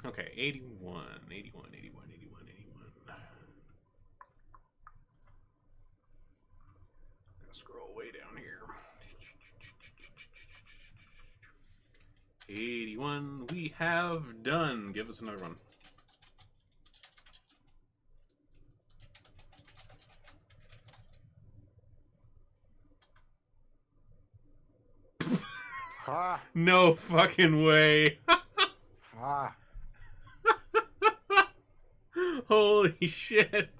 Okay, 81, 81, 81, 81, 81. Gotta scroll way down here. 81, we have done. Give us another one. Ha! No fucking way. Ha! Holy shit.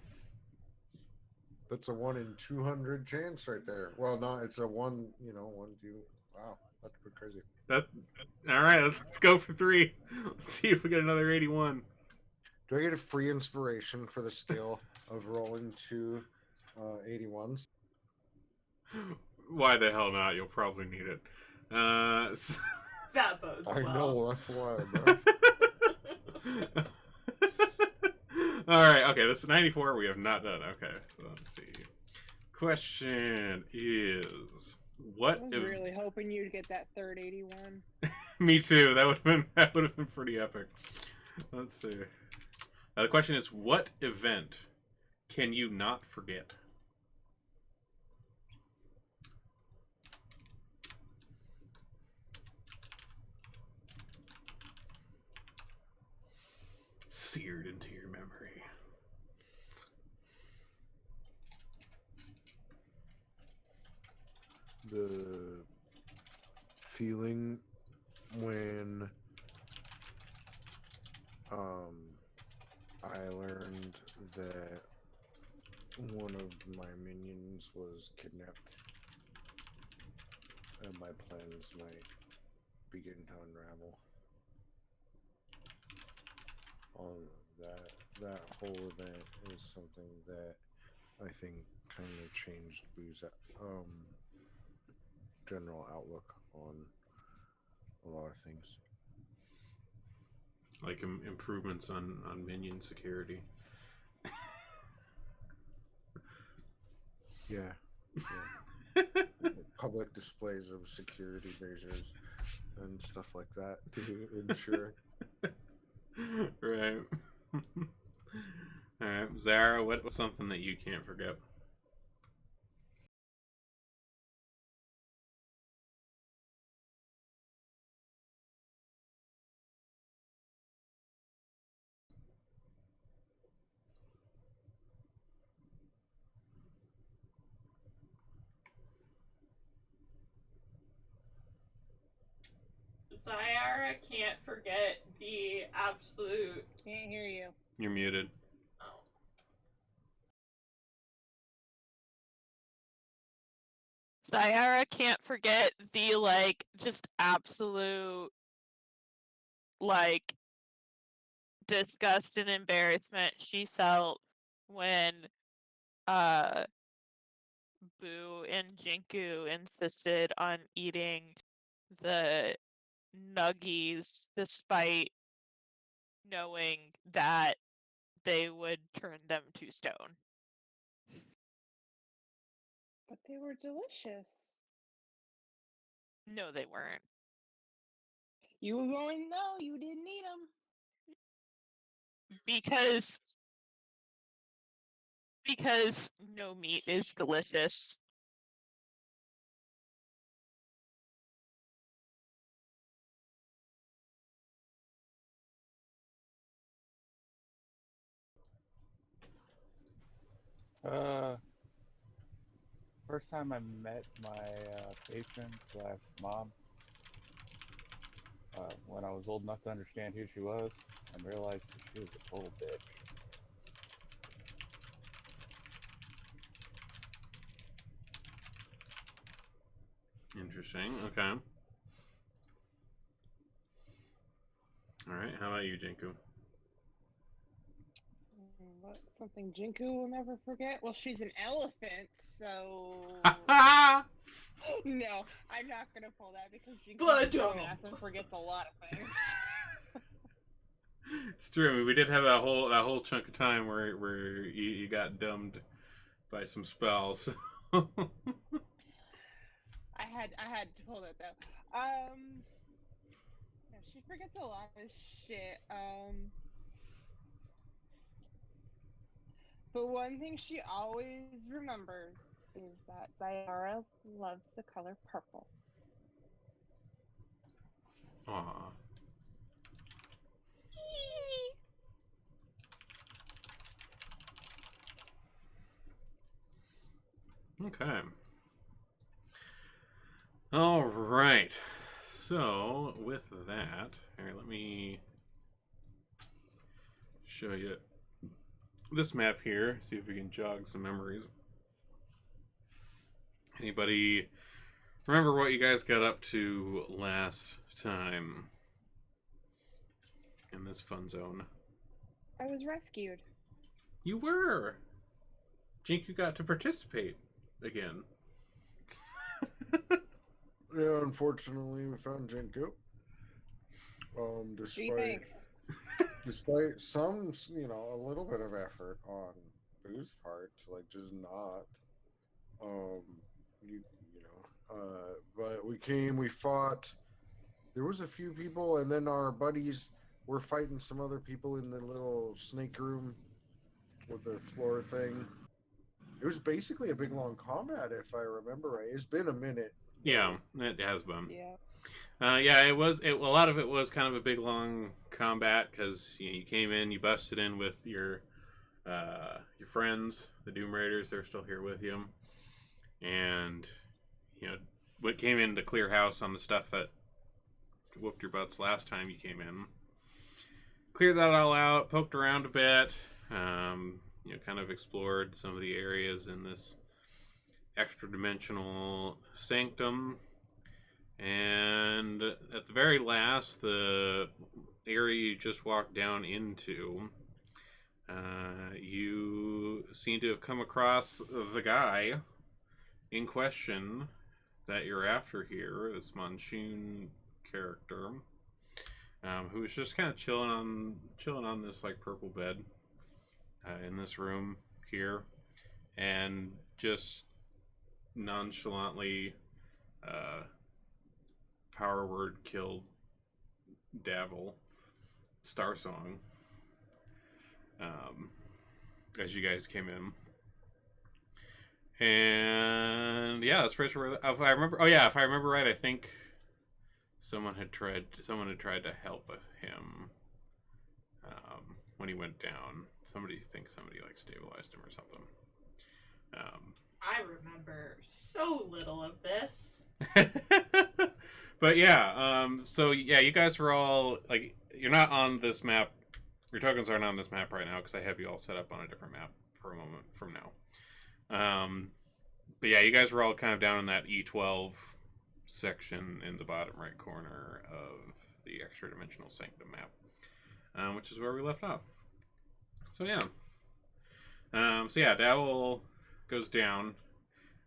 That's a 1 in 200 chance right there. Well, no, it's a 1, 1, 2. Wow, that's pretty crazy. That. All right, let's go for 3. Let's see if we get another 81. Do I get a free inspiration for the skill of rolling two 81s? Why the hell not? You'll probably need it. So... That bodes I well. know, that's why, bro. All right, okay, this is 94. We have not done. Okay, so let's see. Question is, I what? was really hoping you'd get that third 81. Me too. That would have been pretty epic. Let's see. The question is, what event can you not forget? Seared into your memory. The feeling when I learned that one of my minions was kidnapped and my plans might begin to unravel. All of that whole event is something that I think kind of changed Boo's general outlook on a lot of things. Like improvements on minion security. Yeah. Public displays of security measures and stuff like that to ensure. Right. All right, Zara. What's something that you can't forget? Zyara can't forget the absolute. Can't hear you. You're muted. Oh. Zyara can't forget the just absolute disgust and embarrassment she felt when Boo and Jinku insisted on eating the nuggies despite knowing that they would turn them to stone. But they were delicious. No, they weren't. You were going, no, you didn't eat them. Because no meat is delicious. First time I met my patron slash mom, when I was old enough to understand who she was, and realized that she was a total bitch. Interesting. Okay. All right. How about you, Jinku? What, something Jinku will never forget? Well, she's an elephant, so... No, I'm not going to pull that because Jinku's a dumbass and forgets a lot of things. It's true. I mean, we did have that whole chunk of time where you got dumbed by some spells. I had to pull that though. No, she forgets a lot of shit. But one thing she always remembers is that Diara loves the color purple. Aw. Okay. All right. So, with that, here, let me show you this map here. See if we can jog some memories. Anybody remember what you guys got up to last time in this fun zone? I was rescued. You were! Jinku got to participate again. Yeah, unfortunately, we found Jenko. Gee, thanks. Despite some, a little bit of effort on Boo's part to like just not, but we fought. There was a few people, and then our buddies were fighting some other people in the little snake room with the floor thing. It was basically a big long combat, if I remember right. It's been a minute. Yeah, it has been. Yeah. Yeah, it was. A lot of it was kind of a big long combat because you came in, you busted in with your friends, the Doom Raiders. They're still here with you, and what came in to clear house on the stuff that whooped your butts last time you came in. Cleared that all out, poked around a bit, kind of explored some of the areas in this extra dimensional sanctum. And at the very last, the area you just walked down into, you seem to have come across the guy in question that you're after here, this Monsoon character, who was just kind of chilling on this like purple bed in this room here, and just nonchalantly power word killed Davil Star Song as you guys came in. And yeah, that's pretty sure. If I remember, if I remember right, I think someone had tried to help him when he went down. Somebody like stabilized him or something. I remember so little of this. But yeah, so yeah, you guys were all like, you're not on this map. Your tokens aren't on this map right now because I have you all set up on a different map for a moment from now. But yeah, you guys were all kind of down in that E12 section in the bottom right corner of the extra dimensional sanctum map, which is where we left off. So yeah, Dowell goes down,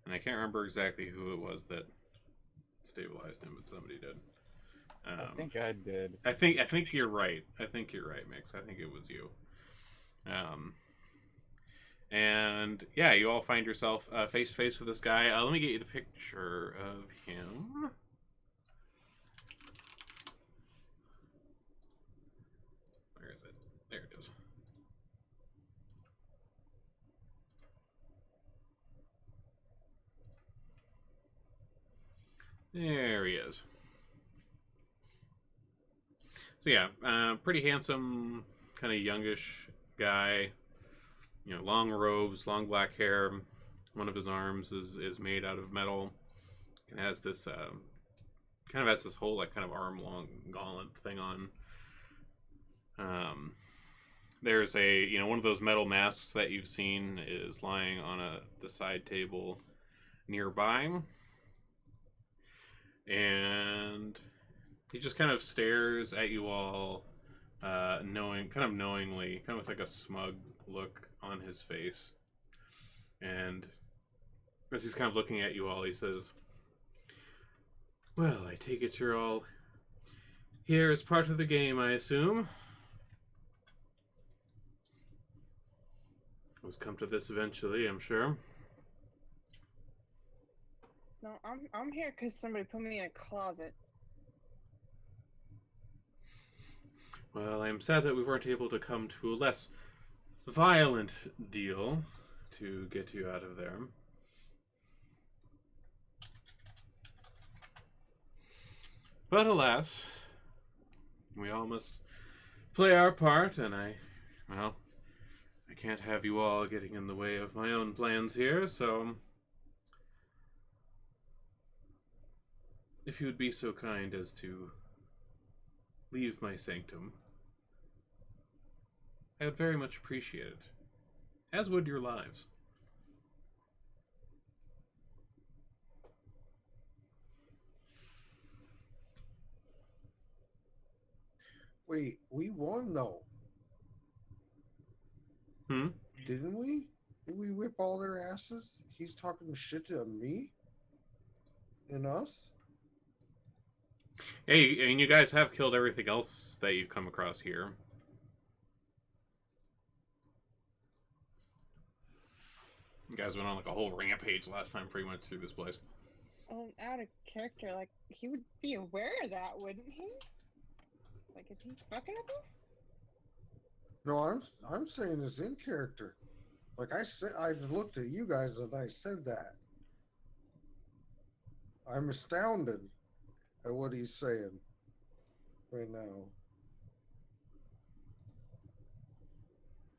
and I can't remember exactly who it was that stabilized him, but somebody did. I think I did. I think you're right. I think you're right, Mix. I think it was you. And yeah, you all find yourself face to face with this guy. Let me get you the picture of him. Where is it? There it is. There he is. So yeah, pretty handsome, kind of youngish guy. Long robes, long black hair. One of his arms is made out of metal. It has this whole like kind of arm long gauntlet thing on. There's a one of those metal masks that you've seen is lying on the side table nearby, and he just kind of stares at you all, knowingly, kind of with like a smug look on his face. And as he's kind of looking at you all, he says, "Well, I take it you're all here as part of the game, I assume. Let's come to this eventually, I'm sure." No, I'm here because somebody put me in a closet. Well, I'm sad that we weren't able to come to a less violent deal to get you out of there. But alas, we all must play our part, and I can't have you all getting in the way of my own plans here, so if you would be so kind as to leave my sanctum, I would very much appreciate it, as would your lives. Wait, we won though, didn't we? Did we whip all their asses? He's talking shit to me and us. Hey, I mean, you guys have killed everything else that you've come across here. You guys went on like a whole rampage last time pretty much through this place. Out of character, like, he would be aware of that, wouldn't he? Like, is he fucking with us? No, I'm saying this in character. Like I said, I looked at you guys and I said that. I'm astounded at what he's saying right now.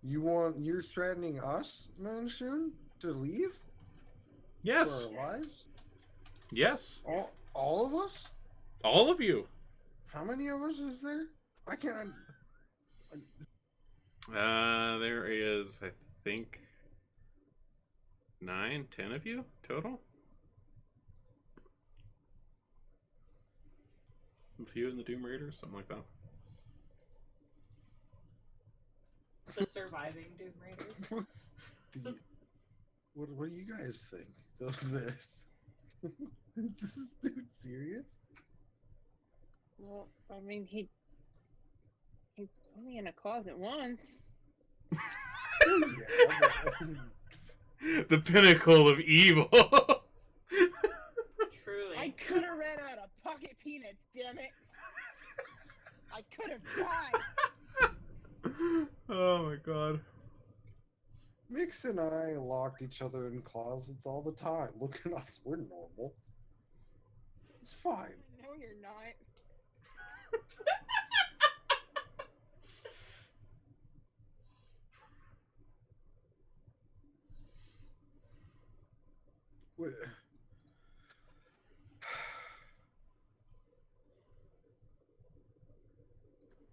You're threatening us, Manshun, to leave? Yes. For our lives? Yes. All of us? All of you. How many of us is there? I can't. There is, I think, 9, 10 of you total. A few in the Doom Raiders, something like that. The surviving Doom Raiders. What do you guys think of this? Is this dude serious? Well, I mean, he's only in a closet once. The pinnacle of evil. Truly. I could have ran out of pocket peanuts, damn it! I could have died! Oh my god. Mix and I locked each other in closets all the time. Look at us, we're normal. It's fine. No, you're not. Wait.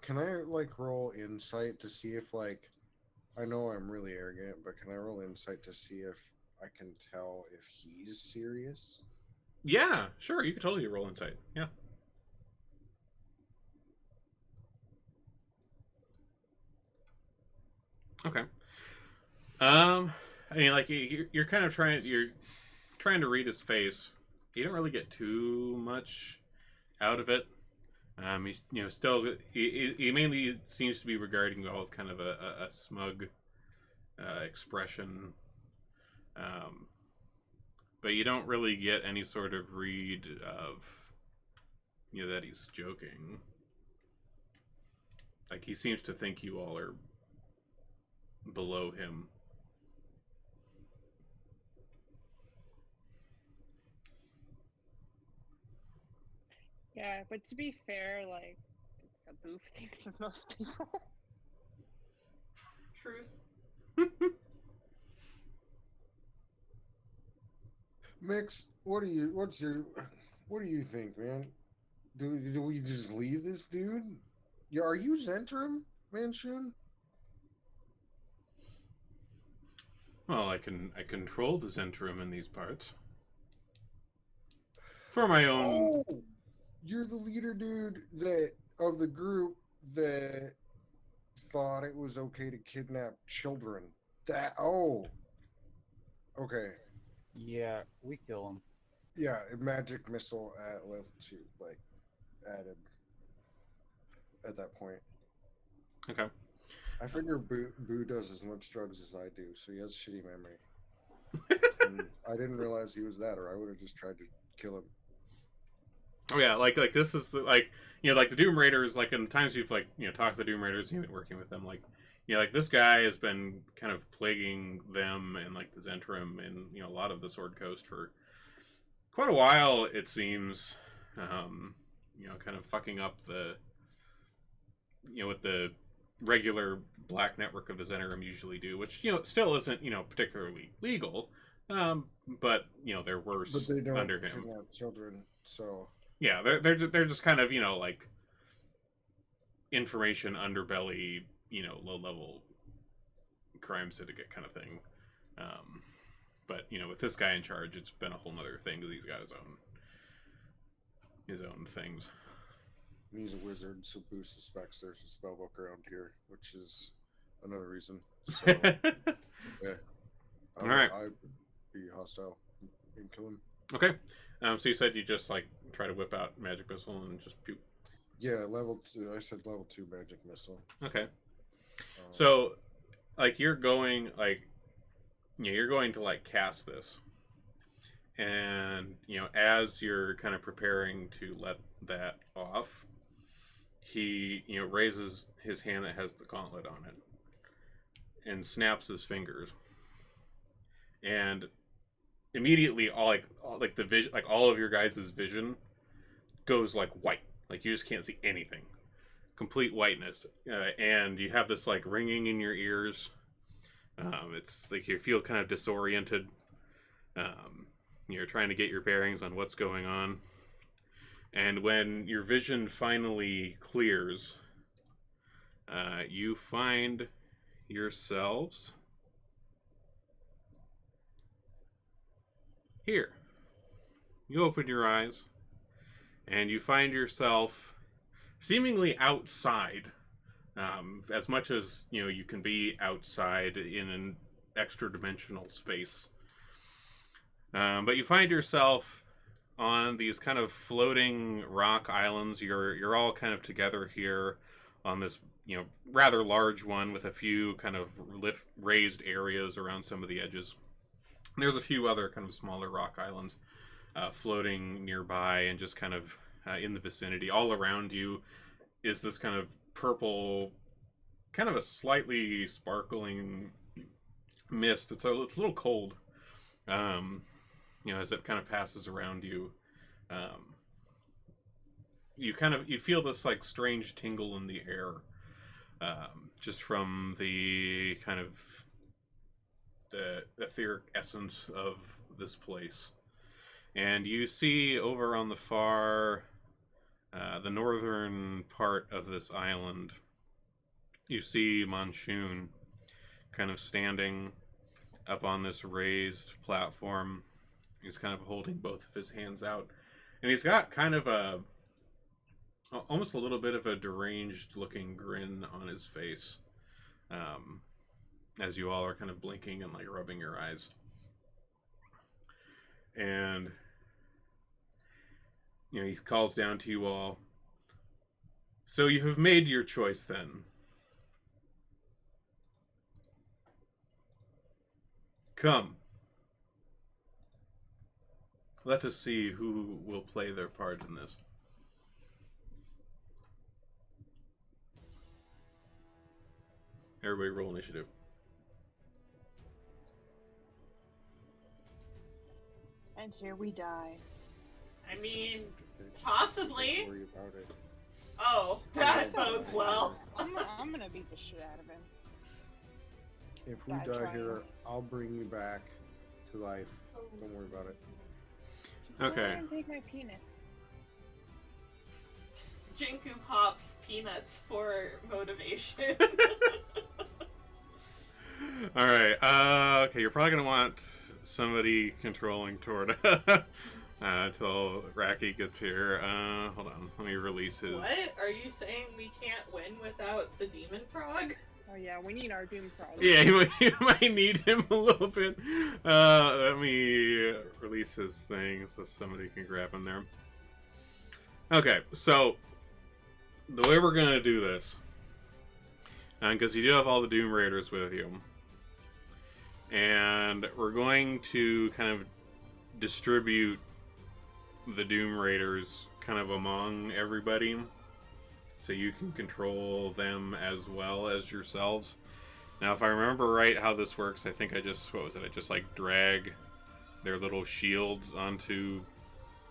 Can I like roll insight to see if like I know I'm really arrogant, but can I roll insight to see if I can tell if he's serious? Yeah, sure, you can totally roll insight. Yeah. Okay. I mean, like you're kind of trying to read his face. You don't really get too much out of it. He's still he mainly seems to be regarding you all with kind of a smug expression. But you don't really get any sort of read of that he's joking. Like he seems to think you all are below him. Yeah, but to be fair, like, it's a boof thinks of most people. Truth. Mix, what do you think, man? Do we just leave this dude? Yeah, are you Zentrum, Manshun? Well, I control the Zentrum in these parts for my own. Oh, you're the leader, dude, that of the group that thought it was okay to kidnap children. Okay. Yeah, we kill him. Yeah, a magic missile at level 2, like, added at that point. Okay. I figure Boo does as much drugs as I do, so he has shitty memory. And I didn't realize he was that, or I would have just tried to kill him. Oh yeah, like this is the like like the Doom Raiders, like in the times you've like talked to the Doom Raiders, you've been working with them, like like this guy has been kind of plaguing them and like the Zentrum and a lot of the Sword Coast for quite a while, it seems. Kind of fucking up the what the regular black network of the Zentrum usually do, which still isn't particularly legal, but they're worse But they don't under him. kidnap children, so Yeah, they're just kind of like information underbelly, low level crime syndicate kind of thing. But with this guy in charge, it's been a whole nother thing because he's got his own things. and he's a wizard, so Boo suspects there's a spell book around here, which is another reason. So yeah, All right. I'd be hostile and kill him. Okay. So you said you just like try to whip out magic missile and just pew. Yeah, level 2. I said level 2 magic missile. Okay. So, like, you're going to like cast this, and as you're kind of preparing to let that off, he raises his hand that has the gauntlet on it, and snaps his fingers, and immediately all the vision, like all of your guys' vision goes like white, like you just can't see anything. Complete whiteness, and you have this like ringing in your ears. It's like you feel kind of disoriented. You're trying to get your bearings on what's going on, and when your vision finally clears, you find yourselves here. You open your eyes, and you find yourself seemingly outside, as much as you can be outside in an extra dimensional space. But you find yourself on these kind of floating rock islands. You're all kind of together here on this rather large one with a few kind of raised areas around some of the edges. And there's a few other kind of smaller rock islands floating nearby and just kind of in the vicinity. All around you is this kind of purple, kind of a slightly sparkling mist. It's a little cold, as it kind of passes around you. You feel this like strange tingle in the air, just from the kind of the etheric essence of this place. And you see over on the far, the northern part of this island, you see Monsoon kind of standing up on this raised platform. He's kind of holding both of his hands out. And he's got kind of almost a little bit of a deranged looking grin on his face. As you all are kind of blinking and like rubbing your eyes. And he calls down to you all. So you have made your choice then. Come. Let us see who will play their part in this. Everybody roll initiative. And here we die. I mean, possibly. Don't worry about it. Oh, that bodes well. I'm gonna beat the shit out of him. If we Die die trying. here, I'll bring you back to life. Don't worry about it. Just go Okay. ahead and take my penis. Jinku pops peanuts for motivation. All right. Okay, you're probably gonna want somebody controlling toward until Racky gets here. Hold on. Let me release his. What? Are you saying we can't win without the demon frog? Oh yeah, we need our Doom Frog. Yeah, you might need him a little bit. Let me release his thing so somebody can grab him there. Okay, so the way we're gonna do this, because you do have all the Doom Raiders with you, and we're going to kind of distribute the Doom Raiders kind of among everybody, so you can control them as well as yourselves. Now, if I remember right how this works, I think I just, what was it? I just like drag their little shields onto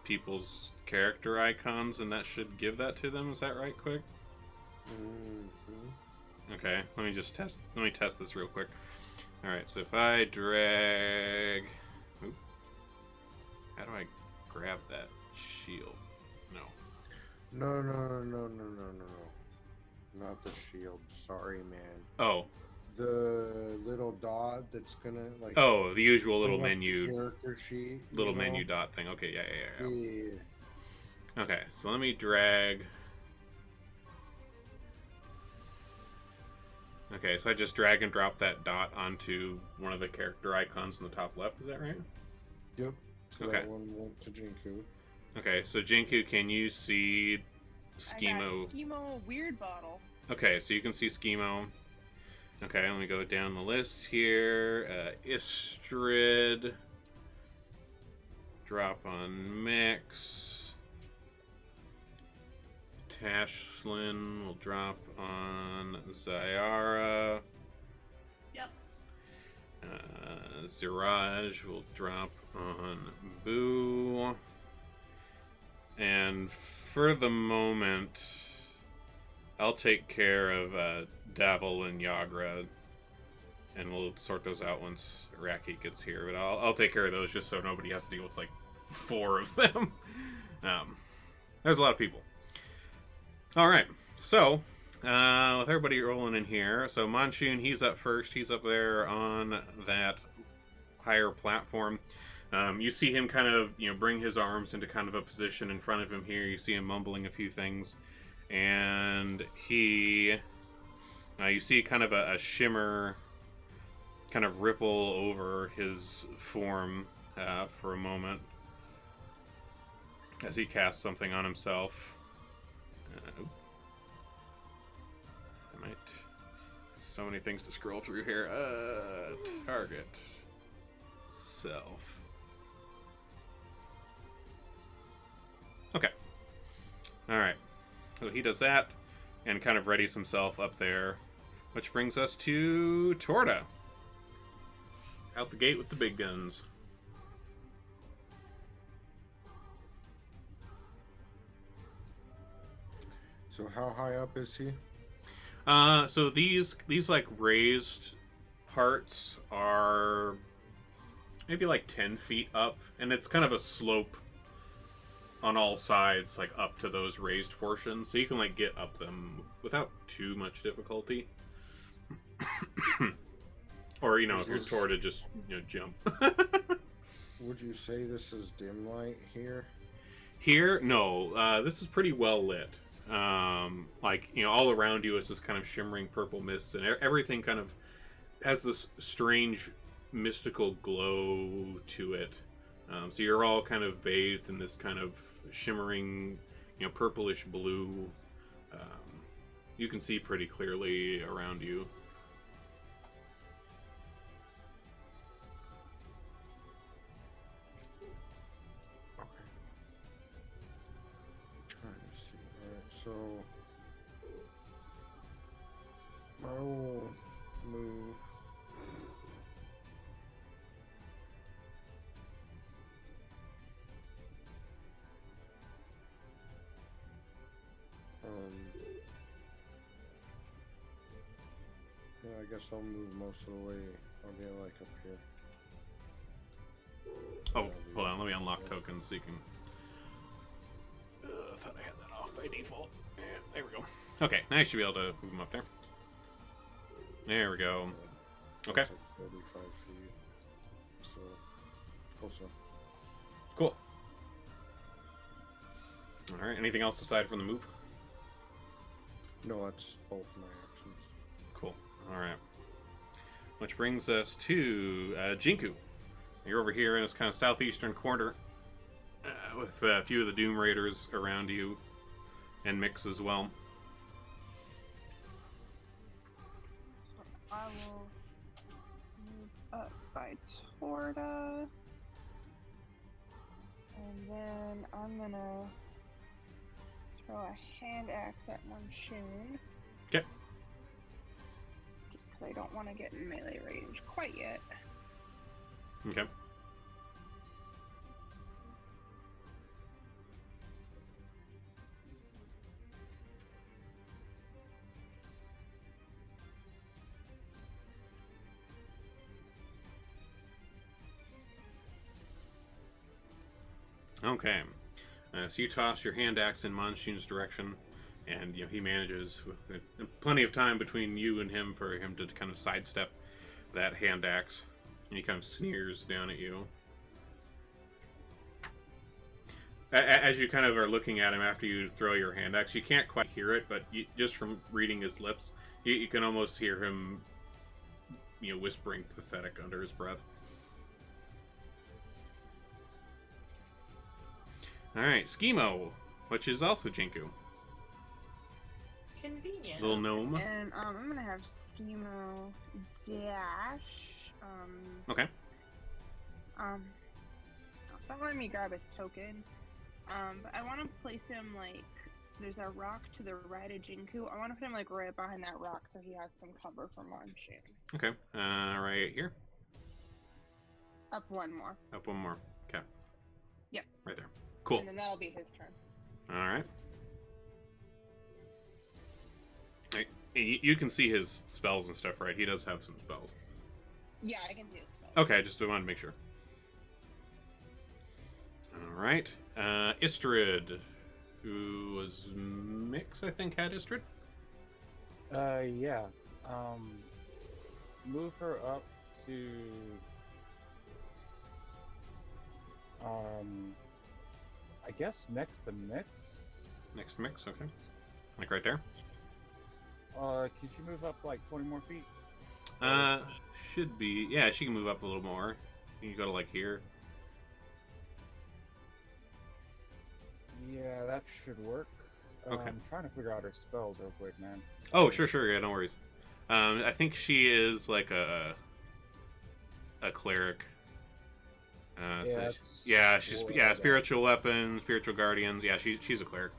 people's character icons, and that should give that to them. Is that right, quick? Mm-hmm. Okay, let me test this real quick. Alright, so if I drag... Oop. How do I grab that shield? No. No. Not the shield. Sorry, man. Oh. The little dot that's gonna like. Oh, the usual little bring up the menu. character sheet. Little menu dot thing. Okay, yeah. Yeah. Okay, so let me drag... Okay, so I just drag and drop that dot onto one of the character icons in the top left, is that right? Yep. So Okay. that one went to Jinku. Okay, so Jinku, can you see Schemo? I got Schemo Weird Bottle. Okay, so you can see Schemo. Okay, let me go down the list here. Istrid. Drop on Mix. Tashlin will drop on Zyara. Yep. Ziraj will drop on Boo. And for the moment, I'll take care of Davil and Yagra, and we'll sort those out once Iraqi gets here. But I'll take care of those just so nobody has to deal with like 4 of them. There's a lot of people. All right, so with everybody rolling in here, so Monsoon, he's up first. He's up there on that higher platform. You see him kind of, bring his arms into kind of a position in front of him here. You see him mumbling a few things. And you see kind of a shimmer kind of ripple over his form for a moment as he casts something on himself. I might... So many things to scroll through here. Target. Self. Okay. Alright. So he does that, and kind of readies himself up there. Which brings us to Torta. Out the gate with the big guns. So how high up is he? So these like raised parts are maybe like 10 feet up, and it's kind of a slope on all sides, like up to those raised portions, so you can like get up them without too much difficulty. Or if you're Torta, just jump. Would you say this is dim light here? Here, no. This is pretty well lit. All around you is this kind of shimmering purple mist, and everything kind of has this strange mystical glow to it. So you're all kind of bathed in this kind of shimmering, purplish blue. You can see pretty clearly around you. So I will move. Yeah, I guess I'll move most of the way. I'll get like up here. Oh, hold on. Let me unlock tokens so you can. I thought I had that off by default. Yeah, there we go. Okay, now I should be able to move them up there. There we go. Okay. It's like 35 feet. So, close enough. Cool. Alright, anything else aside from the move? No, that's both my actions. Cool. Alright. Which brings us to Jinku. You're over here in this kind of southeastern corner with a few of the Doom Raiders around you and Mix as well. I will move up by Torta. And then I I'm gonna throw a hand axe at Monsoon. Okay. Just because I don't want to get in melee range quite yet. Okay. Okay. So you toss your hand axe in Monsoon's direction, and he manages with plenty of time between you and him for him to kind of sidestep that hand axe, and he kind of sneers down at you. As you kind of are looking at him after you throw your hand axe, you can't quite hear it, but just from reading his lips, you can almost hear him, whispering pathetic under his breath. Alright, Schemo, which is also Jinku. Convenient. Little gnome. And I'm gonna have Schemo dash. Okay. Don't let me grab his token. But I want to place him there's a rock to the right of Jinku. I want to put him right behind that rock so he has some cover for Monsoon. Okay. Right here. Up one more. Up one more. Okay. Yep. Right there. Cool. And then that'll be his turn. Alright. You can see his spells and stuff, right? He does have some spells. Yeah, I can see his spells. Okay, just wanted to make sure. Alright. Istrid, who was Mix, I think, had Istrid? Yeah. Move her up to... I guess next to Mix? Next Mix, okay. Like right there? Could you move up 20 more feet? Should be. Yeah, she can move up a little more. You can go to here. Yeah, that should work. Okay. I'm trying to figure out her spells real quick, man. Oh, sure, yeah, no worries. I think she is a cleric. She's spiritual weapons, spiritual guardians. Yeah, she's a cleric.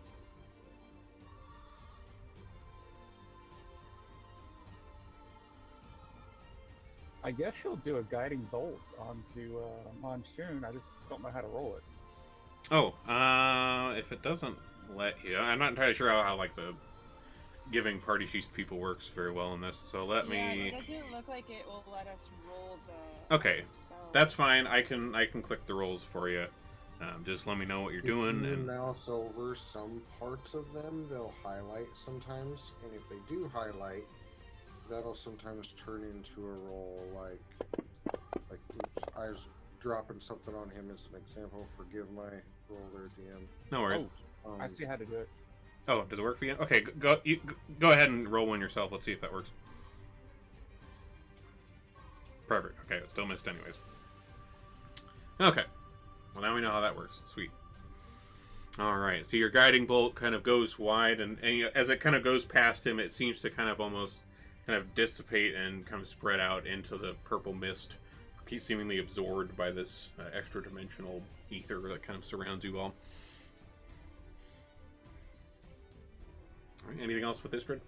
I guess she'll do a guiding bolt onto Monsoon. I just don't know how to roll it. Oh, if it doesn't let you, I'm not entirely sure how the giving party sheets to people works very well in this. So let me. It doesn't look like it will let us roll the. Okay, that's fine. I can click the rolls for you. Just let me know what you're doing. If you And mouse over some parts of them, they'll highlight sometimes, and if they do highlight, that'll sometimes turn into a roll oops, I was dropping something on him as an example. Forgive my roll there, DM. no worries. Oh, I see how to do it. Oh, does it work for you? Okay, go ahead and roll one yourself. Let's see if that works. Perfect. Okay, it still missed anyways. Okay. Well, now we know how that works. Sweet. Alright, so your guiding bolt kind of goes wide, and as it kind of goes past him, it seems to kind of dissipate and kind of spread out into the purple mist, seemingly absorbed by this extra-dimensional ether that kind of surrounds you all. Alright, anything else with Istrid?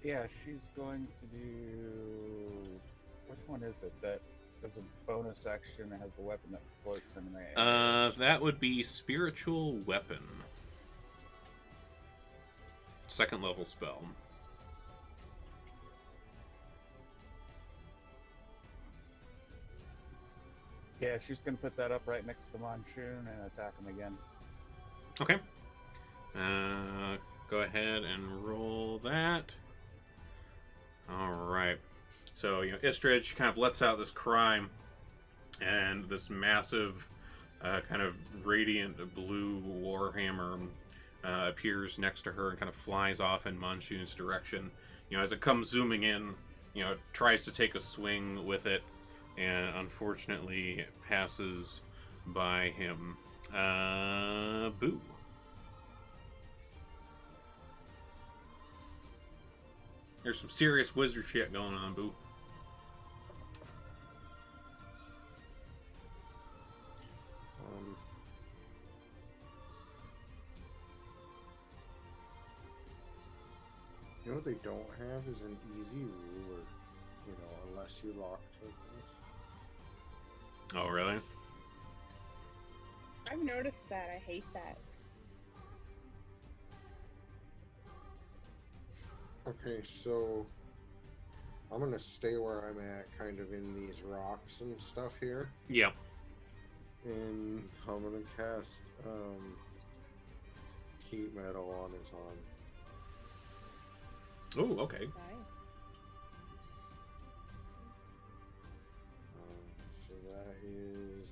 Yeah, she's going to do... Which one is it that there's a bonus action that has the weapon that floats in the air? That would be Spiritual Weapon. Second level spell. Yeah, she's going to put that up right next to Monsoon and attack him again. Okay. Go ahead and roll that. Alright. So, Istrid, she kind of lets out this cry, and this massive, kind of radiant blue warhammer appears next to her and kind of flies off in Monsoon's direction. As it comes zooming in, it tries to take a swing with it, and unfortunately passes by him. Boo. There's some serious wizard shit going on, Boo. they don't have is an easy ruler. You know, unless you lock tokens. Oh, really? I've noticed that. I hate that. Okay, so I'm gonna stay where I'm at, kind of in these rocks and stuff here, Yeah. and I'm gonna cast heat metal on his arm. Oh, okay. Nice. So that is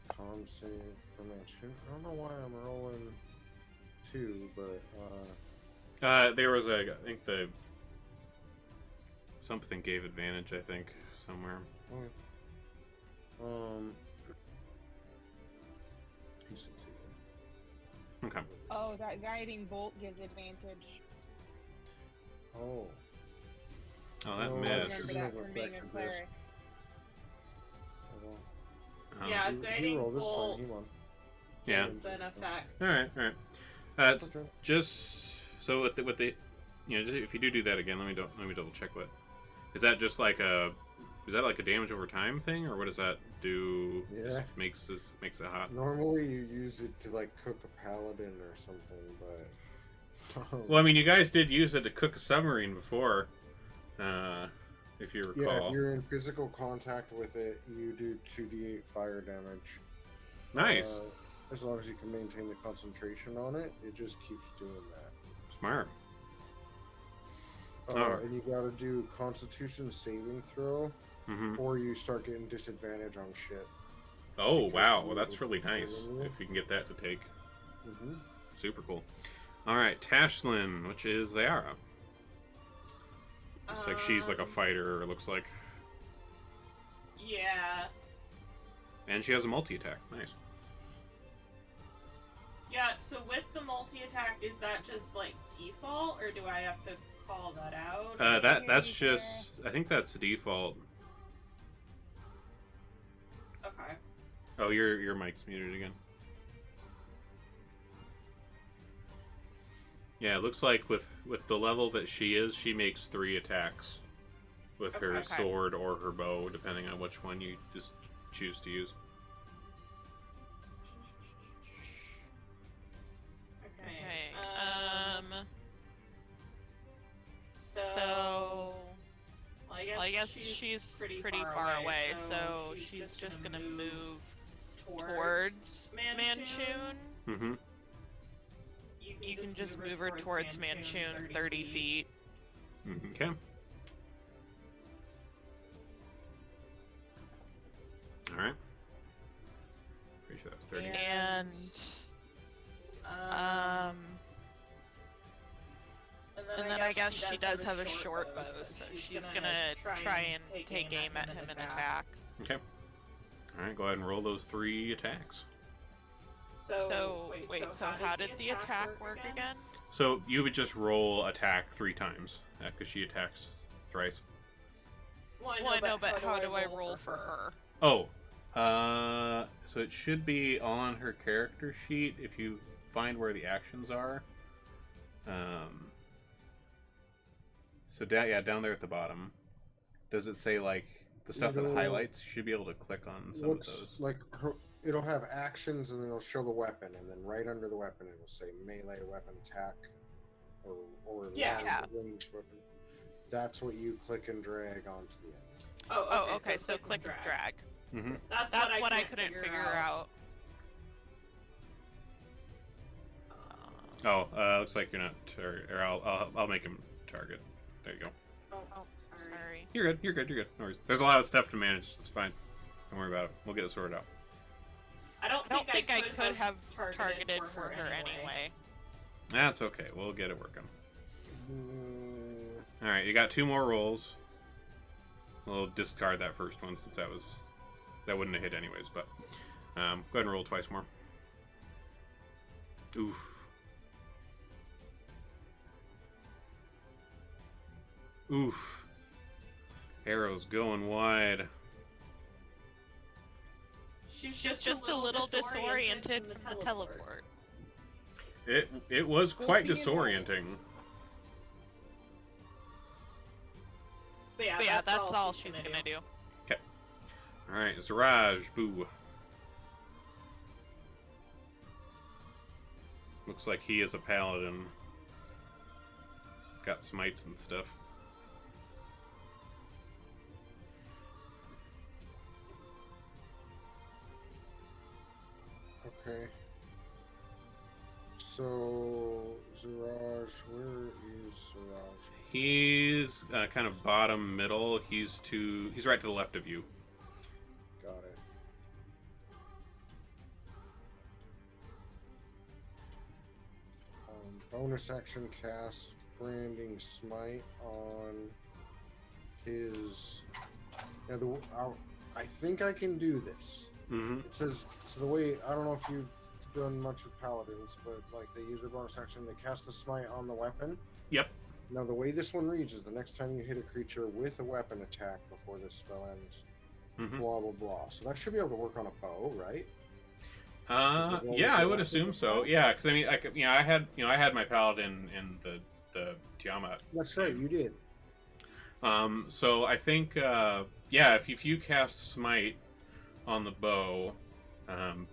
calm save for mansion. I don't know why I'm rolling 2, but There was I think something gave advantage, I think, somewhere. Okay. Oh, that guiding bolt gives advantage. Oh. Oh, that No, I missed. remember that from being a cleric. Oh. Yeah, He guiding rolled this bolt one. He won. Yeah. gives an effect. All right. Just so with the just if you do that again, let me double check what is that. Just like a damage over time thing, or what does that do? Yeah. Makes it hot. Normally you use it to like cook a paladin or something, but Well, I mean, you guys did use it to cook a submarine before, if you recall. yeah, if you're in physical contact with it, you do 2d8 fire damage. Nice. As long as you can maintain the concentration on it, it just keeps doing that. Smart. Alright. And you gotta do Constitution saving throw, or you start getting disadvantage on shit. Oh, Because wow. Well, you- that's really nice Mhm. if you can get that to take. Mm-hmm. Super cool. All right, Tashlin, which is Zayara. It's like she's like a fighter, it looks like. Yeah. And she has a multi-attack. Nice. Yeah, so with the multi-attack, is that just like default, or do I have to call that out? That's just... I think that's default. Okay. Oh, your mic's muted again. Yeah, it looks like with the level that she is, she makes 3 attacks with her Okay. sword or her bow, depending on which one you just choose to use. Okay. So, Well, I guess she's pretty far away, so she's just gonna move towards Manchun. Mm-hmm. You can just move her towards Manchun 30 feet. Okay. Alright. Pretty sure that was 30. And and then I guess she does have a short bow, so she's gonna try and take aim at him and attack. Okay. Alright, go ahead and roll those 3 attacks. So wait, so how did the attack work again? So you would just roll attack 3 times, because she attacks thrice. Well, I know, but how do I roll for her? Oh, so it should be on her character sheet if you find where the actions are. So down there at the bottom, does it say like the stuff that highlights? You should be able to click on some of those. Like it'll have actions, and then it'll show the weapon, and then right under the weapon it'll say melee weapon attack, or ranged weapon. That's what you click and drag onto the end. Oh, okay, so click and drag. Mm-hmm. That's what I couldn't figure out. Looks like you're not. Or I'll make him target. There you go. Oh, sorry. You're good. No worries. There's a lot of stuff to manage. It's fine. Don't worry about it. We'll get it sorted out. I don't think I could have targeted for her anyway. That's okay. We'll get it working. All right, you got 2 more rolls. We'll discard that first one since that wouldn't have hit anyways. But go ahead and roll twice more. Oof. Oof. Arrows going wide. She's just a little disoriented from the teleport. It was quite disorienting. But yeah, But yeah, that's all she's gonna do. Okay. All right, Ziraj, boo. Looks like he is a paladin. Got smites and stuff. Okay. So, Ziraj, where is Ziraj? He's kind of bottom middle. He's right to the left of you. Got it. Bonus action cast branding smite on his. Yeah, I think I can do this. Mm-hmm. It says so. The way I don't know if you've done much with paladins, but like they use their bonus action, they cast the smite on the weapon. Yep. Now the way this one reads is the next time you hit a creature with a weapon attack before this spell ends, blah blah blah. So that should be able to work on a bow, right? Yeah, I would assume so. Yeah, because I mean, I had my paladin in the Tiamat. That's right, you did. So I think, yeah, if you cast smite on the bow,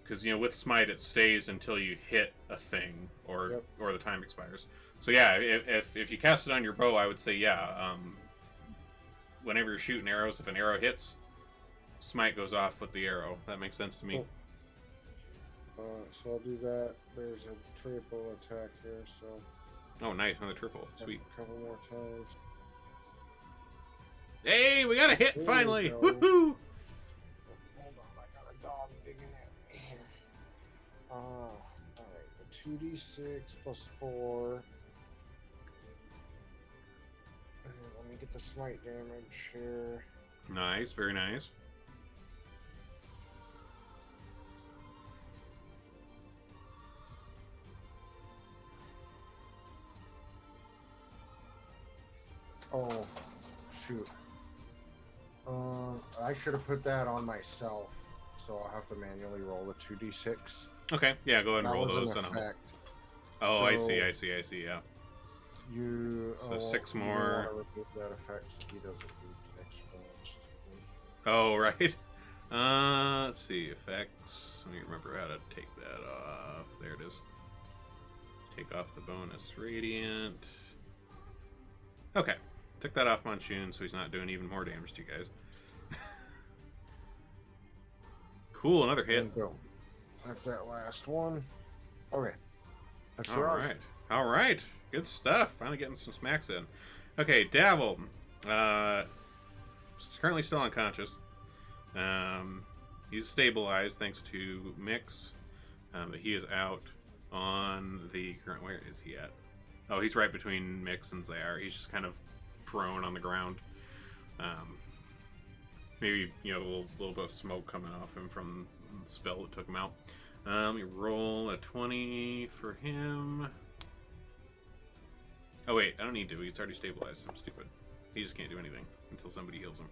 because with smite it stays until you hit a thing or the time expires. So yeah, if you cast it on your bow, I would say yeah. Whenever you're shooting arrows, if an arrow hits, smite goes off with the arrow. That makes sense to me. Cool. So I'll do that. There's a triple attack here, so. Oh, nice, another triple. Sweet. A couple more times. Hey, we got a hit There finally! we go. Woohoo! Hold on, I got a dog digging at here. Alright, the 2d6 plus 4. And let me get the smite damage here. Nice, very nice. Oh, shoot. I should have put that on myself, so I'll have to manually roll the 2d6. Okay, yeah, go ahead and That roll was those. an And I'll... effect. Oh, I see, So- yeah. You So 6 more. You want to remove that effect so he doesn't do extra damage to me. Oh, right. Let's see, effects. Let me remember how to take that off. There it is. Take off the bonus radiant. Okay, took that off Monsoon, so he's not doing even more damage to you guys. Cool, another hit. And boom. That's that last one. Okay. That's All Raj. right, all right, good stuff. Finally getting some smacks in. Okay, Dabble. Currently still unconscious. He's stabilized thanks to Mix, but he is out on the current. Where is he at? Oh, he's right between Mix and Zayar. He's just kind of prone on the ground. Maybe a little bit of smoke coming off him from the spell that took him out. Let me roll a 20 for him. Oh wait, I don't need to. He's already stabilized. I'm stupid. He just can't do anything until somebody heals him.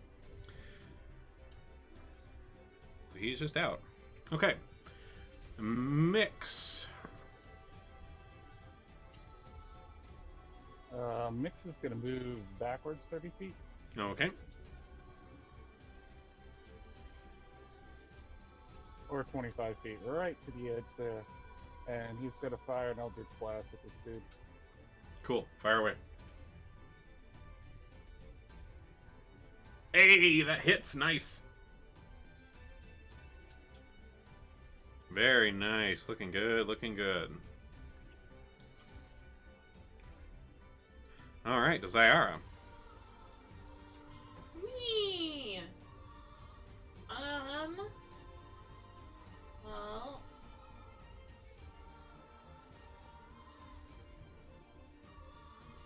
So he's just out. Okay. Mix. Mix is going to move backwards 30 feet. Okay. Or 25 feet, right to the edge there. And he's going to fire an Eldritch Blast at this dude. Cool. Fire away. Hey, that hits. Nice. Very nice. Looking good. Looking good. All right, Zayara. Me. Well.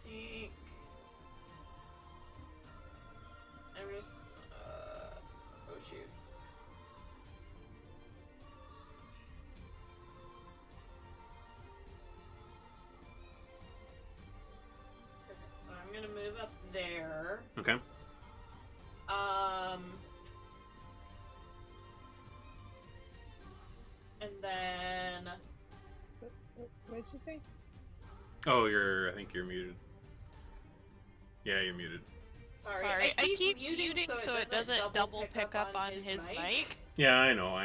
Think. Oh shoot. So I'm gonna move up there. Okay. And then What did you say? Oh, I think you're muted. Yeah, you're muted. Sorry, I keep muting so it doesn't double pick up on his mic. Yeah, I know.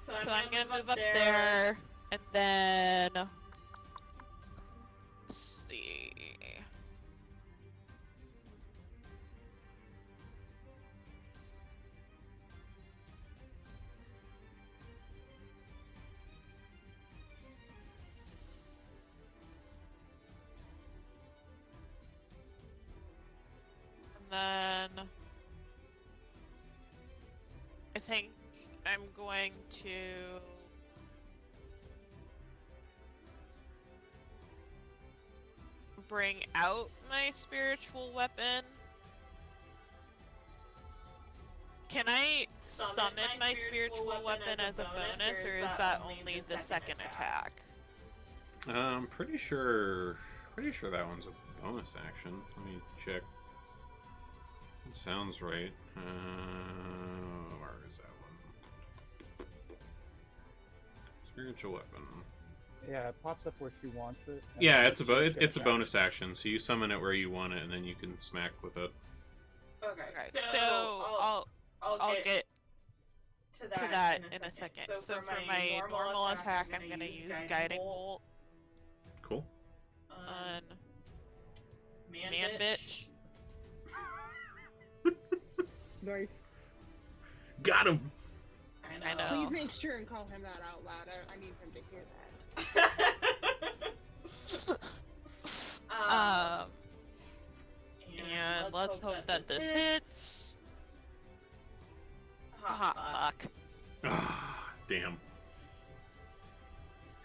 So I'm gonna move up there, and then let's see. And then I think I'm going to bring out my spiritual weapon. Can I summon my spiritual weapon as a bonus, or is that only the second attack? Pretty sure that one's a bonus action. Let me check. That sounds right. Where is that one? Spiritual weapon. Yeah, it pops up where she wants it. Yeah, it's a bonus action. So you summon it where you want it, and then you can smack with it. Okay, so I'll get to that in a second. So for my normal attack, I'm gonna use Guiding Bolt Cool. on Man Bitch. Nice. Got him. I know. Please make sure and call him that out loud. I need him to hear that. And let's hope that this hits. Hot fuck. Ah, damn.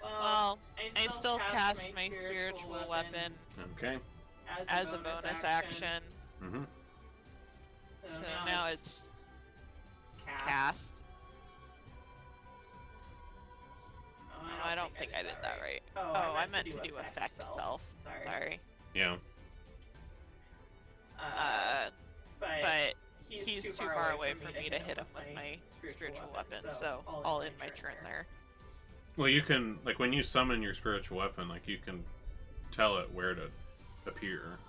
Well, I still cast my spiritual weapon Okay. as a bonus action. Mm-hmm. So now it's cast. Oh, I don't think I did that right. Oh, I meant to do effect itself. Sorry. Yeah. But he's too far away for me to hit him with my spiritual weapon, so I'll end my turn there. Well, you can, like, when you summon your spiritual weapon, like, you can tell it where to appear.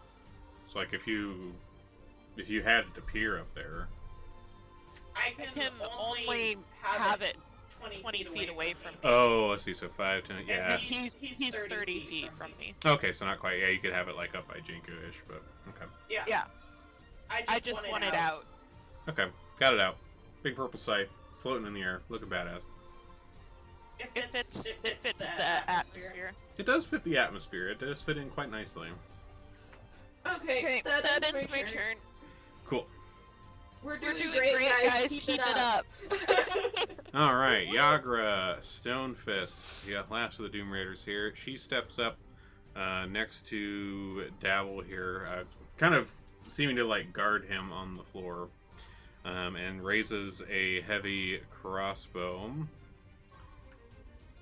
So, like, if you had it appear up there. I can only have it 20 feet away from me. Oh, I see. So 5, 10. Yeah. And he's 30 feet from me. Okay, so not quite. Yeah, you could have it like up by Jinko-ish, but okay. Yeah. I just want it out. Okay, got it out. Big purple scythe floating in the air, looking badass. It fits the atmosphere. It does fit the atmosphere. It does fit in quite nicely. Okay, that ends my turn. Cool. We're We're doing doing great, guys. Keep Keep it up. All right, Yagra, Stonefist, yeah, last of the Doom Raiders here. She steps up next to Dabble here, kind of seeming to like guard him on the floor, and raises a heavy crossbow,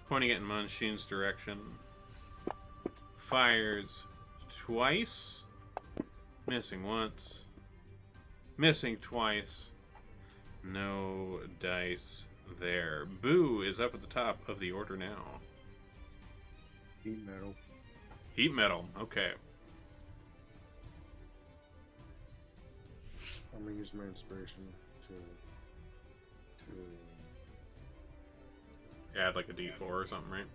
pointing it in Munshin's direction. Fires twice, missing once, missing twice. No dice there. Boo is up at the top of the order now. Heat metal. Heat metal. Okay. I'm gonna use my inspiration to Add like a D4 or something, right?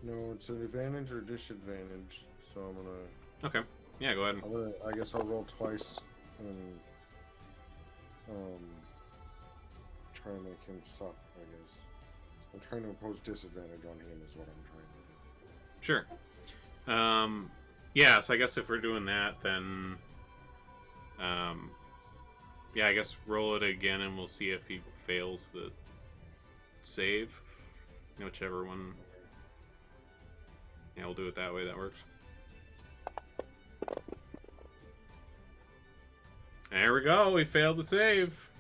No, it's an advantage or disadvantage. So I'm gonna. Okay. Yeah, go ahead. I guess I'll roll twice and try and make him suck. I guess I'm trying to impose disadvantage on him. Is what I'm trying to do. Sure. Yeah. So I guess if we're doing that, then yeah, I guess roll it again, and we'll see if he fails the save. Whichever one. Yeah, we'll do it that way. That works. There we go. We failed the save.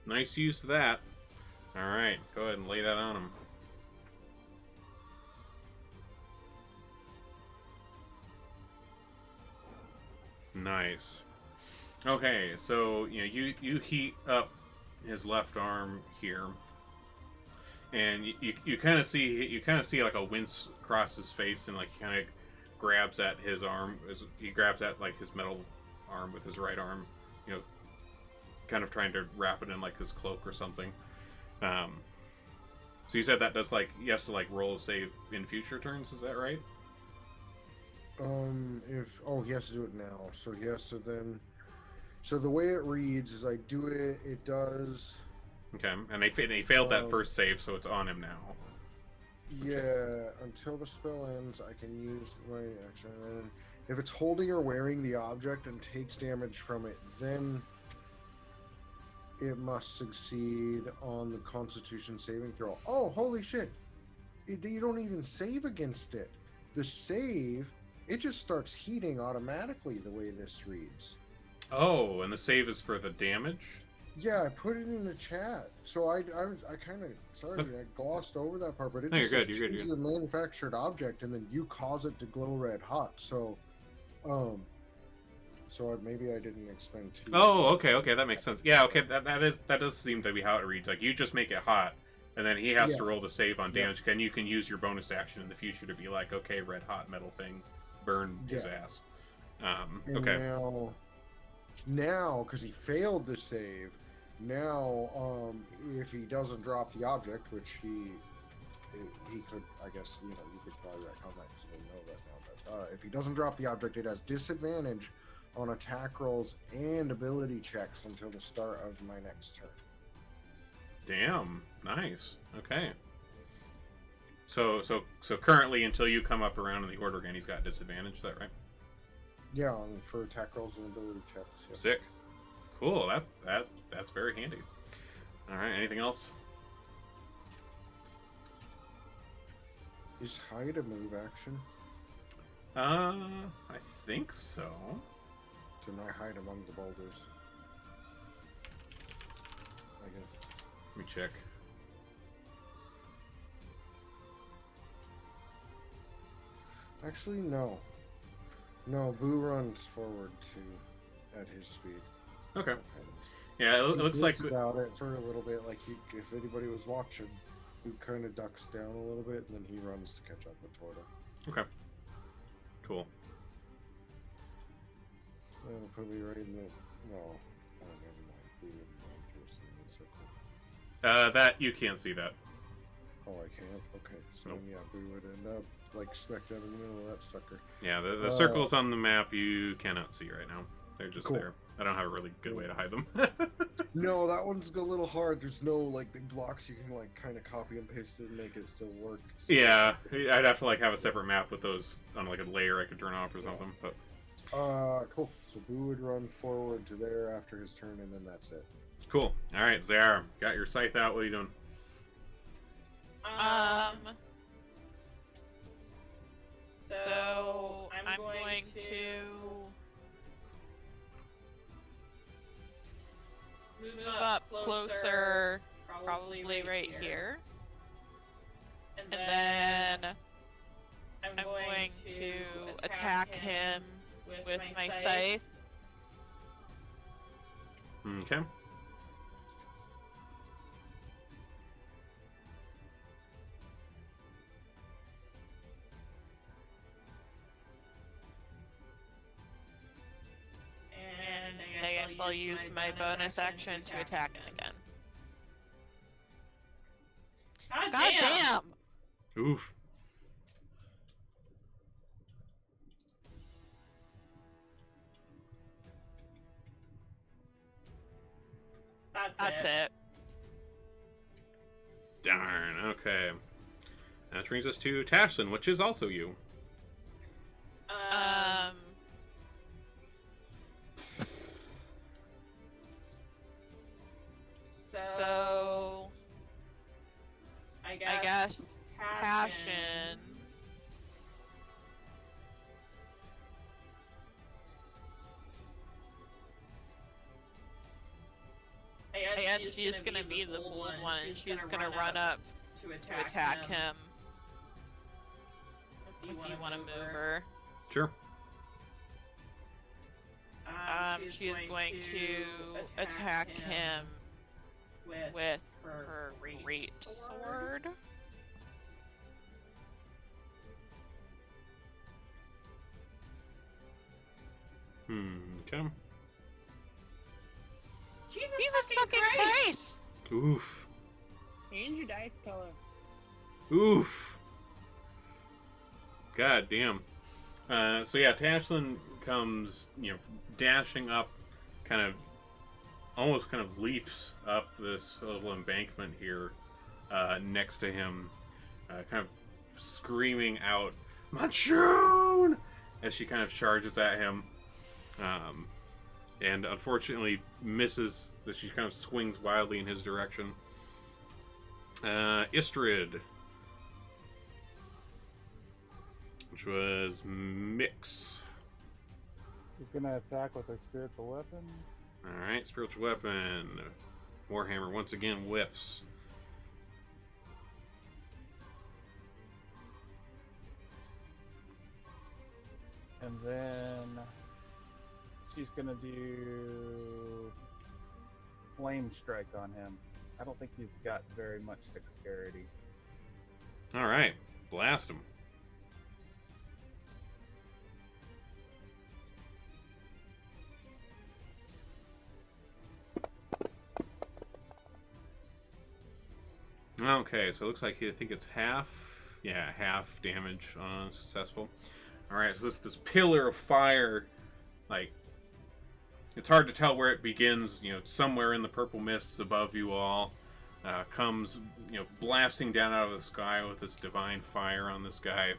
Nice use of that. All right, go ahead and lay that on him. Nice. Okay, so you heat up his left arm here, and you kind of see like a wince across his face, and like he kind of grabs at his arm. He grabs at like his metal arm with his right arm, you know, kind of trying to wrap it in like his cloak or something. So you said that does like he has to like roll a save in future turns. Is that right? He has to do it now. So he has to then. So the way it reads is I do it. It does. Okay, and he failed that first save, so it's on him now. Yeah, until the spell ends, I can use my action. And if it's holding or wearing the object and takes damage from it, then it must succeed on the Constitution saving throw. Oh, holy shit! You don't even save against it. The save, it just starts heating automatically the way this reads. Oh, and the save is for the damage? Yeah, I put it in the chat. So I kind of sorry, I glossed over that part, but it No, just you're says good. choose a manufactured object, and then you cause it to glow red hot. So, maybe I didn't explain too. Oh, okay, that makes sense. Yeah, okay, that does seem to be how it reads. Like you just make it hot, and then he has to roll the save on damage. And you can use your bonus action in the future to be like, okay, red hot metal thing, burn his ass. Okay. Now, because he failed the save, now if he doesn't drop the object, which he could, I guess, you could probably write on that because we know that now. But if he doesn't drop the object, it has disadvantage on attack rolls and ability checks until the start of my next turn. Damn, nice. Okay. So currently, until you come up around in the order again, he's got disadvantage. Is that right? Yeah, for attack rolls and ability checks. Yeah. Sick. Cool. That's very handy. All right. Anything else? Is hide a move action? I think so. To not hide among the boulders. I guess. Let me check. Actually, no. No, Boo runs forward to at his speed. Okay. Yeah, it looks like about it for a little bit. Like if anybody was watching, Boo kind of ducks down a little bit, and then he runs to catch up with Torta. Okay. Cool. That'll put me right in the. No, oh, never mind. Boo wouldn't run through a single circle. That you can't see that. Oh, I can't. Okay, so Nope. then, yeah, Boo would end up like smack dab in the middle of that sucker. Yeah, the circles on the map you cannot see right now. They're just Cool. there. I don't have a really good way to hide them. No, that one's a little hard. There's no like big blocks you can like kind of copy and paste it and make it still work. So, Yeah, I'd have to like have a separate map with those on like a layer I could turn off or something. But cool. So Boo would run forward to there after his turn, and then that's it. cool. All right, Zara, got your scythe out. What are you doing? So I'm going to move up closer, probably right here. And then I'm going to attack him with my scythe. Okay. And I guess I'll use my bonus action to attack him again. God damn! Oof. That's it. Darn. Okay. That brings us to Tashlin, which is also you. So I guess passion. I guess she's gonna be the bold one, and she's gonna run up to attack him. If you want to move her. Sure. She is going to attack him with her great sword. Okay. Jesus fucking Christ! Oof. Change your dice color. Oof. God damn. So yeah, Tashlin comes, dashing up, almost leaps up this little embankment here, next to him, kind of screaming out, "Manchoon!" as she kind of charges at him. And unfortunately misses, so she kind of swings wildly in his direction. Istrid, which was Mix. She's gonna attack with her spiritual weapon. Alright, spiritual weapon. Warhammer once again whiffs. And then she's gonna do flame strike on him. I don't think he's got very much dexterity. Alright, blast him. Okay, so it looks like I think it's half. Yeah, half damage on successful. Alright, so this pillar of fire, it's hard to tell where it begins, somewhere in the purple mists above you all, comes, blasting down out of the sky with this divine fire on this guy.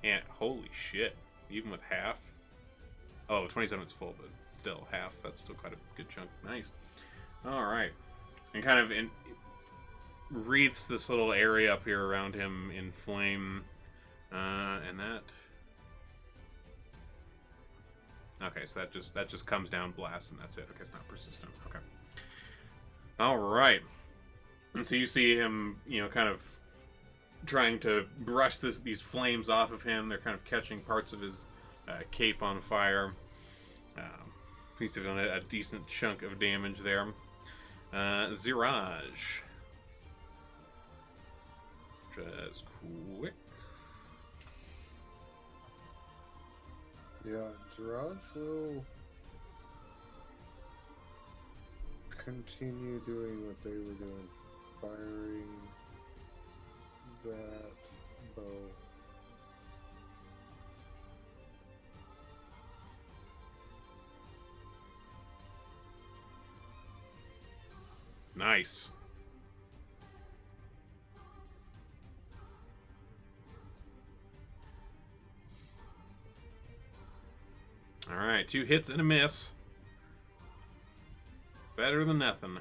And holy shit, even with half? Oh, 27's full, but still, half, that's still quite a good chunk. Nice. Alright. And wreaths this little area up here around him in flame. And that... Okay, so that just comes down, blasts, and that's it. Okay, it's not persistent. Okay. Alright. And so you see him, kind of trying to brush these flames off of him. They're kind of catching parts of his cape on fire. He's done a decent chunk of damage there. Ziraj. Just quick. Yeah, Jiraj will continue doing what they were doing, firing that bow. Nice. Alright, 2 hits and a miss. Better than nothing.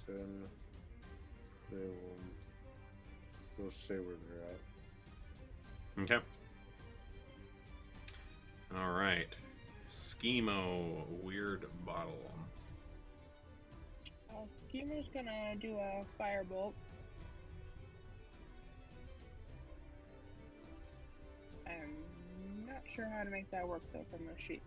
Then they will stay where they're at. Okay. Alright. Schemo, weird bottle. Schemer's gonna do a firebolt. I'm not sure how to make that work though from the sheet.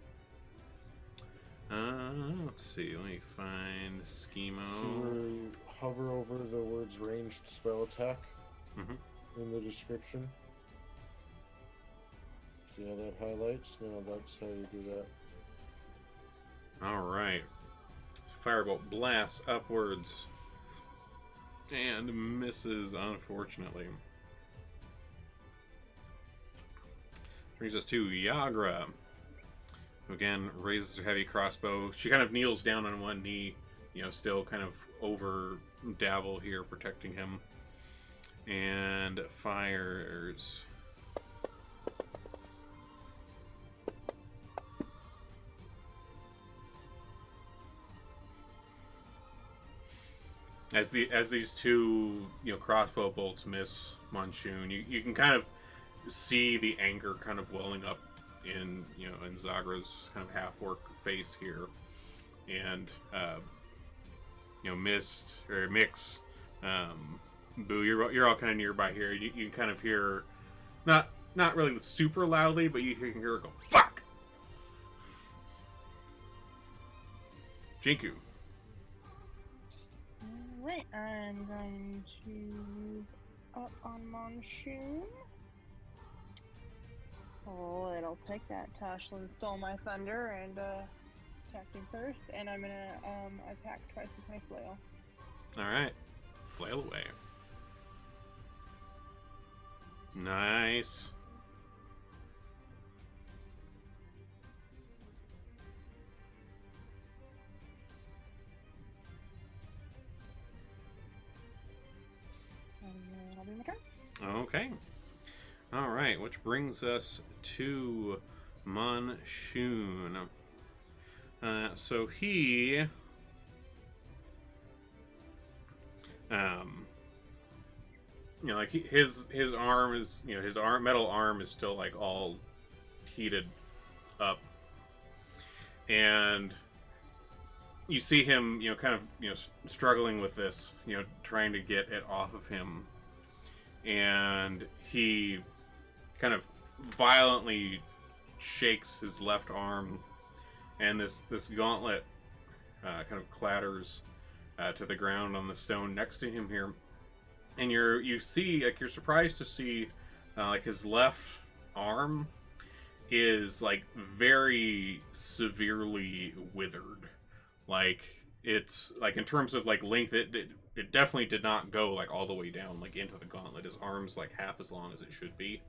Let's see. Let me find Schemo. So hover over the words ranged spell attack in the description. See how that highlights? No, that's how you do that. Alright. Firebolt blasts upwards and misses, unfortunately. Brings us to Yagra, who again raises her heavy crossbow. She kind of kneels down on one knee, still kind of over Davil here, protecting him, and fires. As these two crossbow bolts miss Manchoon, you can kind of see the anger kind of welling up in in Zagra's kind of half-orc face here, and Mix Boo, you're all kind of nearby here. You can kind of hear, not really super loudly, but you can hear her go, fuck! Jinku. Alright, I'm going to move up on Monsoon. Oh, it'll take that. Tashlin stole my thunder and attacked him first, and I'm gonna attack twice with my flail. Alright. Flail away. Nice. And then I'll do my turn. Okay. Alright, which brings us to Monsoon. So he... you know, like his arm is, you know, his metal arm is still like all heated up, and you see him, you know, kind of, you know, struggling with this, you know, trying to get it off of him, and he kind of violently shakes his left arm, and this gauntlet kind of clatters to the ground on the stone next to him here. And you see, like, you're surprised to see, like, his left arm is, like, very severely withered. Like, it's, like, in terms of, like, length, it definitely did not go, like, all the way down, like, into the gauntlet. His arm's, like, half as long as it should be.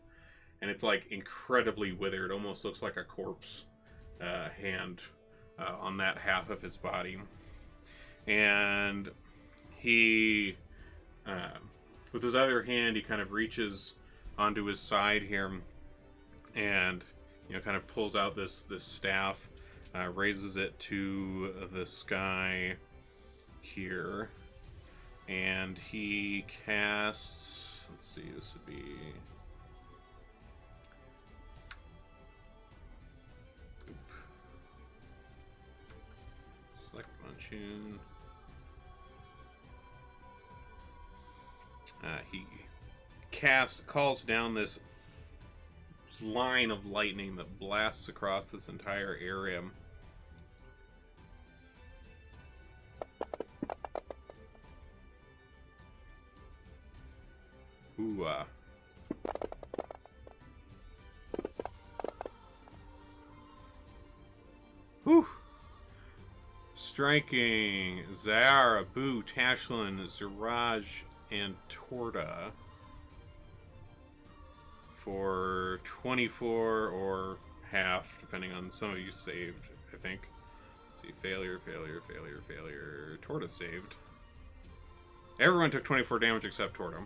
And it's, like, incredibly withered. Almost looks like a corpse hand on that half of his body. And he... with his other hand, he kind of reaches onto his side here, and, you know, kind of pulls out this staff, raises it to the sky here, and he casts. Let's see, this would be. Select Monsoon. He calls down this line of lightning that blasts across this entire area. Ooh, whew. Striking Zara, Boo, Tashlin, Ziraj, and Torta for 24 or half, depending on some of you saved, I think. See, failure. Torta saved. Everyone took 24 damage except Torta.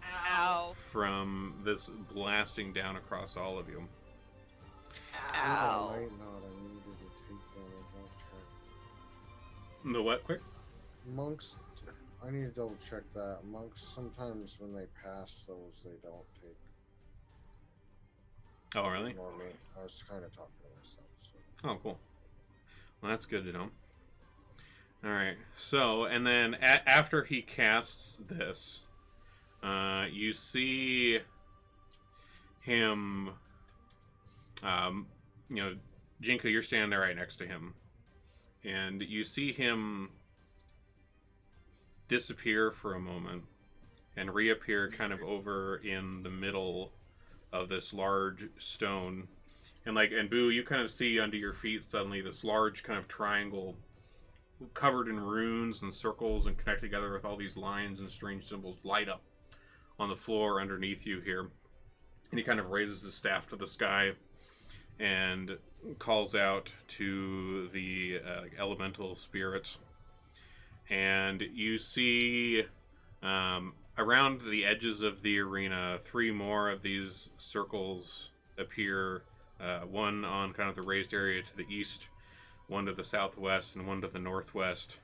Ow. From this blasting down across all of you. Ow. I might not. I needed to take damage. I'll check. The what, quick? Monks, I need to double check that. Monks, sometimes when they pass those, they don't take. Oh, really? Nor me. I was kind of talking to myself. So. Oh, cool. Well, that's good to know. Alright, so, and then after he casts this, you see him, you know, Jinku, you're standing there right next to him, and you see him disappear for a moment and reappear kind of over in the middle of this large stone. And Boo, you kind of see under your feet suddenly this large kind of triangle covered in runes and circles and connected together with all these lines and strange symbols light up on the floor underneath you here. And he kind of raises his staff to the sky and calls out to the elemental spirits. And you see around the edges of the arena 3 more of these circles appear. One on kind of the raised area to the east, one to the southwest, and one to the northwest.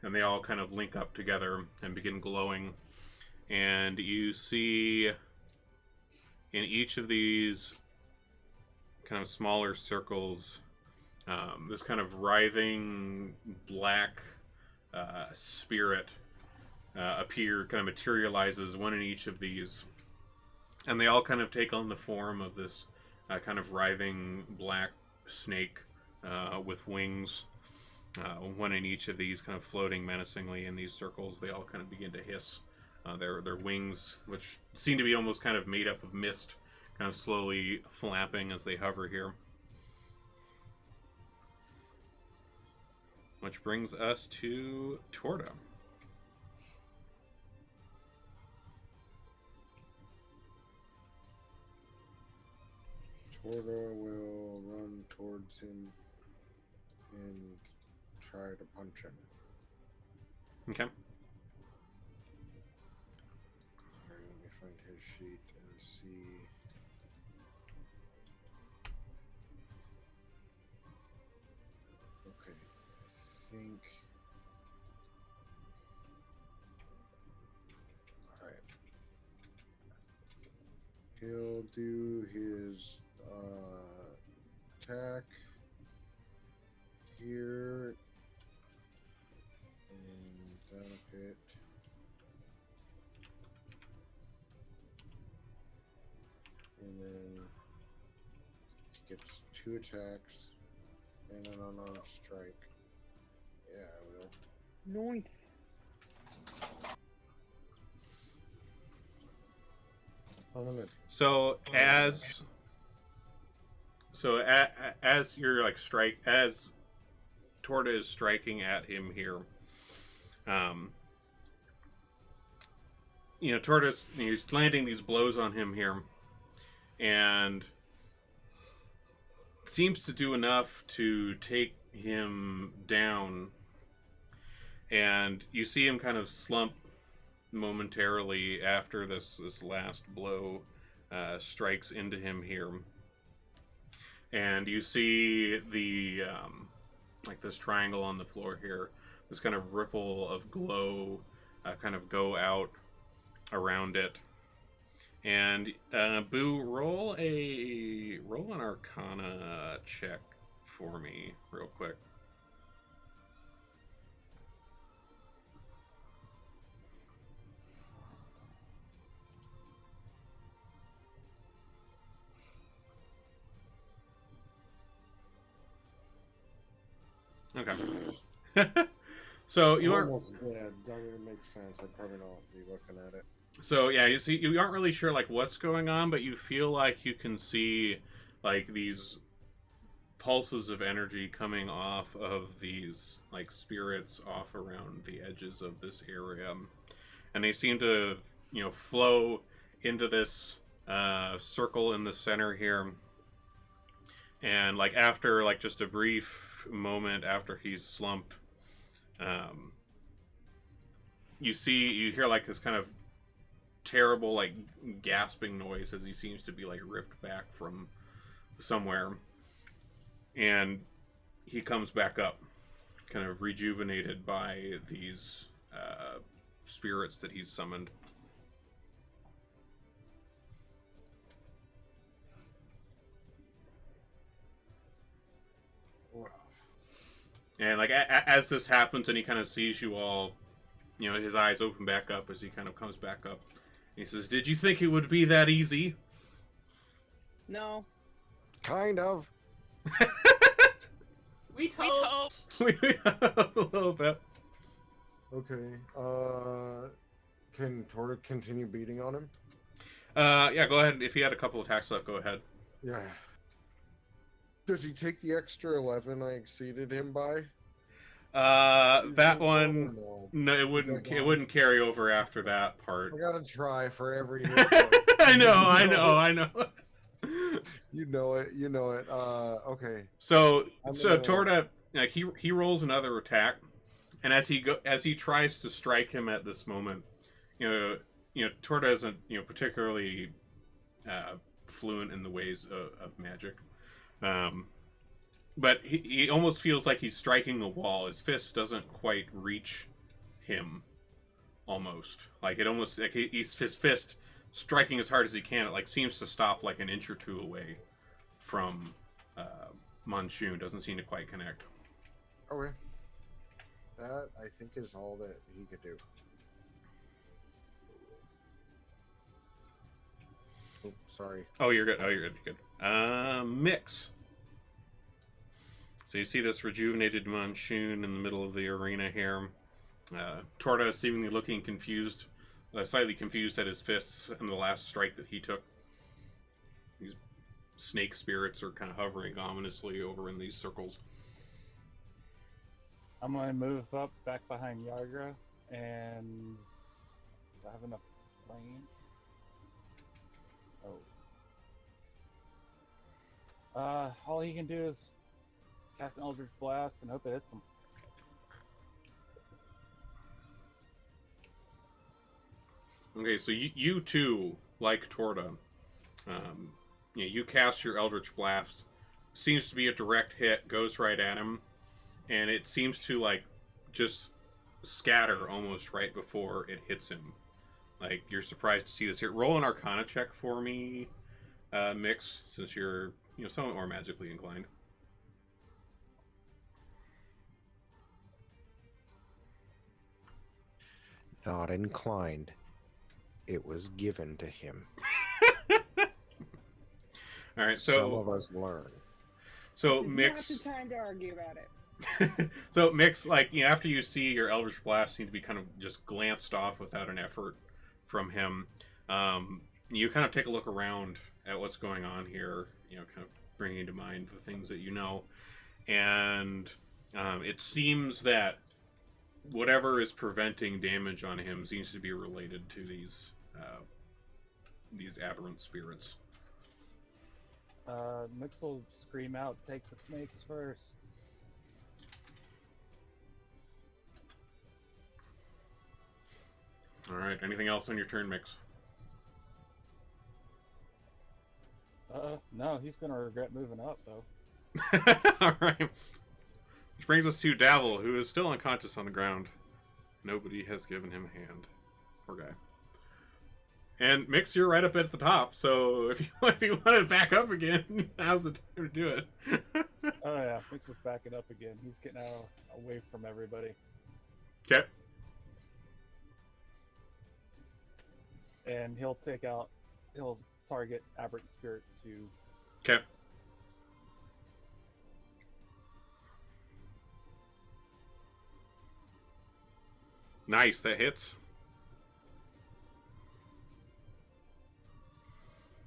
And they all kind of link up together and begin glowing. And you see in each of these kind of smaller circles this kind of writhing black spirit appear, kind of materializes, one in each of these. And they all kind of take on the form of this kind of writhing black snake with wings. One in each of these, kind of floating menacingly in these circles. They all kind of begin to hiss. Their wings, which seem to be almost kind of made up of mist, kind of slowly flapping as they hover here. Which brings us to Torda. Torda will run towards him and try to punch him. Okay. Alright, let me find his sheet and see. Okay, I think. Alright. He'll do his attack here and down a bit. And then he gets 2 attacks and an unarmed strike. Yeah, I will. Nice. So as you're like as Torda is striking at him here, Torda's he's landing these blows on him here, and seems to do enough to take him down. And you see him kind of slump momentarily after this last blow strikes into him here. And you see the like this triangle on the floor here, this kind of ripple of glow kind of go out around it. And Boo, roll an Arcana check for me real quick. Okay. So you aren't almost dead. That would make sense. I'd probably not be looking at it. So yeah, you see, you aren't really sure like what's going on, but you feel like you can see like these pulses of energy coming off of these like spirits off around the edges of this area, and they seem to flow into this circle in the center here. And like after like just a brief moment after he's slumped, you hear like this kind of terrible like gasping noise as he seems to be like ripped back from somewhere, and he comes back up kind of rejuvenated by these spirits that he's summoned. And like as this happens and he kind of sees you all, his eyes open back up as he kind of comes back up. He says, "Did you think it would be that easy?" No. Kind of. We hoped. A little bit. Okay. Can Torda continue beating on him? Yeah, go ahead. If he had a couple attacks left, go ahead. Yeah. Does he take the extra 11 I exceeded him by? That one. No, it wouldn't. It wouldn't carry over after that part. I gotta try for every. I know. You know it. Okay. So Torda, like he rolls another attack, and as he tries to strike him at this moment, Torda isn't particularly fluent in the ways of magic. But he almost feels like he's striking a wall. His fist doesn't quite reach him. Almost like it almost like his fist striking as hard as he can. It like seems to stop like an inch or two away from Monsoon. Doesn't seem to quite connect. Okay. That I think is all that he could do. Oh, sorry. Oh, you're good. Oh, you're good. You're good. Mix. So you see this rejuvenated Monsoon in the middle of the arena here. Torta seemingly looking confused, slightly confused at his fists and the last strike that he took. These snake spirits are kind of hovering ominously over in these circles. I'm going to move up back behind Yargra, and do I have enough range? Oh. All he can do is cast an Eldritch Blast and hope it hits him. Okay, so you too, like Torta, you cast your Eldritch Blast. Seems to be a direct hit, goes right at him, and it seems to like just scatter almost right before it hits him. Like, you're surprised to see this here. Roll an Arcana check for me, Mix, since you're somewhat more magically inclined. Not inclined. It was given to him. All right, so some of us learn. So It's Mix. not the time to argue about it. So Mix, like, after you see your Eldritch Blast seem to be kind of just glanced off without an effort from him, you kind of take a look around at what's going on here. Kind of bringing to mind the things that you know, and it seems that whatever is preventing damage on him seems to be related to these aberrant spirits. Mix will scream out, "Take the snakes first." All right. Anything else on your turn, Mix? No, he's gonna regret moving up though. All right. Which brings us to Davil, who is still unconscious on the ground. Nobody has given him a hand. Poor guy. And Mix, you're right up at the top, so if you want to back up again, now's the time to do it. Oh yeah, Mix is backing up again. He's getting out away from everybody. Okay. And he'll target Aberrant Spirit to... Okay. Nice, that hits.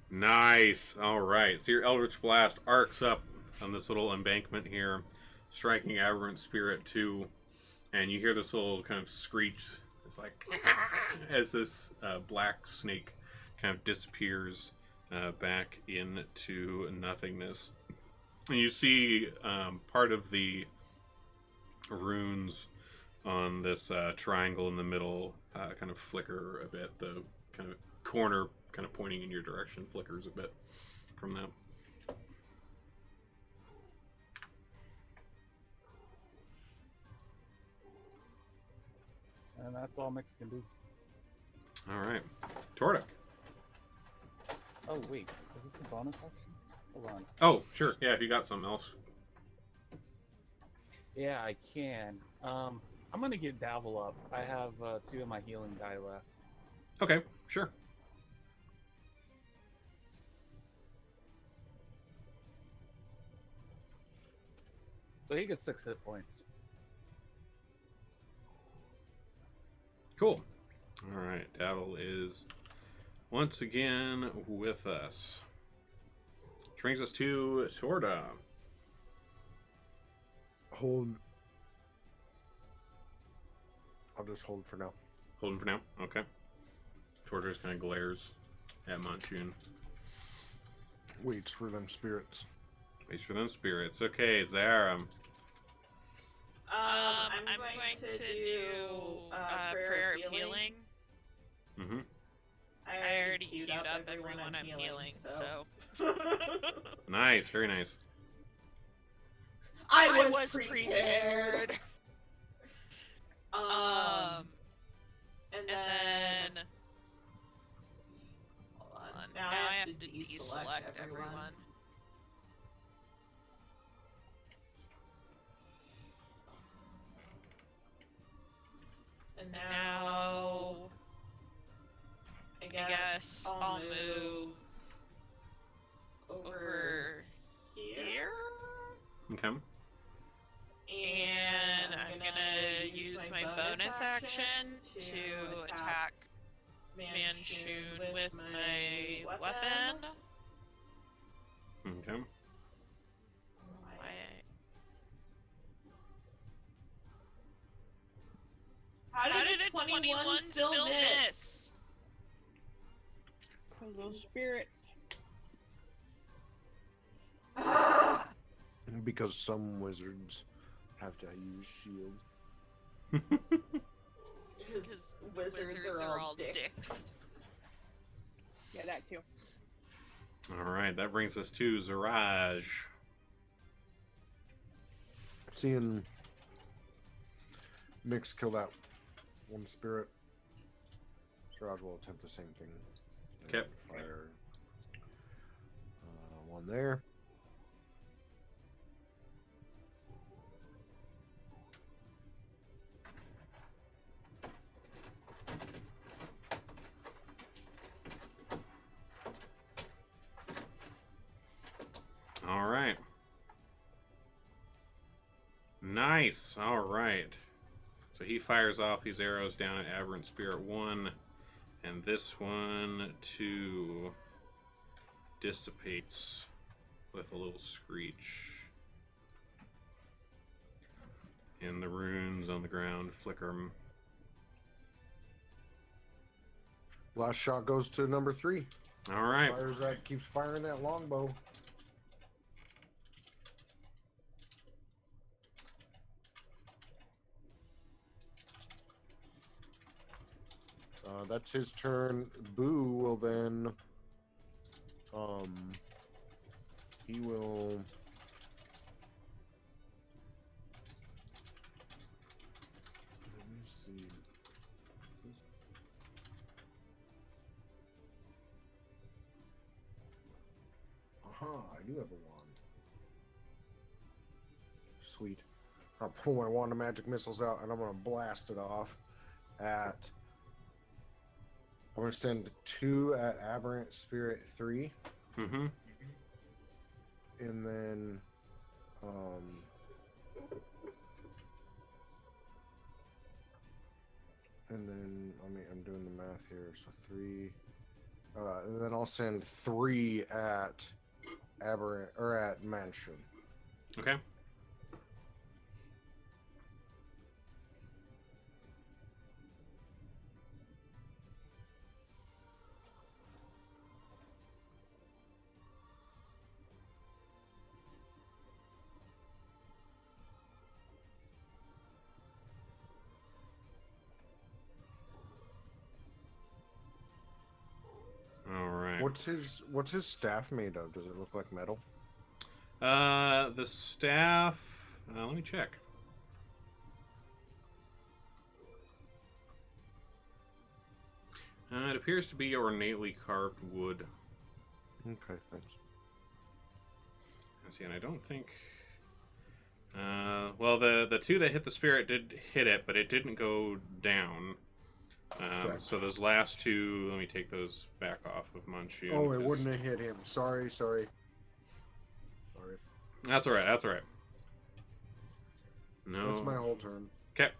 Nice. All right. So your Eldritch Blast arcs up on this little embankment here, striking Aberrant Spirit 2, and you hear this little kind of screech. It's like as this black snake kind of disappears back into nothingness. And you see part of the runes on this triangle in the middle kind of flicker a bit. The kind of corner kind of pointing in your direction flickers a bit from that. And that's all Mix can do. All right. Torta. Oh, wait. Is this a bonus action? Hold on. Oh, sure. Yeah, if you got something else. Yeah, I can. I'm going to get Davil up. I have 2 of my healing die left. Okay, sure. So he gets 6 hit points. Cool. All right, Davil is once again with us. Which brings us to Torta. Hold. I'll just hold for now. Holding for now? Okay. Torta just kind of glares at Monsoon. Waits for them spirits. Waits for them spirits. Okay, Zara. I'm going to do prayer of healing. Mm-hmm. I already queued up everyone I'm healing, so. Nice, very nice. I was prepared. And then hold on. Now I have to deselect everyone. And now I guess I'll move over here. Okay. And I'm gonna use my bonus action to attack Manchun with my weapon. Okay. How did a 21 still miss? Those spirits. Because some wizards have to use shield. Because wizards are all dicks. Yeah, that too. Alright, that brings us to Zaraj. Seeing Mix kill that one spirit, Siraj will attempt the same thing. Okay. Fire one there. Alright. Nice. Alright. So he fires off these arrows down at Aberrant Spirit 1, and this one 2 dissipates with a little screech. And the runes on the ground flicker. Last shot goes to number 3. Alright. Keeps firing that longbow. That's his turn. Boo will then, he will, let me see. Aha, I do have a wand. Sweet. I'll pull my wand of magic missiles out and I'm going to blast it off at, I'm going to send 2 at Aberrant Spirit 3. Mm-hmm. And then, I'm doing the math here. So 3, and then I'll send 3 at Aberrant, or at Mansion. Okay. Alright. What's his staff made of? Does it look like metal? The staff... let me check. It appears to be ornately carved wood. Okay, thanks. See, and I don't think... well, the 2 that hit the spirit did hit it, but it didn't go down. Okay. So those last 2, let me take those back off of Manchu. Oh, it wouldn't have hit him. Sorry. That's alright, that's alright. No. That's my whole turn. Okay.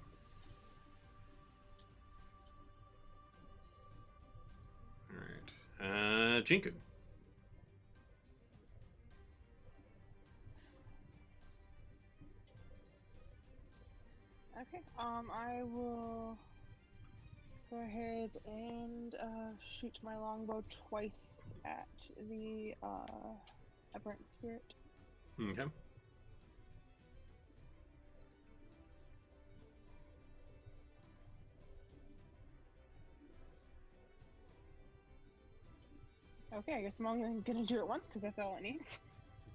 Alright. Jinku. Okay, I will go ahead and shoot my longbow twice at the Aberrant Spirit. Okay. Okay, I guess I'm only gonna do it once because that's all it needs.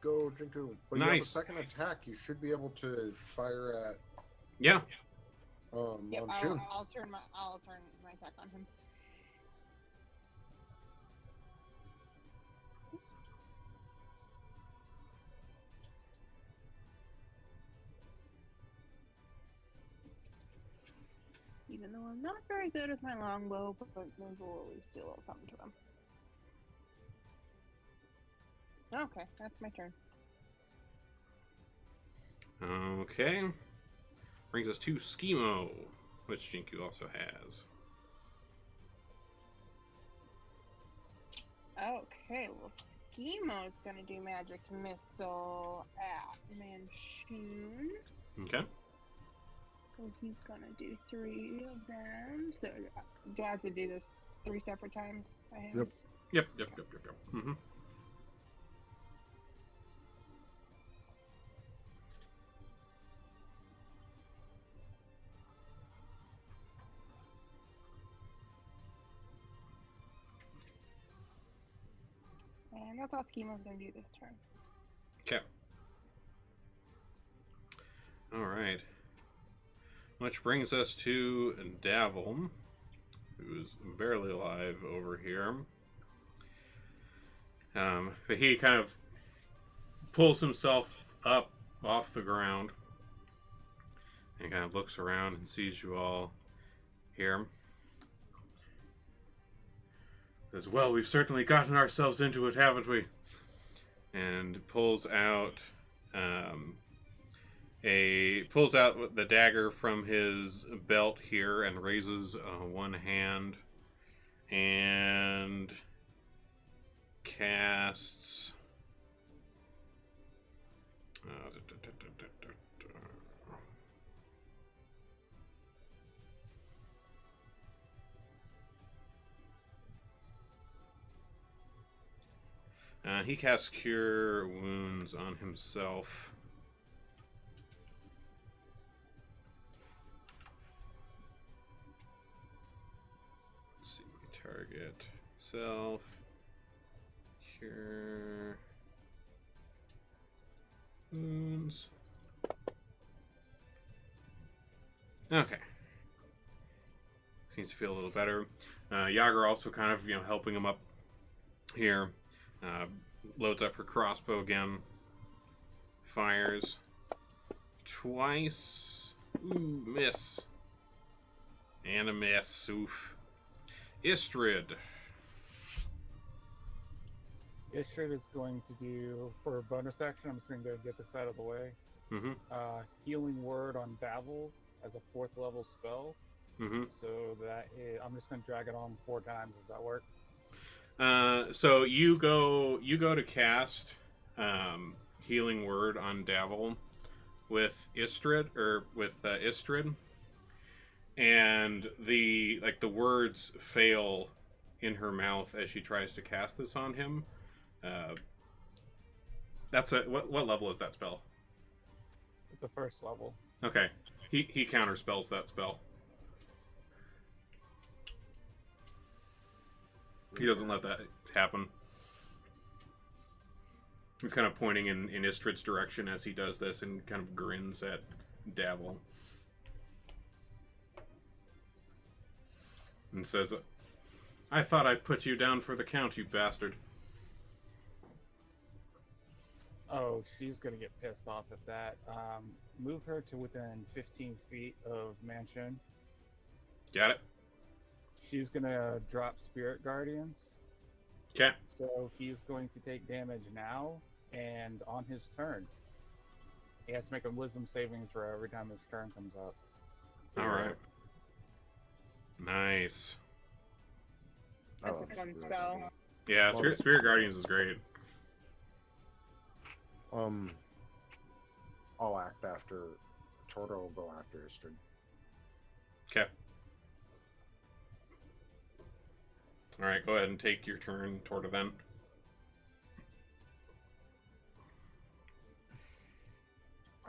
Go, Jinku. But Nice. you have a second attack. You should be able to fire at Yeah. Yep, Manchun. I'll turn my attack on him. Even though I'm not very good with my longbow, but maybe we'll always do a little something to him. Okay, that's my turn. Okay. Brings us to Schemo, which Jinku also has. Okay, well, Schemo's gonna do magic missile at Manchun. Okay. So he's gonna do 3 of them. So do I have to do this 3 separate times? Yep. Yep. Mm-hmm. And that's all Schemo's gonna do this turn. Okay. Alright. Which brings us to Davil, who's barely alive over here. But he kind of pulls himself up off the ground and kind of looks around and sees you all here. Says, well, we've certainly gotten ourselves into it, haven't we? And pulls out the dagger from his belt here and raises one hand and casts he casts Cure Wounds on himself. Let's see, target self, Cure Wounds. Okay. Seems to feel a little better. Yager also kind of, helping him up here. Loads up her crossbow again. Fires twice. Ooh, miss. And a miss. Oof. Istrid. Ishrid is going to do, for a bonus action, I'm just going to go get this out of the way. Mm-hmm. Healing Word on Davil as a 4th level spell. Mm-hmm. So I'm just going to drag it on 4 times. Does that work? So you go to cast Healing Word on Davil with Istrid, and the words fail in her mouth as she tries to cast this on him. That's what level is that spell? It's a 1st level. Okay, he counterspells that spell. He doesn't let that happen. He's kind of pointing in Istrid's direction as he does this and kind of grins at Davil. And says, I thought I put you down for the count, you bastard. Oh, she's going to get pissed off at that. Move her to within 15 feet of Manchun. Got it? She's going to drop Spirit Guardians. Okay. So he's going to take damage now and on his turn. He has to make a wisdom saving throw every time his turn comes up. Alright. Nice. That's a fun spell. Yeah, Spirit Guardians is great. I'll act after Torta will go after Istrid. Okay. Alright, go ahead and take your turn, Torta, then.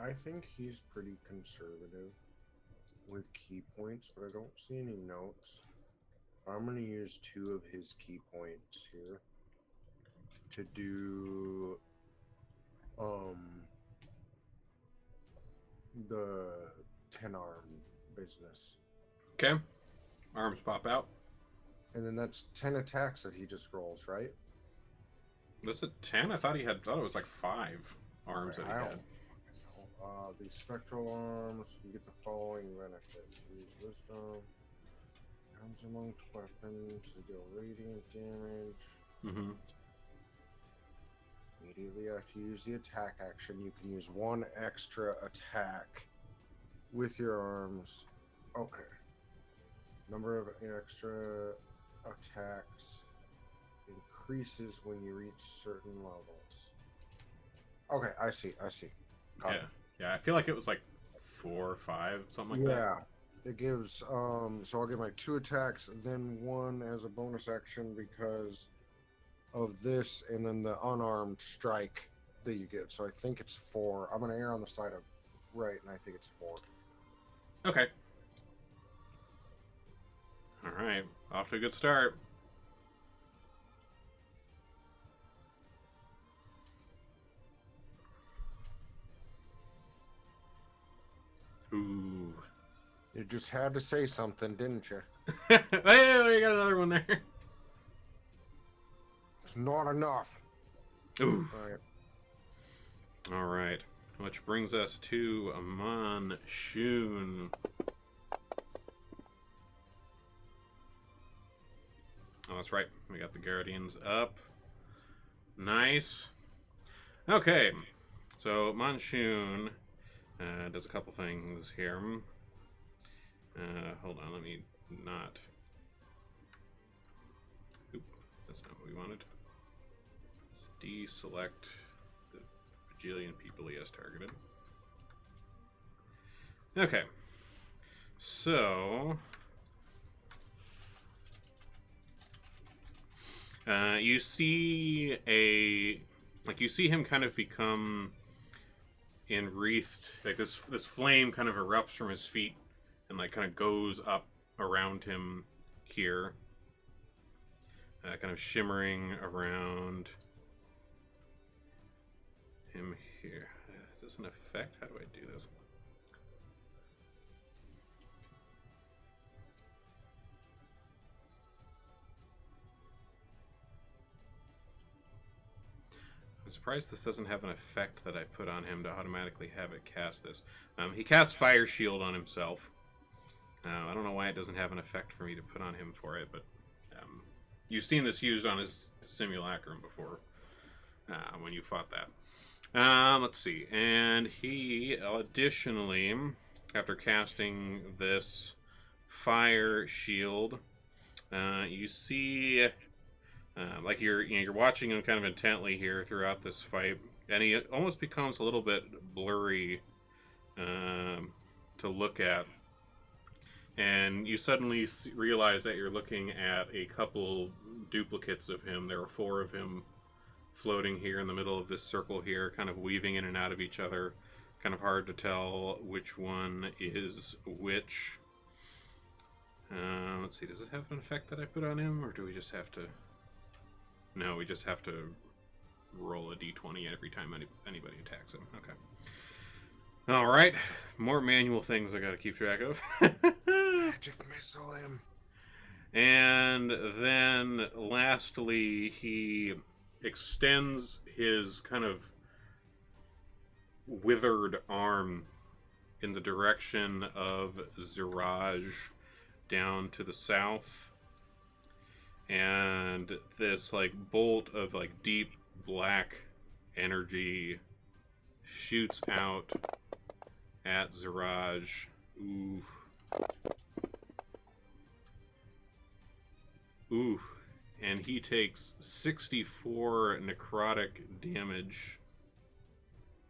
I think he's pretty conservative with key points, but I don't see any notes. I'm going to use 2 of his key points here to do the 10-arm business. Okay. Arms pop out. And then that's 10 attacks that he just rolls, right? Was it 10? I thought it was like 5 arms that he had. The spectral arms, you get the following benefits. Use wisdom. Arms amongst weapons to deal radiant damage. Mm-hmm. Immediately after you use the attack action, you can use 1 extra attack with your arms. Okay. Number of extra attacks increases when you reach certain levels. Okay, I see. Got Yeah. it. Yeah, I feel like it was like 4 or 5, something like that. Yeah. It gives so I'll get my 2 attacks, then 1 as a bonus action because of this, and then the unarmed strike that you get. So I think it's 4. I'm gonna err on the side of right, and I think it's 4. Okay. All right. Off to a good start. Ooh. You just had to say something, didn't you? Hey, you got another one there. It's not enough. Ooh. All right. All right. Which brings us to Monsoon. Oh, that's right. We got the Guardians up. Nice. Okay. So, Monsoon does a couple things here. Hold on, let me not... Oop, that's not what we wanted. Let's deselect the bajillion people he has targeted. Okay. So... you see you see him kind of become enwreathed, like this flame kind of erupts from his feet and like kind of goes up around him here, kind of shimmering around him here. Doesn't affect. How do I do this? I'm surprised this doesn't have an effect that I put on him to automatically have it cast this. He casts Fire Shield on himself. I don't know why it doesn't have an effect for me to put on him for it, but you've seen this used on his simulacrum before when you fought that. Let's see. And he additionally, after casting this Fire Shield, you see... like you're watching him kind of intently here throughout this fight, and he almost becomes a little bit blurry to look at, and you suddenly realize that you're looking at a couple duplicates of him. There are 4 of him floating here in the middle of this circle here, kind of weaving in and out of each other. Kind of hard to tell which one is which. Let's see, does it have an effect that I put on him, or do we just have to... No, we just have to roll a d20 every time anybody attacks him. Okay. All right. More manual things I got to keep track of. Magic missile him. And then lastly, he extends his kind of withered arm in the direction of Ziraj down to the south. And this like bolt of like deep black energy shoots out at Ziraj. Ooh. Ooh. And he takes 64 necrotic damage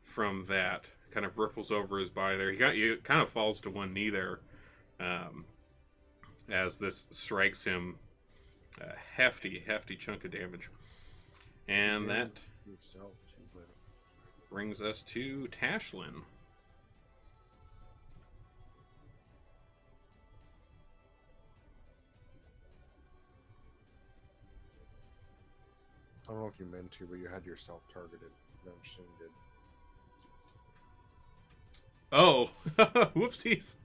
from that. Kind of ripples over his body there. He kind of falls to one knee there as this strikes him. A hefty chunk of damage. And that brings us to Tashlin. I don't know if you meant to, but you had yourself targeted. Shane did. Oh, whoopsies.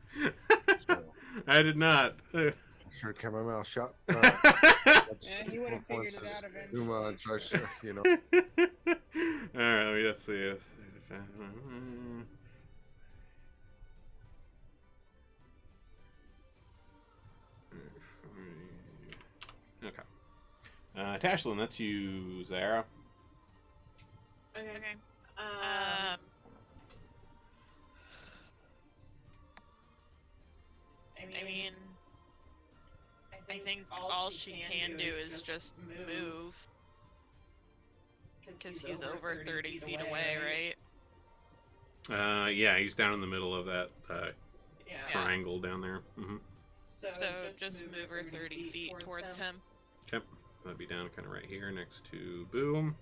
So, I did not. should have kept my mouth shut. Yeah, he would have figured it out eventually. Too much. I should, you know. Alright, let's see. Okay. Tashlin, that's you, Zara. Okay. I mean, I think all she can do is just move. Because he's over 30 feet away, right? Yeah, he's down in the middle of that Yeah. triangle down there. Mm-hmm. So just move her 30 feet towards him. Okay, that'd be down kind of right here next to Boom.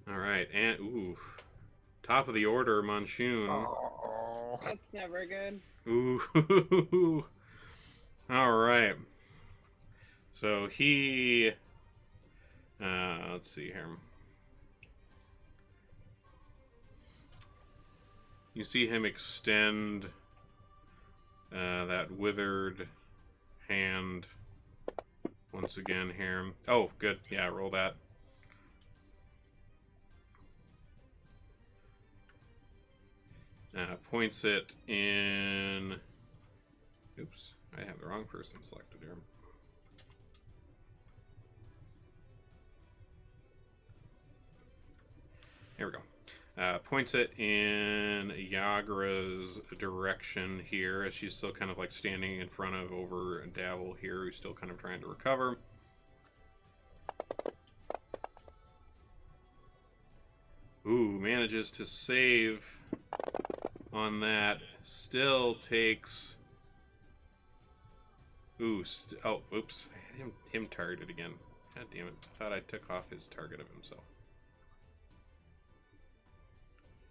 All right, and ooh, top of the order, Monsoon. Oh. That's never good. Ooh. All right. So he, let's see here. You see him extend that withered hand once again here. Oh, good. Yeah, roll that. Points it in... Oops, I have the wrong person selected here. There we go. Points it in Yagra's direction here, as she's still kind of like standing in front of over Davil here, who's still kind of trying to recover. Ooh, manages to save on that. Still takes... Ooh, oh, oops. I had him targeted again. God damn it. I thought I took off his target of himself.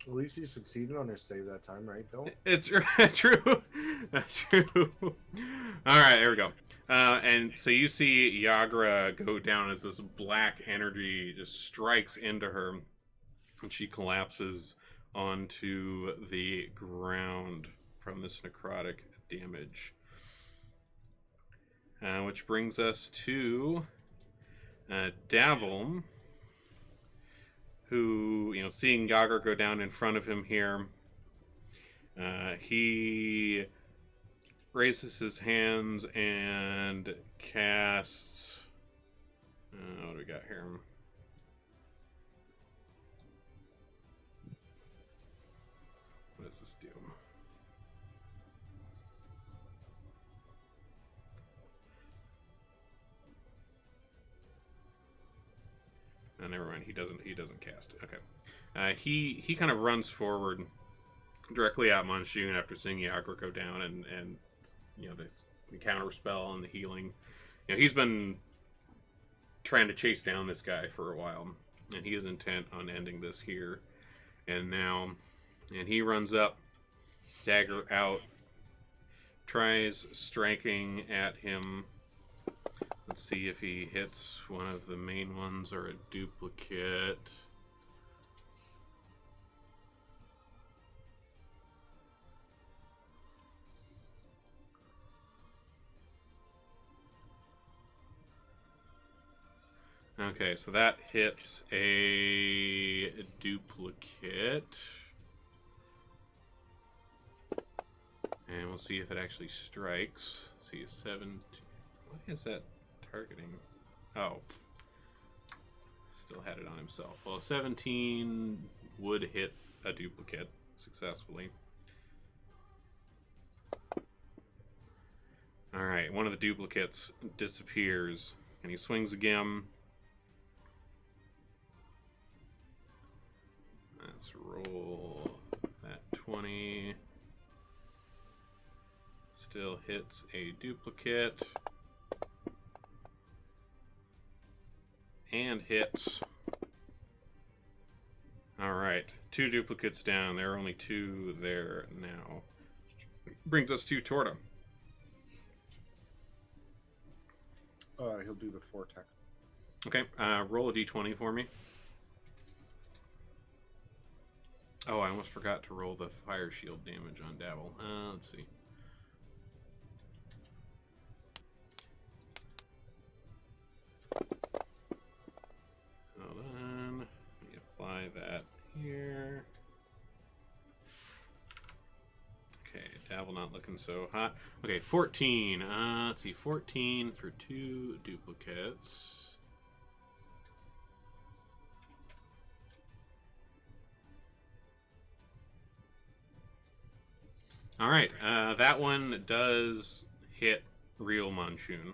At least he succeeded on his save that time, right? Don't. It's true. True. All right, there we go. And so you see Yagra go down as this black energy just strikes into her, and she collapses onto the ground from this necrotic damage. Which brings us to Davil, who, you know, seeing Yagra go down in front of him here, he raises his hands and casts... what do we got here? What does this do? Oh, never mind. He doesn't cast it. Okay. He kind of runs forward directly at Monsoon after seeing Yagra go down, and you know, the counter spell and the healing. You know, he's been trying to chase down this guy for a while, and he is intent on ending this here and now. And he runs up, dagger out, tries striking at him. Let's see if he hits one of the main ones or a duplicate. Okay, so that hits a duplicate. And we'll see if it actually strikes. Let's see, 17. What is that targeting? Oh. Still had it on himself. Well, 17 would hit a duplicate successfully. Alright, one of the duplicates disappears. And he swings again. Let's roll that 20. Still hits a duplicate. And hits. Alright, 2 duplicates down. There are only 2 there now. Brings us to Torta. He'll do the 4 attack. Okay, roll a d20 for me. Oh, I almost forgot to roll the fire shield damage on Davil. Let's see. Hold on. Let me apply that here. Okay, Davil not looking so hot. Okay, 14. Let's see, 14 for 2 duplicates. All right, that one does hit real Monsoon.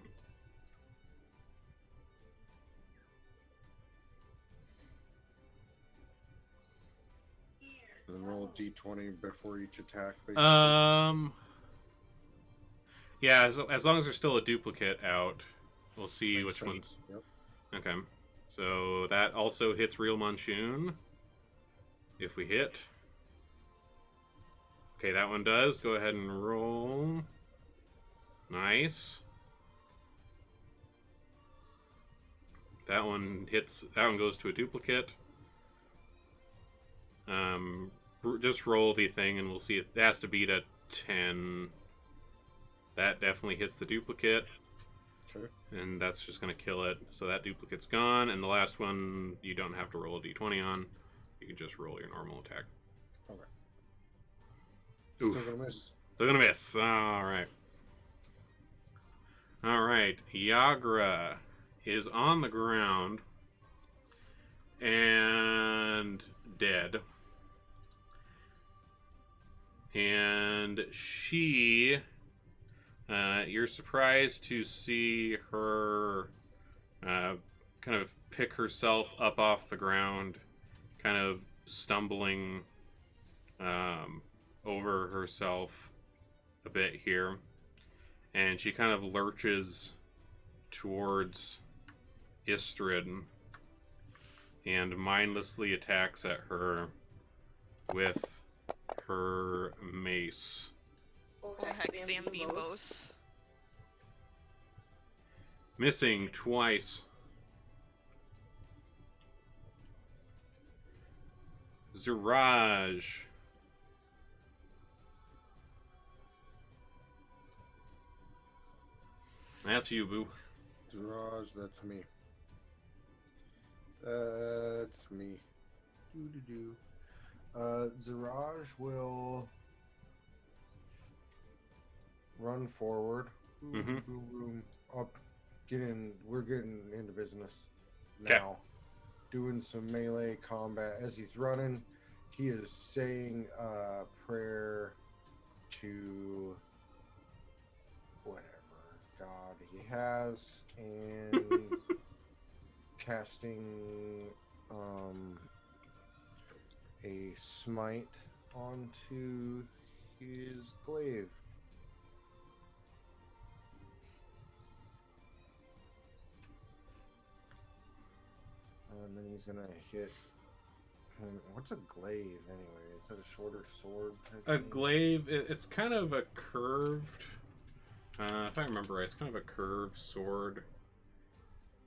And roll a d20 before each attack, basically. Yeah, as long as there's still a duplicate out, we'll see Makes which sense. ones. Yep. Okay, so that also hits real Monsoon. If we hit. Okay, that one does. Go ahead and roll. Nice. That one hits. That one goes to a duplicate. Just roll the thing, and we'll see. It has to beat a 10. That definitely hits the duplicate. Okay. And that's just going to kill it. So that duplicate's gone. And the last one, you don't have to roll a d20 on. You can just roll your normal attack. Okay. Oof. Still gonna miss. Still gonna miss. Alright. Alright. Yagra is on the ground and dead. And she... you're surprised to see her kind of pick herself up off the ground, kind of stumbling over herself a bit here. And she kind of lurches towards Istrid and mindlessly attacks at her with her mace. Oh, heck, Zambimos. Missing twice. Ziraj. That's you, boo. Ziraj, that's me. That's me. Doo-doo-doo. Ziraj will run forward. Boom, Mhm. boom, boom, up. We're getting into business 'Kay. now. Doing some melee combat. As he's running, he is saying a prayer to whatever god he has, and casting a smite onto his glaive. And then he's gonna hit him. What's a glaive anyway? Is that a shorter sword type A thing? glaive, it's kind of a curved... if I remember right, it's kind of a curved sword.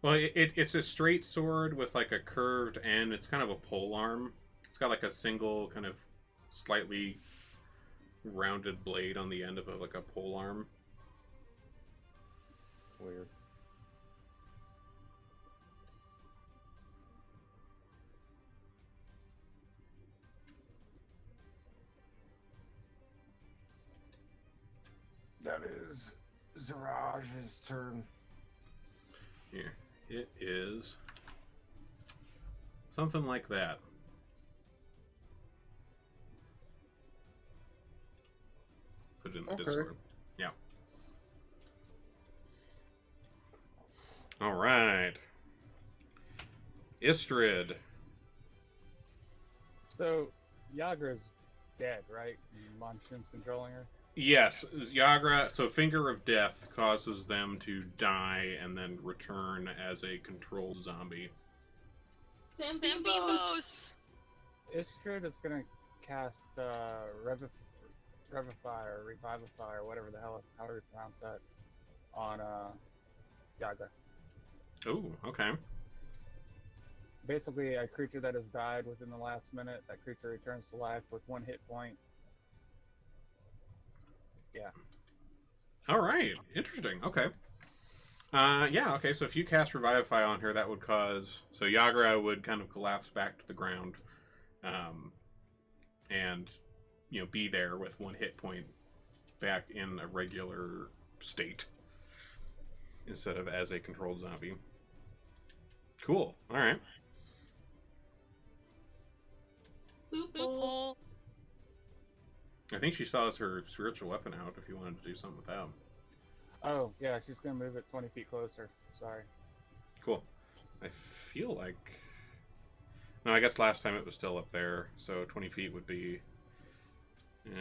Well, it's a straight sword with like a curved end. It's kind of a pole arm. It's got like a single kind of slightly rounded blade on the end of like a pole arm. Weird. That is Ziraj's turn. Here, it is something like that. Put it in the Okay. Discord. Yeah. All right. Istrid. So, Yagra's dead, right? Monsoon's controlling her? Yes, Yagra. So, Finger of Death causes them to die and then return as a controlled zombie. Zambimos! Istrid is gonna cast Revivify or Revivify or whatever the hell, however you pronounce that, on Yagra. Oh, okay. Basically, a creature that has died within the last minute, that creature returns to life with 1 hit point. Yeah. All right. Interesting. Okay. Yeah, okay, so if you cast Revivify on her, that would cause... So Yagra would kind of collapse back to the ground. And, you know, be there with 1 hit point back in a regular state. Instead of as a controlled zombie. Cool. Alright. Loophole. I think she still has her spiritual weapon out if you wanted to do something with that. Oh, yeah, she's going to move it 20 feet closer. Sorry. Cool. I feel like... No, I guess last time it was still up there, so 20 feet would be...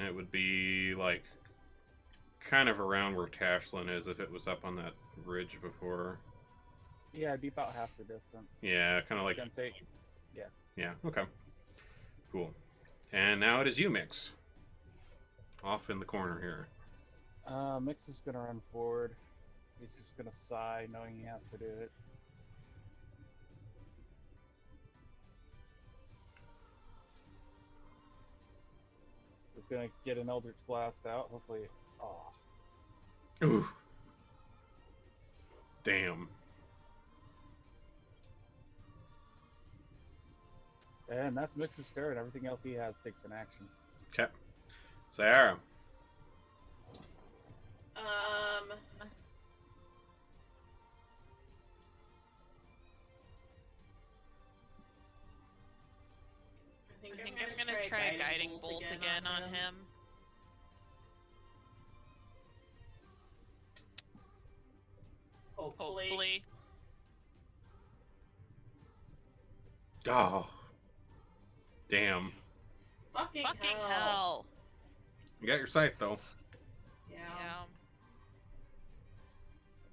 It would be, like, kind of around where Tashlin is if it was up on that ridge before. Yeah, it'd be about half the distance. Yeah, kind of like... It's gonna take... Yeah. Yeah, okay. Cool. And now it is you, Mix. Off in the corner here. Mix is going to run forward. He's just going to sigh, knowing he has to do it. He's going to get an Eldritch Blast out. Hopefully... Oh. Ooh. Damn. And that's Mix's turn. Everything else he has takes an action. Okay. Sarah. I think I'm gonna try a guiding bolt again on him. Hopefully. Oh. Damn. Fucking hell. You got your sight, though. Yeah.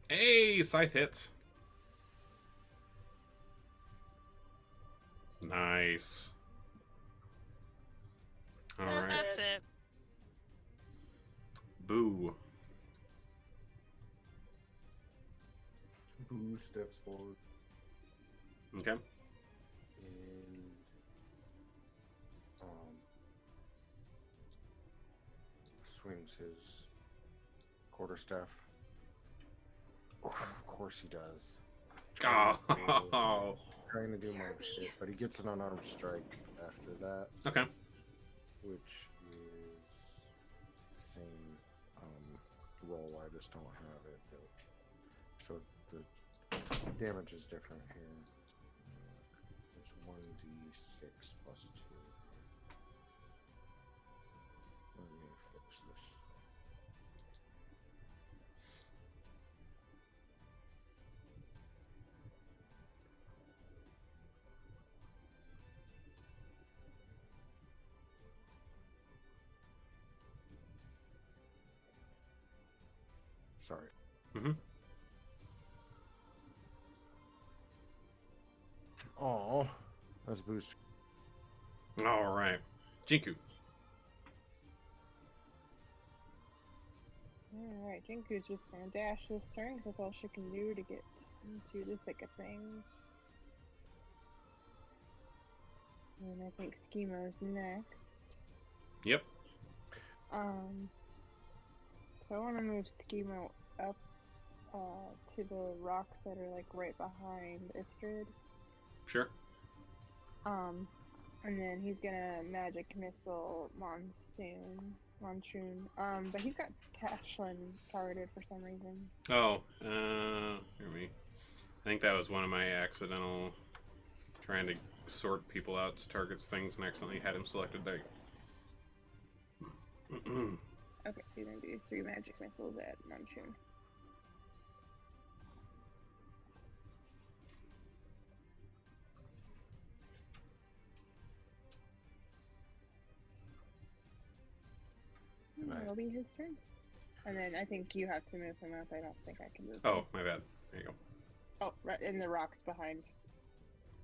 Hey, scythe hits. Nice. Alright. That's it. Boo. Boo steps forward Okay. and swings his quarterstaff. Of course he does. Oh. Trying to do my shit, but he gets an unarmed strike after that, Okay. which is the same roll. I just don't have it. So the damage is different here. It's 1d6 plus 2. Let me fix this. Sorry. Mhm. Oh, that's boost. Alright. Jinku. Alright, Jinku's just gonna dash this turn because that's all she can do to get into the thick of things. And I think Schemo's next. Yep. So I want to move Schemo up to the rocks that are like right behind Istrid. Sure. And then he's gonna magic missile Monsoon. But he's got Tashlin targeted for some reason. Oh, hear me. I think that was one of my accidental trying to sort people out targets things and accidentally had him selected there. Okay, so you're gonna do 3 magic missiles at Monsoon. That'll be his turn. And then I think you have to move him up. I don't think I can move him. Oh, my bad. There you go. Oh, right in the rocks behind.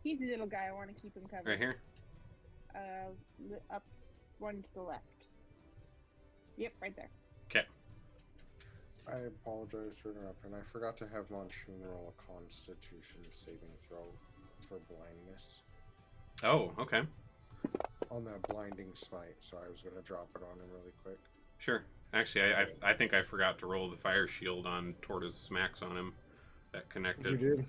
He's a little guy. I want to keep him covered. Right here? Up one to the left. Yep, right there. Okay. I apologize for interrupting. I forgot to have Monsoon roll a Constitution saving throw for blindness Oh, okay. on that blinding smite, so I was going to drop it on him really quick. Sure. Actually, I think I forgot to roll the fire shield on Tortoise smacks on him. That connected. You did.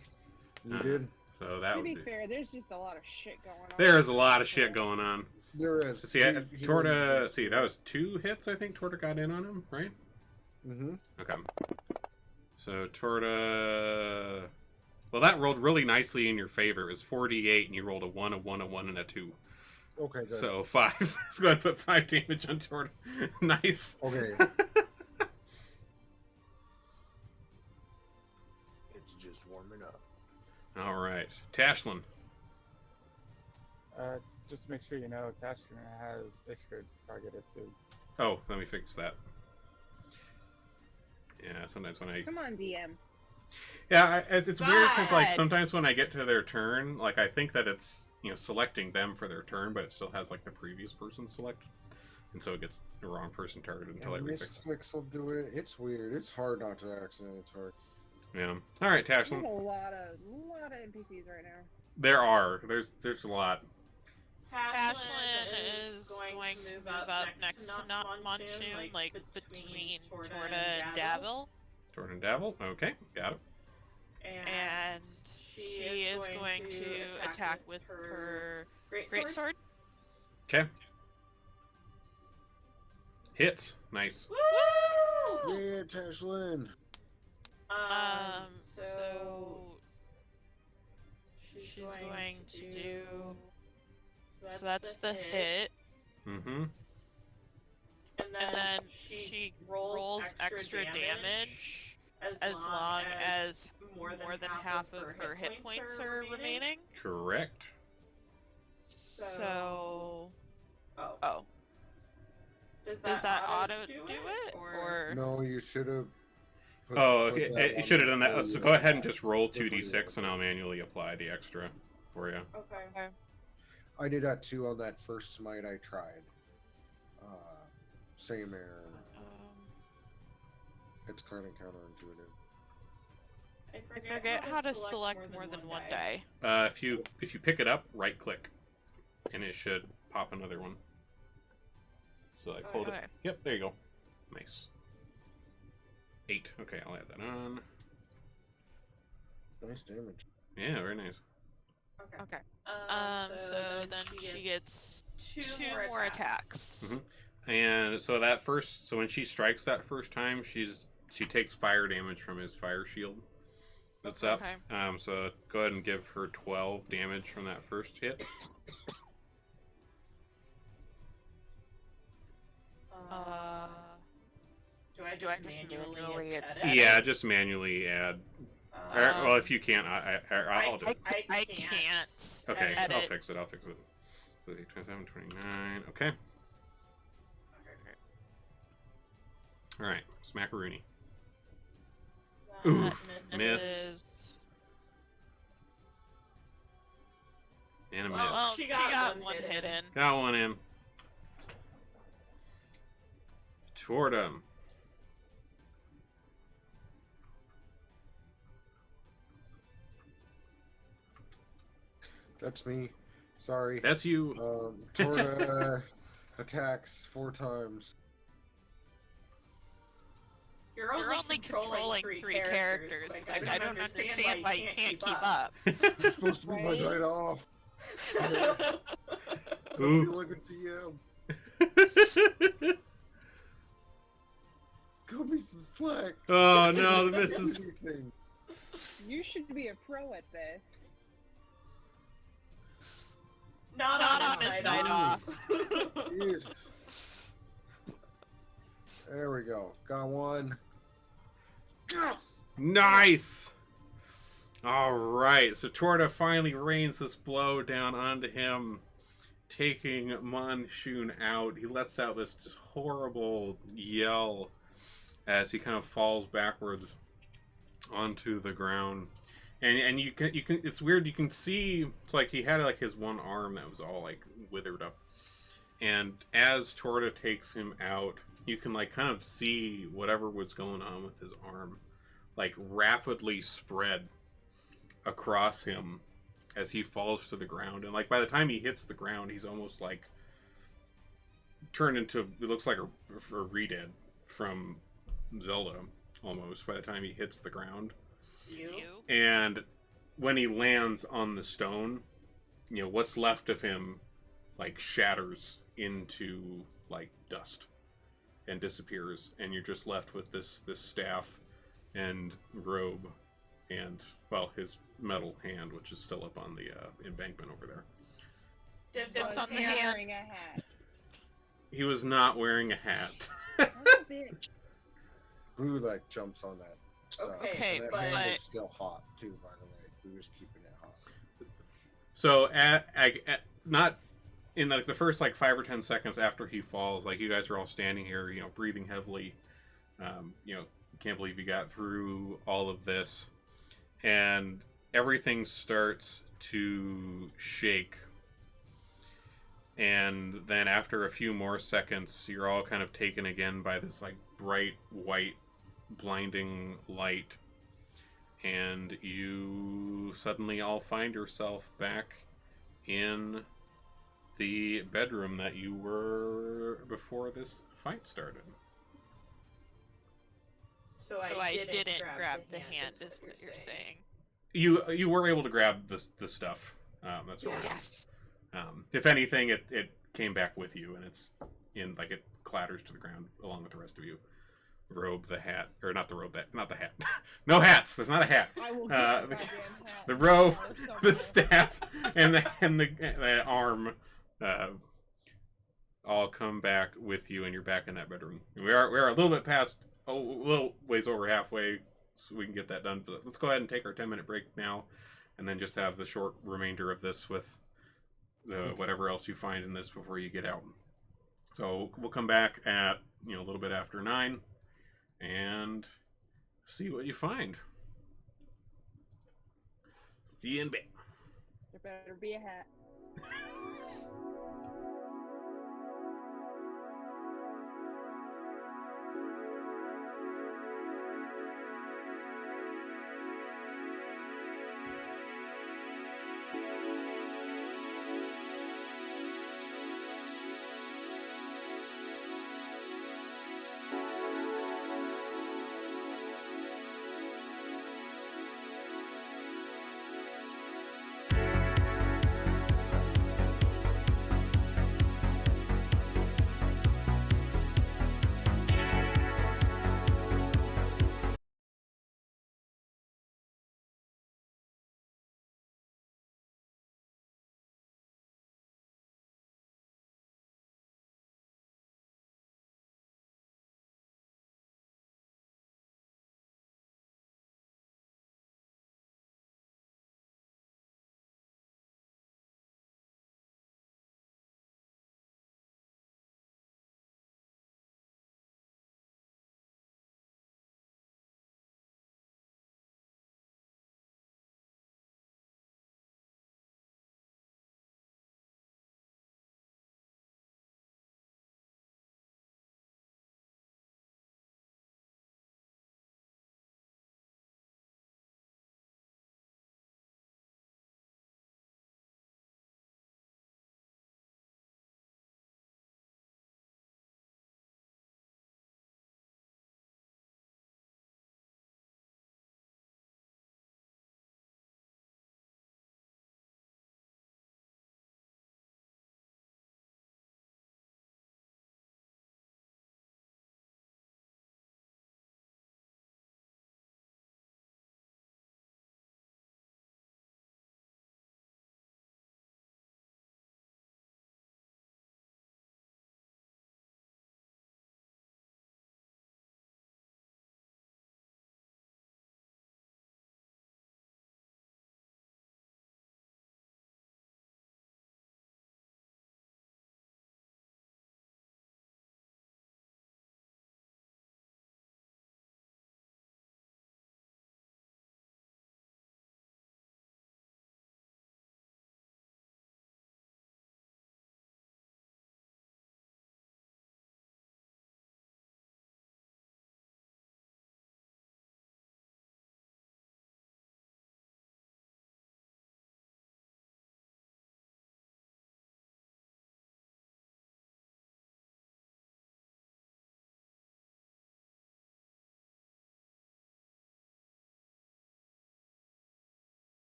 You did. So that To would be be... fair, there's just a lot of shit going on. There is a lot of shit going on. There is. See, Torta... See, that was 2 hits, I think Torta got in on him, right? Mm-hmm. Okay. So Torta... Well, that rolled really nicely in your favor. It was 4d8, and you rolled a 1, a 1, a 1, and a 2. Okay, good. So 5. Let's go ahead and put 5 damage on Torta. Nice. Okay. It's just warming up. All right, Tashlin. Just make sure you know Tashkina has Ishgard targeted too. Oh, let me fix that. Yeah, sometimes when I... Come on, DM. Yeah, it's weird because, like, God. sometimes when I get to their turn, like, I think that it's, selecting them for their turn, but it still has, like, the previous person selected. And so it gets the wrong person targeted until I refix it. Misclicks will do it. It's weird. It's hard not to accidentally target. Yeah. All right, There's Tashlin. a lot of NPCs right now. There are. There's a lot. Ashlyn is going to move up next to not Monsoon, like between Torta and Davil. Torta and Davil. Okay, got it. And she is going to attack with her greatsword. Okay. Hits. Nice. Woo! Yeah, Tashlin. So she's going to do. So that's the hit. Mm-hmm. And then she rolls extra damage as long as more than half of her hit points are remaining. Correct. So. Oh. Does that auto do it? Or. No, you should have. Oh, okay. You should have done that. So go ahead and just roll 2d6, and I'll manually apply the extra for you. Okay. I did that too on that first smite I tried. Same error. It's kind of counterintuitive. I forget how to select more than one die. If you pick it up, right click, and it should pop another one. So like hold Okay. it. Yep, there you go. Nice. 8. Okay, I'll add that on. Nice damage. Yeah, very nice. Okay. So then she gets two more attacks. Mhm. And so so when she strikes that first time, she takes fire damage from his fire shield. That's up. Okay. So go ahead and give her 12 damage from that first hit. Do I just manually edit? Yeah, just manually add. Well, if you can't, I'll do it. I can't. Okay, edit. I'll fix it. 27, 29. Okay. All right, Smackaroonie. Oof, miss. And a miss. Well, she got one hit in. Got one in. Torta. That's me. Sorry. That's you. Torta attacks 4 times. You're only controlling 3 characters. Like, I don't understand why you can't keep up. It's supposed to be my night off. I feel like a TM. Cut me some slack. Oh no, the misses. You should be a pro at this. Not on his night off. Yes. There we go. Got one. Yes! Nice. All right, so Torta finally rains this blow down onto him, taking Monsoon out. He lets out this just horrible yell as he kind of falls backwards onto the ground. And you can it's weird, you can see it's like he had like his one arm that was all like withered up. And as Torta takes him out, you can like kind of see whatever was going on with his arm like rapidly spread across him as he falls to the ground. And like by the time he hits the ground, he's almost like turned into, it looks like a Redead from Zelda almost by the time he hits the ground. And when he lands on the stone, what's left of him like shatters into like dust and disappears, and you're just left with this staff and robe and, well, his metal hand, which is still up on the embankment over there. Dips on the he hand. wearing a hat? He was not wearing a hat. That's a bitch. Boo like jumps on that stuff. Okay, and that but- hand is still hot too, by the way. Boo is keeping it hot. So not in like the first like 5 or 10 seconds after he falls, like you guys are all standing here, you know, breathing heavily. You know, can't believe you got through all of this, and everything starts to shake. And then after a few more seconds, you're all kind of taken again by this like bright white blinding light, and you suddenly all find yourself back in the bedroom that you were before this fight started. So I didn't grab the hand, is what you're saying. You were able to grab the stuff. That's what Yes. if anything, it came back with you, and it's in like it clatters to the ground along with the rest of you. Robe, the hat, or not the robe, not the hat. No hats. There's not a hat. I will The, get the goddamn hat. the robe, Or something. the staff, and the arm, all come back with you, and you're back in that bedroom. We are a little bit past, a little ways over halfway, so we can get that done. But let's go ahead and take our 10-minute break now, and then just have the short remainder of this with whatever else you find in this before you get out. So we'll come back at a little bit after 9 and see what you find. See you in bed. There better be a hat.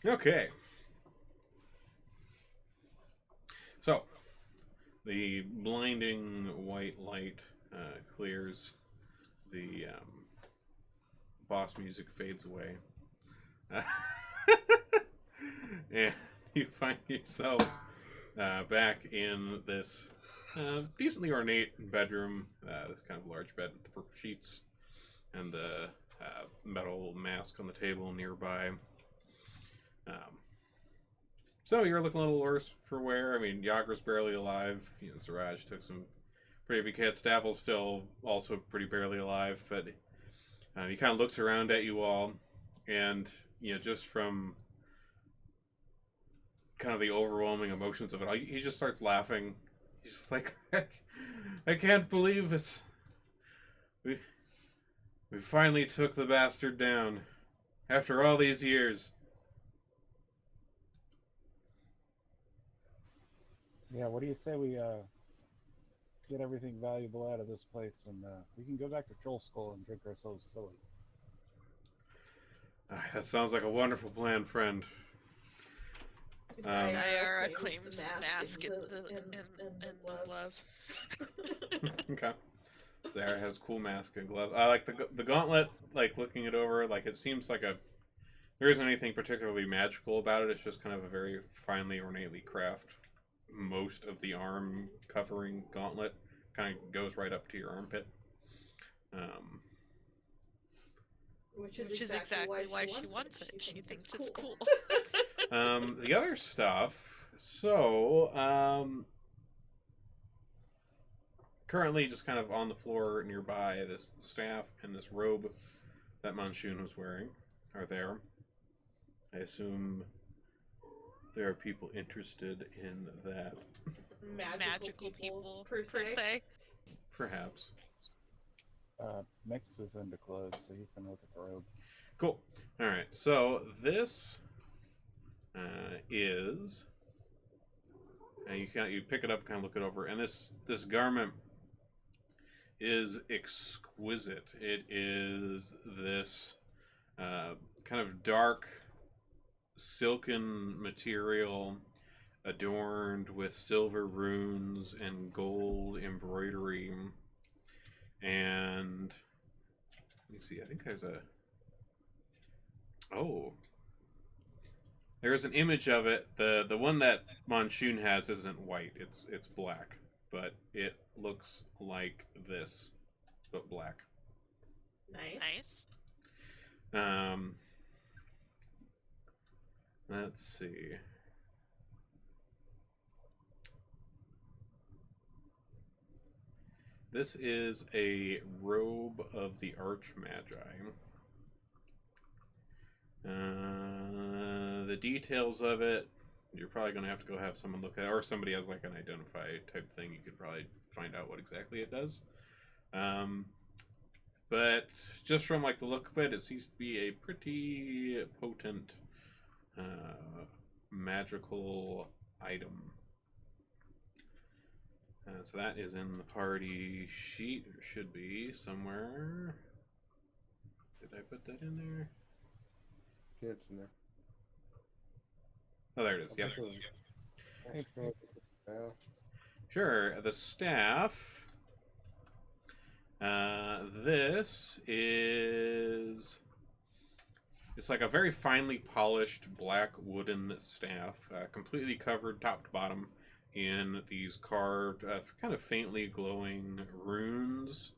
Okay. So, the blinding white light clears. The boss music fades away. And you find yourselves back in this decently ornate bedroom. This kind of large bed with the purple sheets and the metal mask on the table nearby. So you're looking a little worse for wear. I mean, Yagra's barely alive. You know, Siraj took some pretty big hits. Dapple's still also pretty barely alive, but he kind of looks around at you all, and you know, just from kind of the overwhelming emotions of it all, he just starts laughing. He's just like, I can't believe it. We finally took the bastard down after all these years. Yeah, what do you say we get everything valuable out of this place and we can go back to Troll Skull and drink ourselves silly? That sounds like a wonderful plan, friend. Ayara claims the mask and the glove. Okay. Zara has cool mask and glove. I like the gauntlet. Like looking it over, like it seems like there isn't anything particularly magical about it. It's just kind of a very finely ornately crafted. Most of the arm covering gauntlet kind of goes right up to your armpit. Which is exactly why she wants it. She thinks it's cool. The other stuff. So, currently just kind of on the floor nearby, this staff and this robe that Manshun was wearing are there. I assume there are people interested in that. Magical people, per se. Perhaps. Mix is into clothes, so he's gonna look at the robe. Cool. All right. So this is you pick it up, kind of look it over, and this garment is exquisite. It is this kind of dark silken material adorned with silver runes and gold embroidery. And let me see, I think there's there's an image of it. The one that Manshun has isn't white, it's black, but it looks like this, but black. Nice. Let's see. This is a robe of the Archmagi. The details of it, you're probably going to have to go have someone look at it, or somebody has like an identify type thing. You could probably find out what exactly it does. But just from like the look of it, it seems to be a pretty potent magical item. So that is in the party sheet, or should be somewhere. Did I put that in there? Yeah, it's in there. Oh, there it is. Yep. Sure. The staff. This is. It's like a very finely polished black wooden staff, completely covered top to bottom in these carved, kind of faintly glowing runes.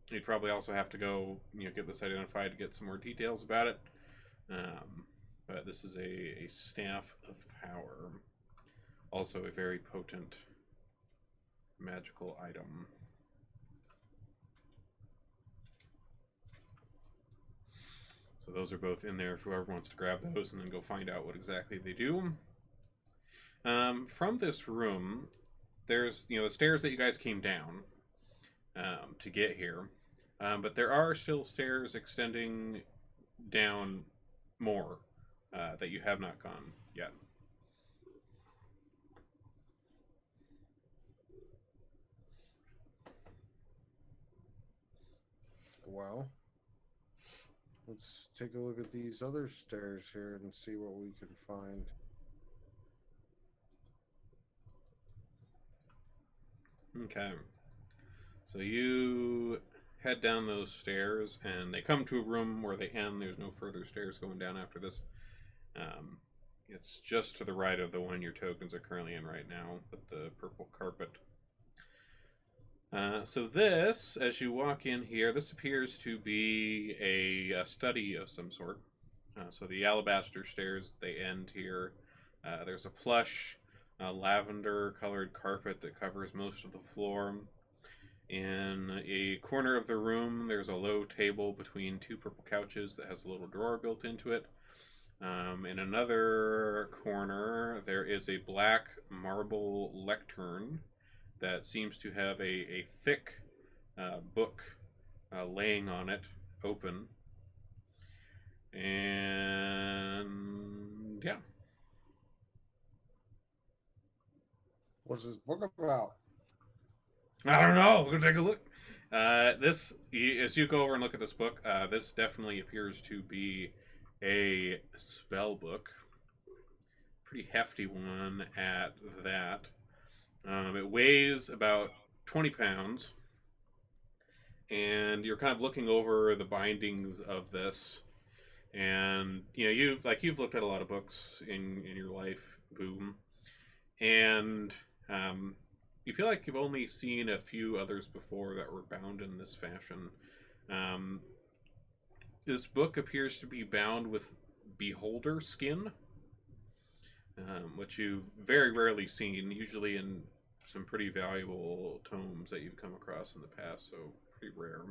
You'd probably also have to go, get this identified to get some more details about it. But this is a staff of power. Also a very potent magical item. So those are both in there if whoever wants to grab those and then go find out what exactly they do. From this room, there's the stairs that you guys came down to get here, but there are still stairs extending down more that you have not gone yet. Well, Let's take a look at these other stairs here and see what we can find. Okay. So you head down those stairs, and they come to a room where they end. There's no further stairs going down after this. It's just to the right of the one your tokens are currently in right now, with the purple carpet. So this, as you walk in here, this appears to be a study of some sort. So the alabaster stairs, they end here. There's a plush lavender-colored carpet that covers most of the floor. In a corner of the room, there's a low table between two purple couches that has a little drawer built into it. In another corner, there is a black marble lectern that seems to have a thick book laying on it, open. And yeah. What's this book about? I don't know. We're gonna take a look. This, as you go over and look at this book, this definitely appears to be a spell book. Pretty hefty one at that. It weighs about 20 pounds. And you're kind of looking over the bindings of this. And, you've looked at a lot of books in your life, Boom. And you feel like you've only seen a few others before that were bound in this fashion. This book appears to be bound with beholder skin, which you've very rarely seen, usually in some pretty valuable tomes that you've come across in the past, so pretty rare.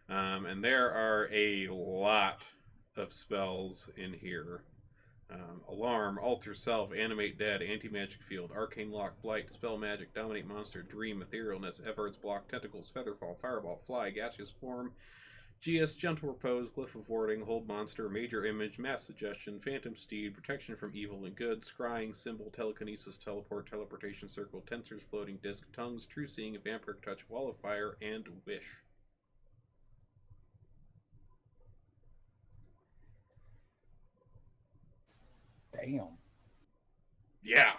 And there are a lot of spells in here. Alarm, Alter Self, Animate Dead, Anti-Magic Field, Arcane Lock, Blight, Dispel Magic, Dominate Monster, Dream, Etherealness, Everard's Block, Tentacles, Featherfall, Fireball, Fly, Gaseous Form, GS, Gentle Repose, Glyph of Warding, Hold Monster, Major Image, Mass Suggestion, Phantom Steed, Protection from Evil and Good, Scrying, Symbol, Telekinesis, Teleport, Teleportation Circle, Tensors, Floating Disc, Tongues, True Seeing, Vampiric Touch, Wall of Fire, and Wish. Damn. Yeah.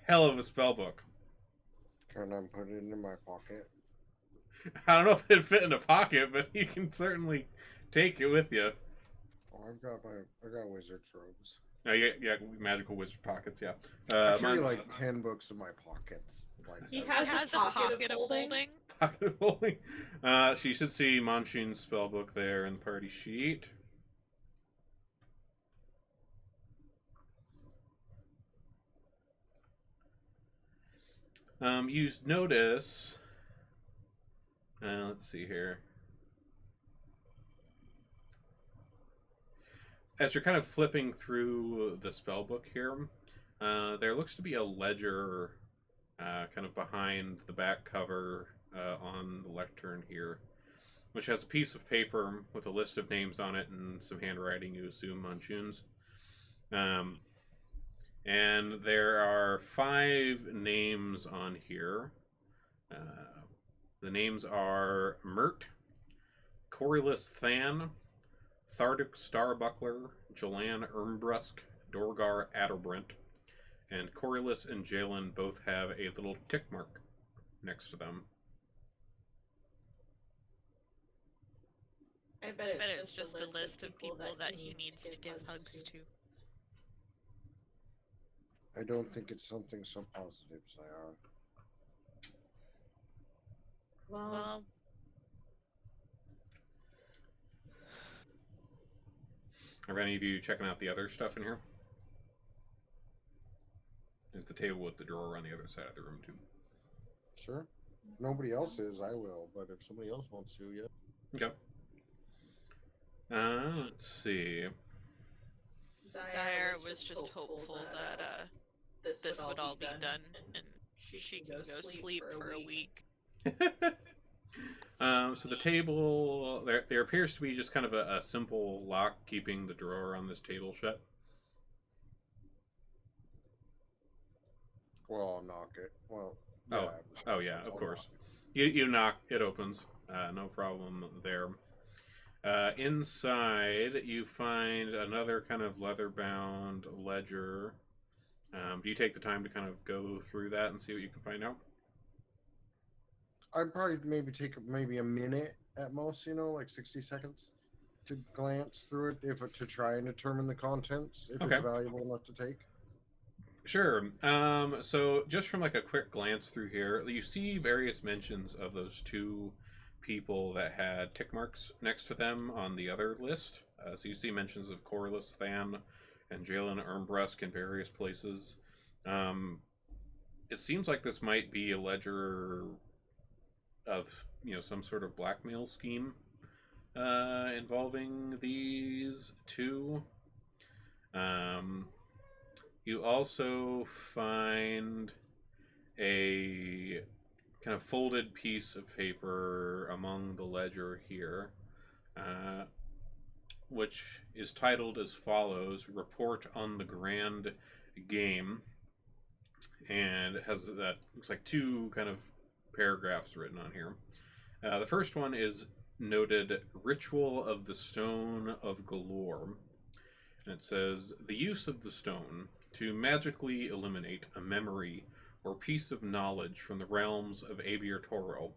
Hell of a spell book. Can I put it in my pocket? I don't know if it'd fit in a pocket, but you can certainly take it with you. Oh, I got wizard's robes. Oh, yeah, magical wizard pockets, yeah. I carry mine- like 10 books in my pockets. Like, He has a pocket of holding. Pocket of holding. So you should see Monshin's spellbook there in the party sheet. You notice. Let's see here. As you're kind of flipping through the spellbook here, there looks to be a ledger kind of behind the back cover on the lectern here, which has a piece of paper with a list of names on it and some handwriting, you assume, Munchun's. And there are 5 names on here. The names are Mert, Corylus Than, Tharduk Starbuckler, Jolan Ermbrusk, Dorgar Adderbrent, and Corylus and Jalen both have a little tick mark next to them. I bet it's just a list of people that he needs to give hugs to. I don't think it's something so positive, Sayara. Well, Are any of you checking out the other stuff in here? There's the table with the drawer on the other side of the room, too. Sure. If nobody else is, I will. But if somebody else wants to, yeah. Okay. Let's see. Zaire was just hopeful that this would all be done and she can go sleep for a week. So the table, there appears to be just kind of a simple lock keeping the drawer on this table shut. Well, I'll knock it. Well, Oh yeah, of course. You knock, it opens. No problem there. Inside, you find another kind of leather-bound ledger. Do you take the time to kind of go through that and see what you can find out? I'd probably maybe take maybe a minute at most, like 60 seconds to glance through it to try and determine the contents if Okay. it's valuable enough to take. Sure. So just from like a quick glance through here, you see various mentions of those two people that had tick marks next to them on the other list. So you see mentions of Corliss Than and Jalen Ermbrusk in various places. It seems like this might be a ledger of some sort of blackmail scheme involving these two. You also find a kind of folded piece of paper among the ledger here, which is titled as follows: Report on the Grand Game. And it has that, looks like two kind of paragraphs written on here. The first one is noted Ritual of the Stone of Galore. And it says, the use of the stone to magically eliminate a memory or piece of knowledge from the realms of Abir Toro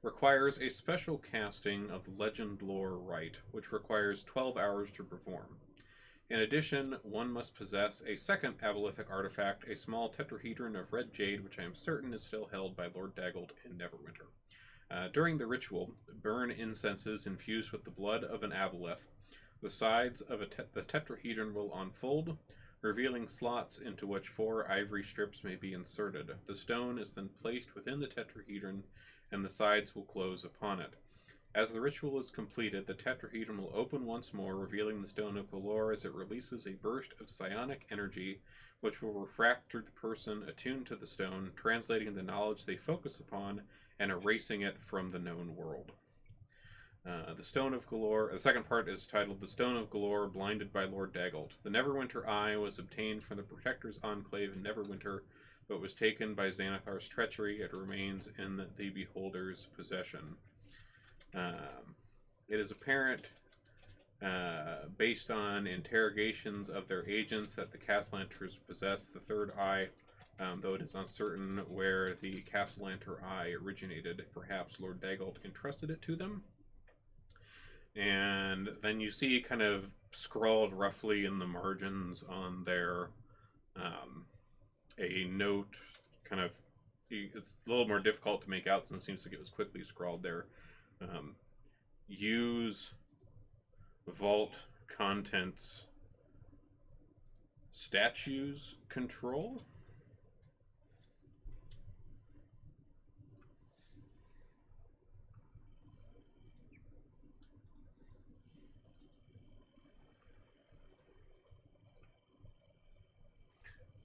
requires a special casting of the legend lore rite, which requires 12 hours to perform. In addition, one must possess a second abolithic artifact, a small tetrahedron of red jade, which I am certain is still held by Lord Daggold in Neverwinter. During the ritual, burn incenses infused with the blood of an aboleth. The sides of the tetrahedron will unfold, revealing slots into which 4 ivory strips may be inserted. The stone is then placed within the tetrahedron, and the sides will close upon it. As the ritual is completed, the tetrahedron will open once more, revealing the Stone of Galore as it releases a burst of psionic energy, which will refract through the person attuned to the stone, translating the knowledge they focus upon and erasing it from the known world. The Stone of Galore, the second part is titled The Stone of Galore, Blinded by Lord Daggold. The Neverwinter Eye was obtained from the Protector's Enclave in Neverwinter, but was taken by Xanathar's treachery. It remains in the Beholder's possession. It is apparent, based on interrogations of their agents, that the Castlanters possess the third eye, though it is uncertain where the Castellanter eye originated. Perhaps Lord Daggold entrusted it to them. And then you see kind of scrawled roughly in the margins on there a note, kind of, it's a little more difficult to make out since it seems like it was quickly scrawled there. Use vault contents statues control.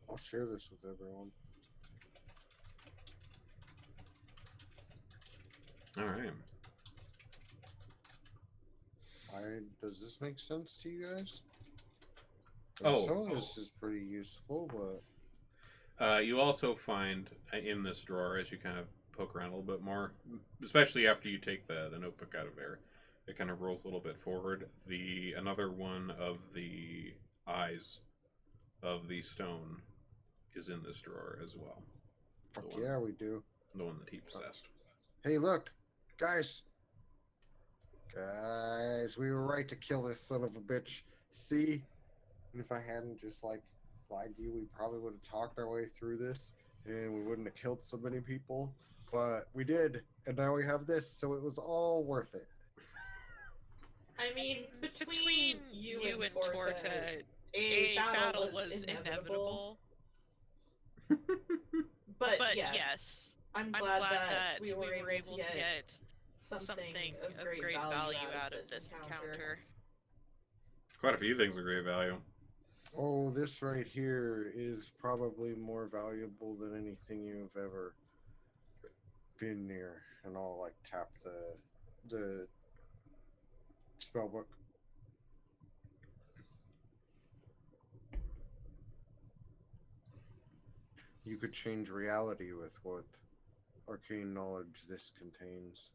I'll share this with everyone. All right. Does this make sense to you guys? Oh. Some of this is pretty useful, but you also find in this drawer, as you kind of poke around a little bit more, especially after you take the notebook out of there, it kind of rolls a little bit forward. Another one of the eyes of the stone is in this drawer as well. fuck yeah, we do. The one that he possessed. Hey, look, guys, we were right to kill this son of a bitch. See, and if I hadn't just lied to you, we probably would have talked our way through this, and we wouldn't have killed so many people. But we did, and now we have this, so it was all worth it. I mean, between you and Torta, a battle was inevitable. But yes, I'm glad that we were able to get something of great value out of this encounter. Quite a few things of great value. Oh, this right here is probably more valuable than anything you've ever been near. And I'll tap the spell book. You could change reality with what arcane knowledge this contains.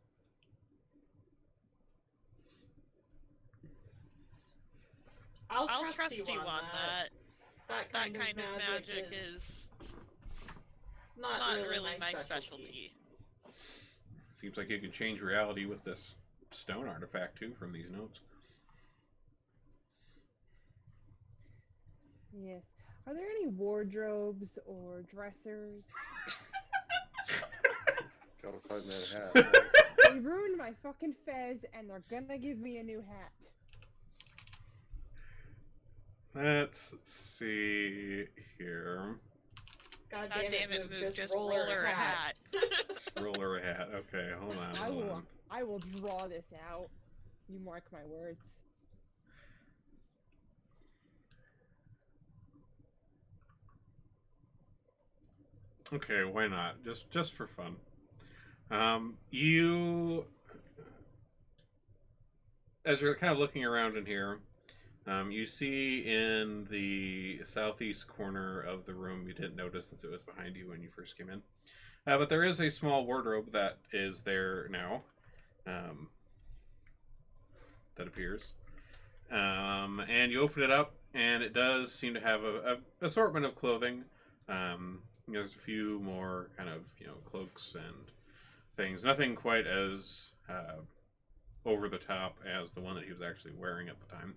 I'll trust you on that. That kind of magic is not really my specialty. Seems like you can change reality with this stone artifact too from these notes. Yes. Are there any wardrobes or dressers? Gotta find that hat. Right? They ruined my fucking fez, and they're gonna give me a new hat. Let's see here. God damn it, Moog, just roll her a hat. Just roll her a hat. Okay, hold on. I will draw this out. You mark my words. Okay, why not? Just for fun. You, as you're kind of looking around in here, you see in the southeast corner of the room, you didn't notice since it was behind you when you first came in, but there is a small wardrobe that is there now, that appears. And you open it up, and it does seem to have a assortment of clothing. There's a few more kind of, cloaks and things. Nothing quite as over the top as the one that he was actually wearing at the time.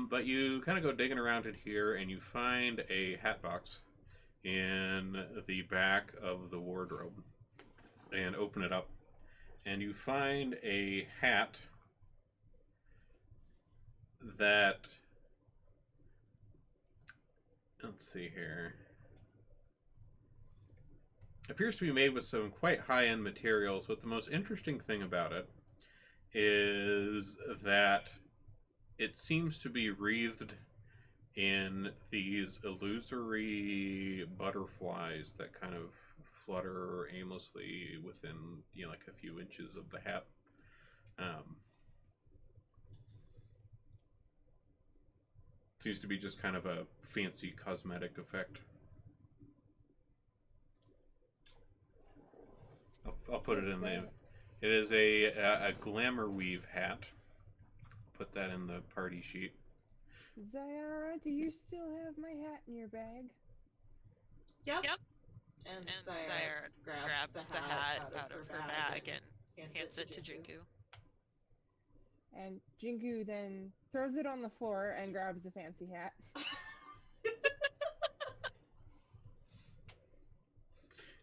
But you kind of go digging around in here, and you find a hat box in the back of the wardrobe. And open it up, and you find a hat that... Let's see here. Appears to be made with some quite high-end materials, but the most interesting thing about it is that it seems to be wreathed in these illusory butterflies that kind of flutter aimlessly within, like a few inches of the hat. Seems to be just kind of a fancy cosmetic effect. I'll put it in the... It is a glamour weave hat. Put that in the party sheet. Zyara, do you still have my hat in your bag? Yep. And Zyara grabs the hat out of her bag and hands it to Jinku. And Jinku then throws it on the floor and grabs the fancy hat.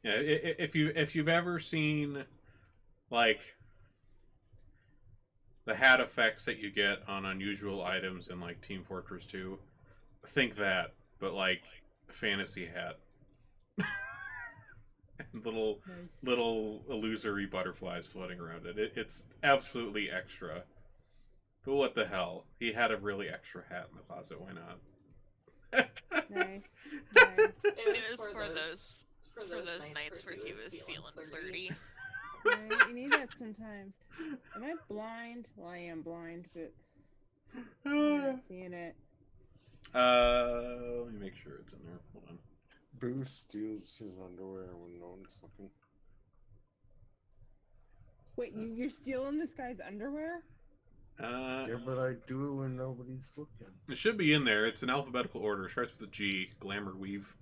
Yeah, if you've ever seen, like, the hat effects that you get on unusual items in, like, Team Fortress 2, think that, but, like, a fantasy hat. And little illusory butterflies floating around it. It's absolutely extra. But what the hell? He had a really extra hat in the closet. Why not? Nice. It was for those nights where he was feeling flirty. Right, you need that sometimes. Am I blind? Well, I am blind, but I'm not seeing it. Let me make sure it's in there. Hold on. Boo steals his underwear when no one's looking. Wait, you're stealing this guy's underwear? Yeah, but I do it when nobody's looking. It should be in there. It's in alphabetical order. It starts with a G. Glamour Weave.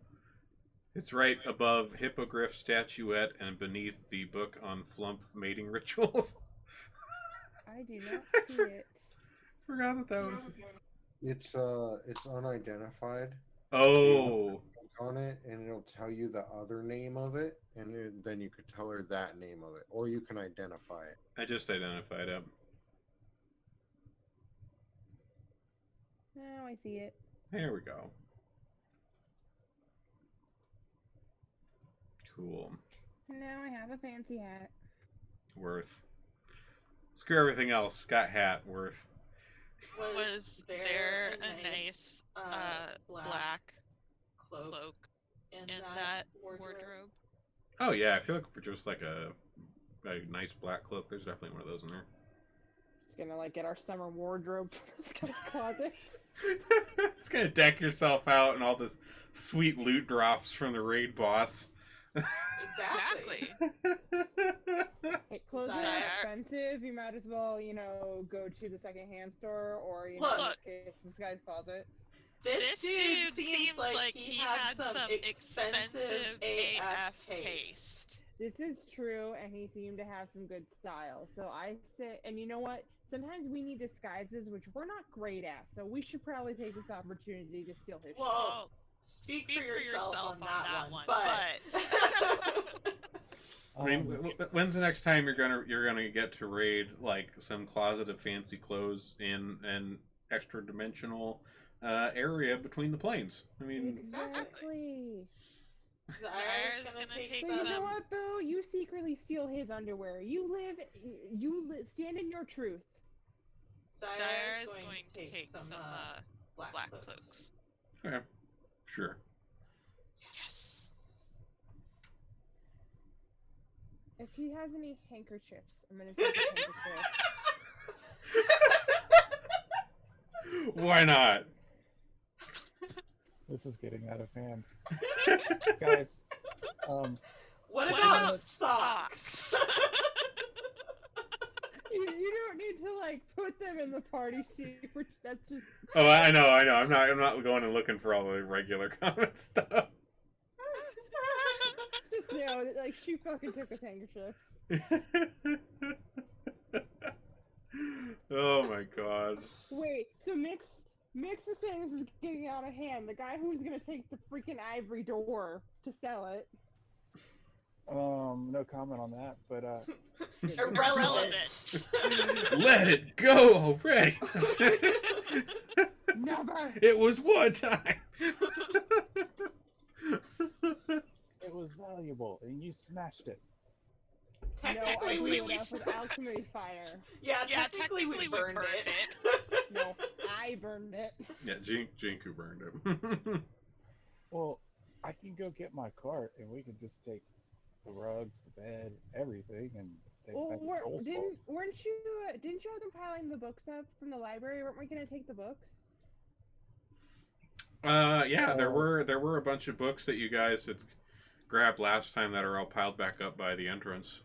It's right above Hippogriff Statuette and beneath the book on flump mating rituals. I do not see it. Forgot that was... It's unidentified. Oh. Click on it, and it'll tell you the other name of it, and then you could tell her that name of it, or you can identify it. I just identified it. Now I see it. There we go. Cool. Now I have a fancy hat. Worth. Screw everything else. Got hat. Worth. Was there a nice black cloak in that wardrobe? Oh yeah, if you're looking for just like a nice black cloak, there's definitely one of those in there. Just gonna get our summer wardrobe from this guy's closet. Just gonna deck yourself out and all this sweet loot drops from the raid boss. Exactly. Hey, clothes are Zaire. expensive. You might as well, go to the secondhand store or, Look. in this case, this guy's closet. This dude seems like he had some expensive AF taste. This is true, and he seemed to have some good style. So I say, and you know what? Sometimes we need disguises, which we're not great at. So we should probably take this opportunity to steal his shit. Well, speak for yourself on that one. But I mean, when's the next time you're gonna get to raid like some closet of fancy clothes in an extra dimensional area between the planes? I mean, Exactly. Zaire's gonna take So you know what, Boo? You secretly steal his underwear. You stand in your truth. Zaire's going to take some black cloaks. okay, sure. Yes. If he has any handkerchiefs, I'm gonna take his handkerchief. Why not? This is getting out of hand. Guys, What about socks? You don't need to put them in the party sheet, which that's just. Oh, I know. I'm not going and looking for all the regular comment stuff. Just know that she fucking took his handkerchief. Oh my god. Wait, so Mix is saying this is getting out of hand. The guy who's gonna take the freaking ivory door to sell it. no comment on that, but Irrelevant. Let it go already. Never. It was one time. it was valuable, and you smashed it. Technically, no, we that's with alchemy fire. Yeah, technically we burned it. No, I burned it. Yeah, Jinku burned it. Well, I can go get my cart, and we can just take the rugs, the bed, everything, and take Well, back the Joel's didn't you have them piling the books up from the library? Weren't we gonna take the books? Yeah, there were a bunch of books that you guys had grabbed last time that are all piled back up by the entrance.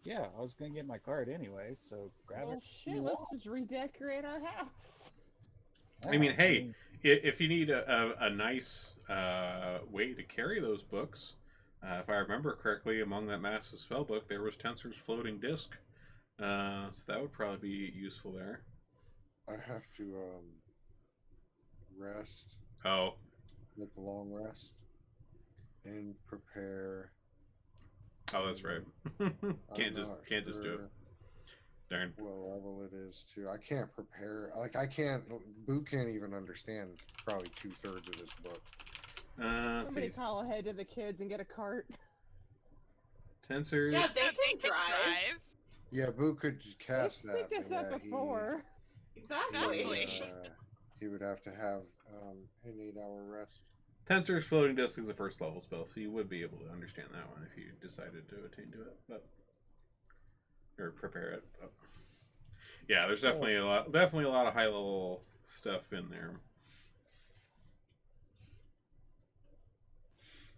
Yeah, I was gonna get my cart anyway, so grab Well, it. shit, let's just redecorate our house. I mean, hey, if you need a nice way to carry those books, if I remember correctly, among that massive spell book, there was Tensor's floating disc. So that would probably be useful there. I have to rest. Oh. Make a long rest. And prepare. Oh, that's right. can't just do it. Darn. What level it is too. I can't prepare. Boo can't even understand probably 2/3 of this book. Let's Somebody see. call ahead to the kids and get a cart. Tensor. Yeah, they can drive. Yeah, Boo could just cast Let's that. pick this but up yeah, before. Exactly. He would have to have an 8-hour rest. Tensor's floating disc is a first level spell, so you would be able to understand that one if you decided to attain to it, or prepare it. But yeah, there's definitely a lot of high level stuff in there.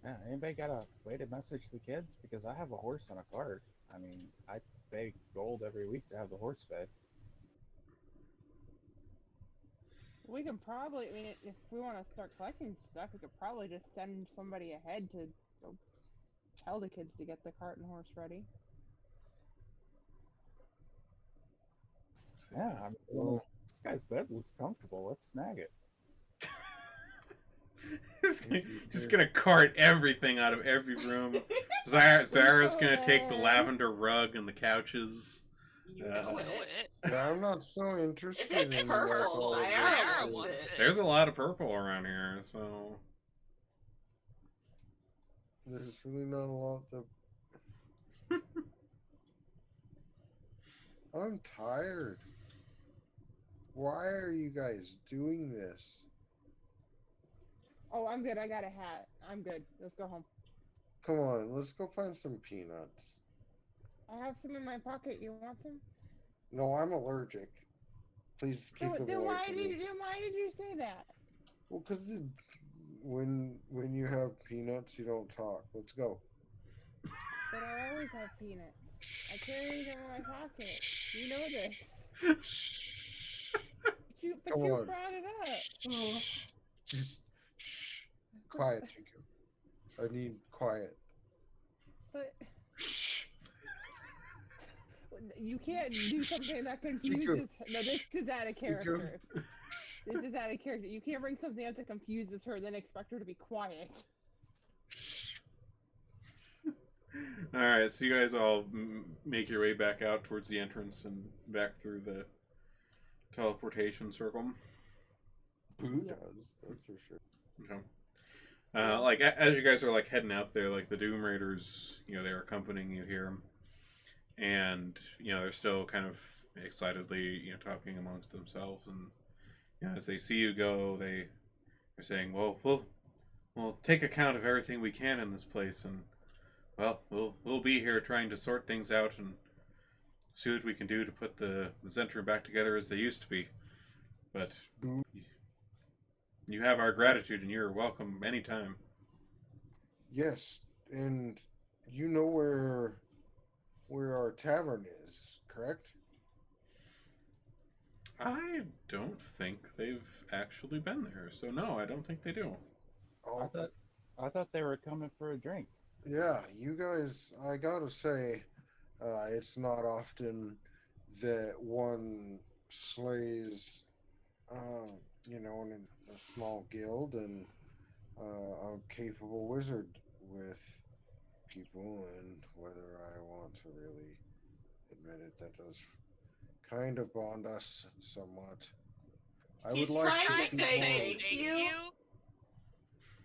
Yeah, anybody got a way to message the kids? Because I have a horse and a cart. I mean, I pay gold every week to have the horse fed. We can probably, if we want to start collecting stuff, we could probably just send somebody ahead to go tell the kids to get the cart and horse ready. Yeah, I mean, this guy's bed looks comfortable. Let's snag it. Just gonna cart everything out of every room. Zara's gonna take the lavender rug and the couches. You know it. Yeah, I'm not so interested It's in purple. all of Zara this. wants it. There's a lot of purple around here, so There's really not a lot that. I'm tired. Why are you guys doing this? Oh, I'm good. I got a hat. I'm good. Let's go home. Come on, let's go find some peanuts. I have some in my pocket. You want some? No, I'm allergic. Please keep them Then away why from did me. you say that? Well, because when you have peanuts, you don't talk. Let's go. But I always have peanuts. I carry them in my pocket. You know this. But Come you on. brought it up. Just shh. Quiet, Chico. I need quiet. But Shh. you can't do something that confuses. No, this is out of character. This is out of character. You can't bring something up that confuses her, then expect her to be quiet. All right, so you guys all make your way back out towards the entrance and back through the teleportation circle. Boo does, that's for sure. Okay. Like as you guys are like heading out there, like the Doom Raiders, they're accompanying you here, and they're still kind of excitedly, talking amongst themselves, and as they see you go, they're saying, "Well, we'll take account of everything we can in this place, and we'll be here trying to sort things out and see what we can do to put the Zentrum back together as they used to be. But you have our gratitude, and you're welcome anytime." Yes, and you know where our tavern is, correct? I don't think they've actually been there, so no, I don't think they do. Oh, I thought they were coming for a drink. yeah, you guys, I gotta say, it's not often that one slays, in a small guild and a capable wizard with people, and whether I want to really admit it, that does kind of bond us somewhat. I He's would like trying to to see say more. thank you.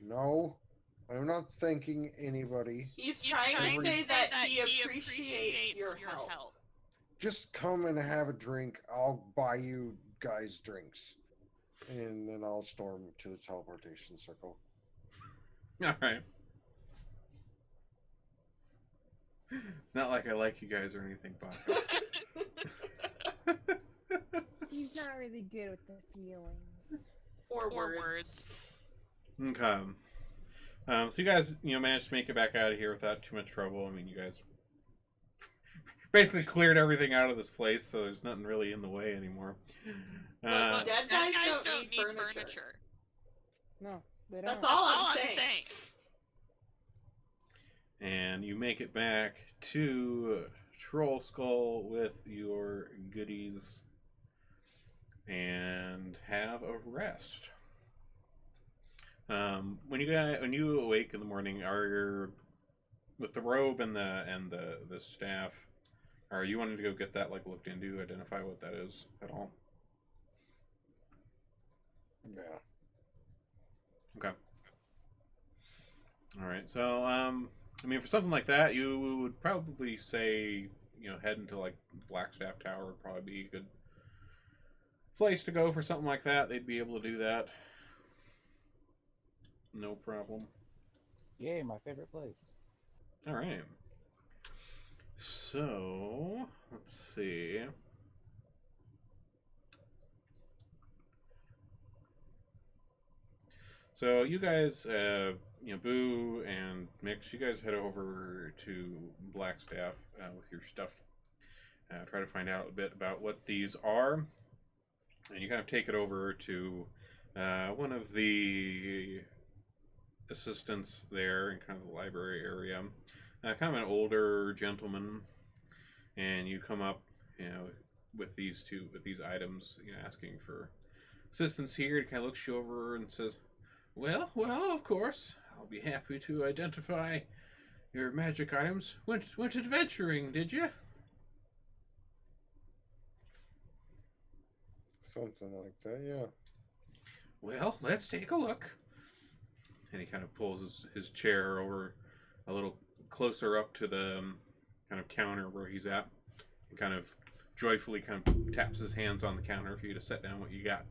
No, I'm not thanking anybody. He's trying to say that he appreciates your help. Just come and have a drink. I'll buy you guys drinks. And then I'll storm to the teleportation circle. All right. It's not like I like you guys or anything, Baka. He's not really good with the feelings. Or words. Okay. So you guys, managed to make it back out of here without too much trouble. I mean, you guys basically cleared everything out of this place, so there's nothing really in the way anymore. But dead guys don't need furniture. No, they don't. That's all I'm saying. And you make it back to Troll Skull with your goodies and have a rest. When you awake in the morning, with the robe and the staff, are you wanting to go get that looked into, identify what that is at all? Yeah. Okay. All right. So for something like that, you would probably say, heading to Blackstaff Tower would probably be a good place to go for something like that. They'd be able to do that. No problem. Yay, my favorite place. All right. So, let's see. So you guys, Boo and Mix, you guys head over to Blackstaff with your stuff. Try to find out a bit about what these are. And you kind of take it over to one of the assistants there in kind of the library area. Kind of an older gentleman. And you come up, with these items, asking for assistance here. He kind of looks you over and says, Well, of course. I'll be happy to identify your magic items. Went adventuring, did you? Something like that, yeah. Well, let's take a look. And he kind of pulls his chair over a little closer up to the kind of counter where he's at. And kind of joyfully kind of taps his hands on the counter for you to set down what you got.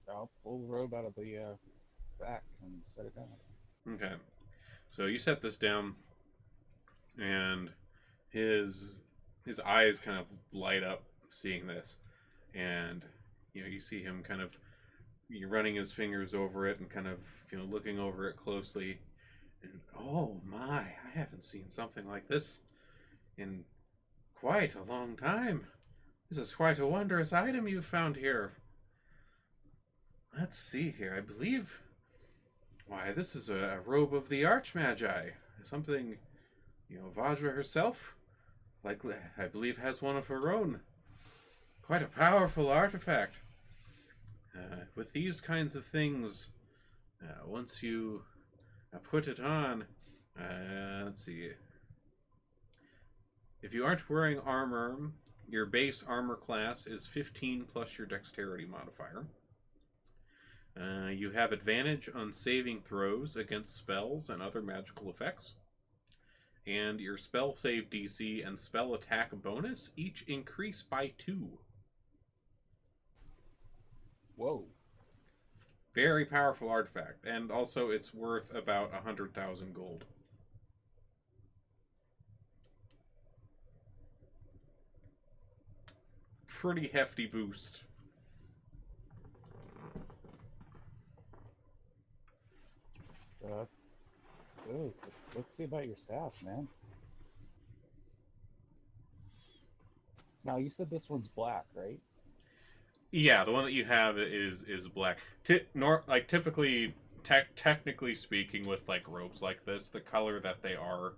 I'll pull the robe out of the back and set it down. Okay. So you set this down, and his eyes kind of light up seeing this, and you see him kind of you're running his fingers over it and kind of, looking over it closely. And oh my, I haven't seen something like this in quite a long time. This is quite a wondrous item you've found here. Let's see here. I believe... Why, this is a robe of the Archmagi. Something, Vajra herself, likely, I believe, has one of her own. Quite a powerful artifact. With these kinds of things, once you put it on, let's see. If you aren't wearing armor, your base armor class is 15 plus your dexterity modifier. You have advantage on saving throws against spells and other magical effects. And your spell save DC and spell attack bonus each increase by 2. Whoa. Very powerful artifact. And also it's worth about 100,000 gold. Pretty hefty boost. Good. Let's see about your staff, man. Now, you said this one's black, right? Yeah, the one that you have is black. Typically, technically speaking, with like robes like this, the color that they are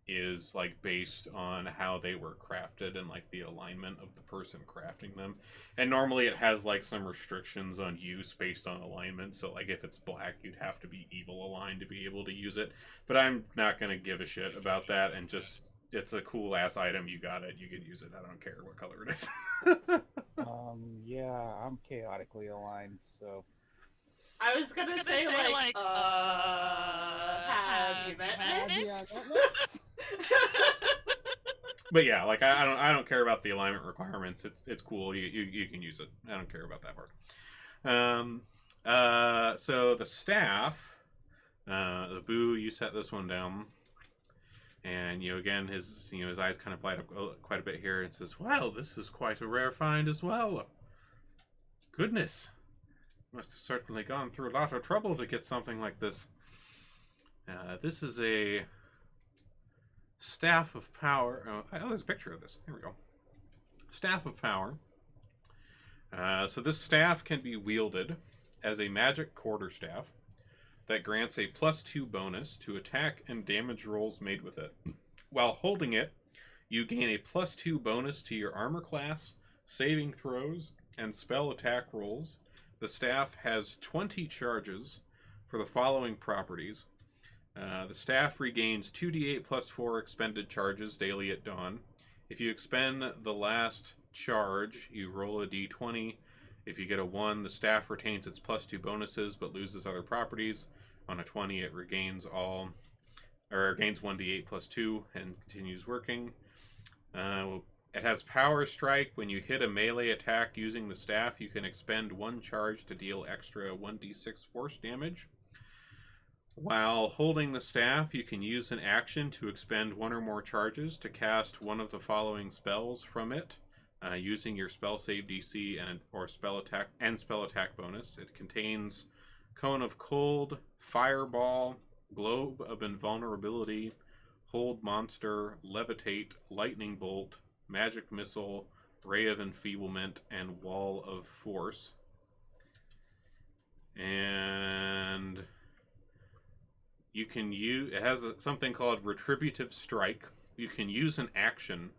is like based on how they were crafted and like the alignment of the person crafting them. And normally it has like some restrictions on use based on alignment. So like if it's black, you'd have to be evil aligned to be able to use it. But I'm not gonna give a shit about that, and just it's a cool ass item. You got it. You can use it. I don't care what color it is. Yeah, I'm chaotically aligned, so. I was gonna say like, have you met this? But yeah, like I don't care about the alignment requirements. It's cool. You can use it. I don't care about that part. So the staff, the Boo, you set this one down, and again his his eyes kind of light up quite a bit here, and says, "Well, this is quite a rare find as well. Goodness, must have certainly gone through a lot of trouble to get something like this. This is a Staff of Power." Oh, there's a picture of this. Here we go. Staff of Power. So this staff can be wielded as a magic quarterstaff that grants a +2 bonus to attack and damage rolls made with it. While holding it, you gain a +2 bonus to your armor class, saving throws, and spell attack rolls. The staff has 20 charges for the following properties. The staff regains 2d8 plus 4 expended charges daily at dawn. If you expend the last charge, you roll a d20. If you get a 1, the staff retains its +2 bonuses but loses other properties. On a 20, it gains 1d8 plus 2 and continues working. It has Power Strike. When you hit a melee attack using the staff, you can expend 1 charge to deal extra 1d6 force damage. While holding the staff, you can use an action to expend 1 or more charges to cast one of the following spells from it, using your spell save DC or spell attack bonus. It contains Cone of Cold, Fireball, Globe of Invulnerability, Hold Monster, Levitate, Lightning Bolt, Magic Missile, Ray of Enfeeblement, and Wall of Force. And you can use, it has something called Retributive Strike. You can use an action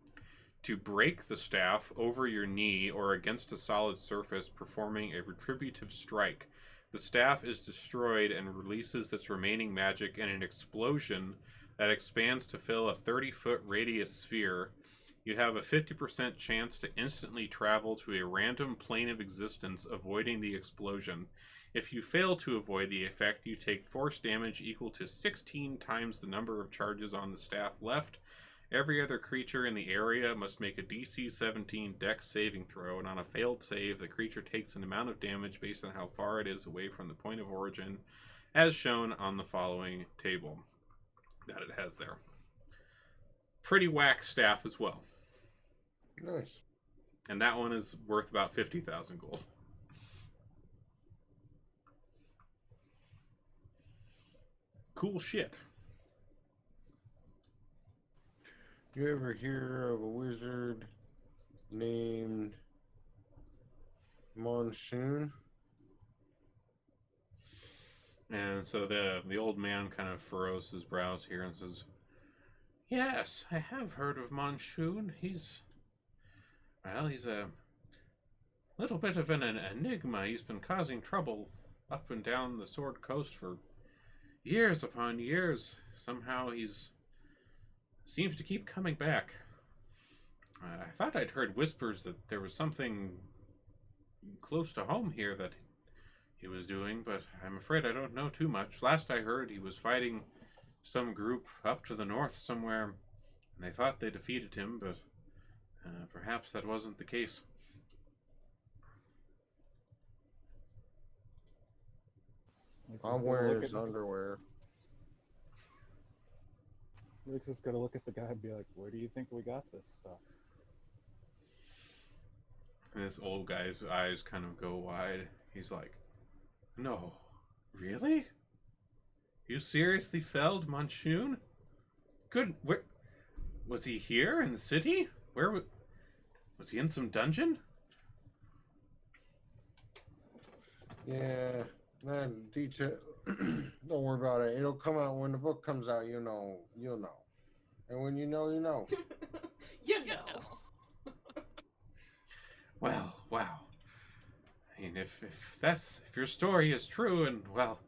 to break the staff over your knee or against a solid surface, performing a Retributive Strike. The staff is destroyed and releases its remaining magic in an explosion that expands to fill a 30-foot radius sphere. You have a 50% chance to instantly travel to a random plane of existence, avoiding the explosion. If you fail to avoid the effect, you take force damage equal to 16 times the number of charges on the staff left. Every other creature in the area must make a DC 17 Dex saving throw, and on a failed save, the creature takes an amount of damage based on how far it is away from the point of origin, as shown on the following table that it has there. Pretty whack staff as well. Nice. And that one is worth about 50,000 gold. cool shit. You ever hear of a wizard named Monsoon? And so the old man kind of furrows his brows here and says, "Yes, I have heard of Monsoon. He's a little bit of an enigma. He's been causing trouble up and down the Sword Coast for years upon years. Somehow seems to keep coming back. I thought I'd heard whispers that there was something close to home here that he was doing, but I'm afraid I don't know too much. Last I heard, he was fighting some group up to the north somewhere, and they thought they defeated him, but perhaps that wasn't the case." I'm wearing his underwear. Luke's just gonna look at the guy and be like, "Where do you think we got this stuff?" And this old guy's eyes kind of go wide. He's like, "No, really? You seriously felled Monsoon? Good. Where was he? Here in the city? Where was he in some dungeon?" Yeah, man, detail. Don't worry about it. It'll come out when the book comes out. You'll know. And when you know, you know. You know. Well, wow. I mean, if your story is true, and well,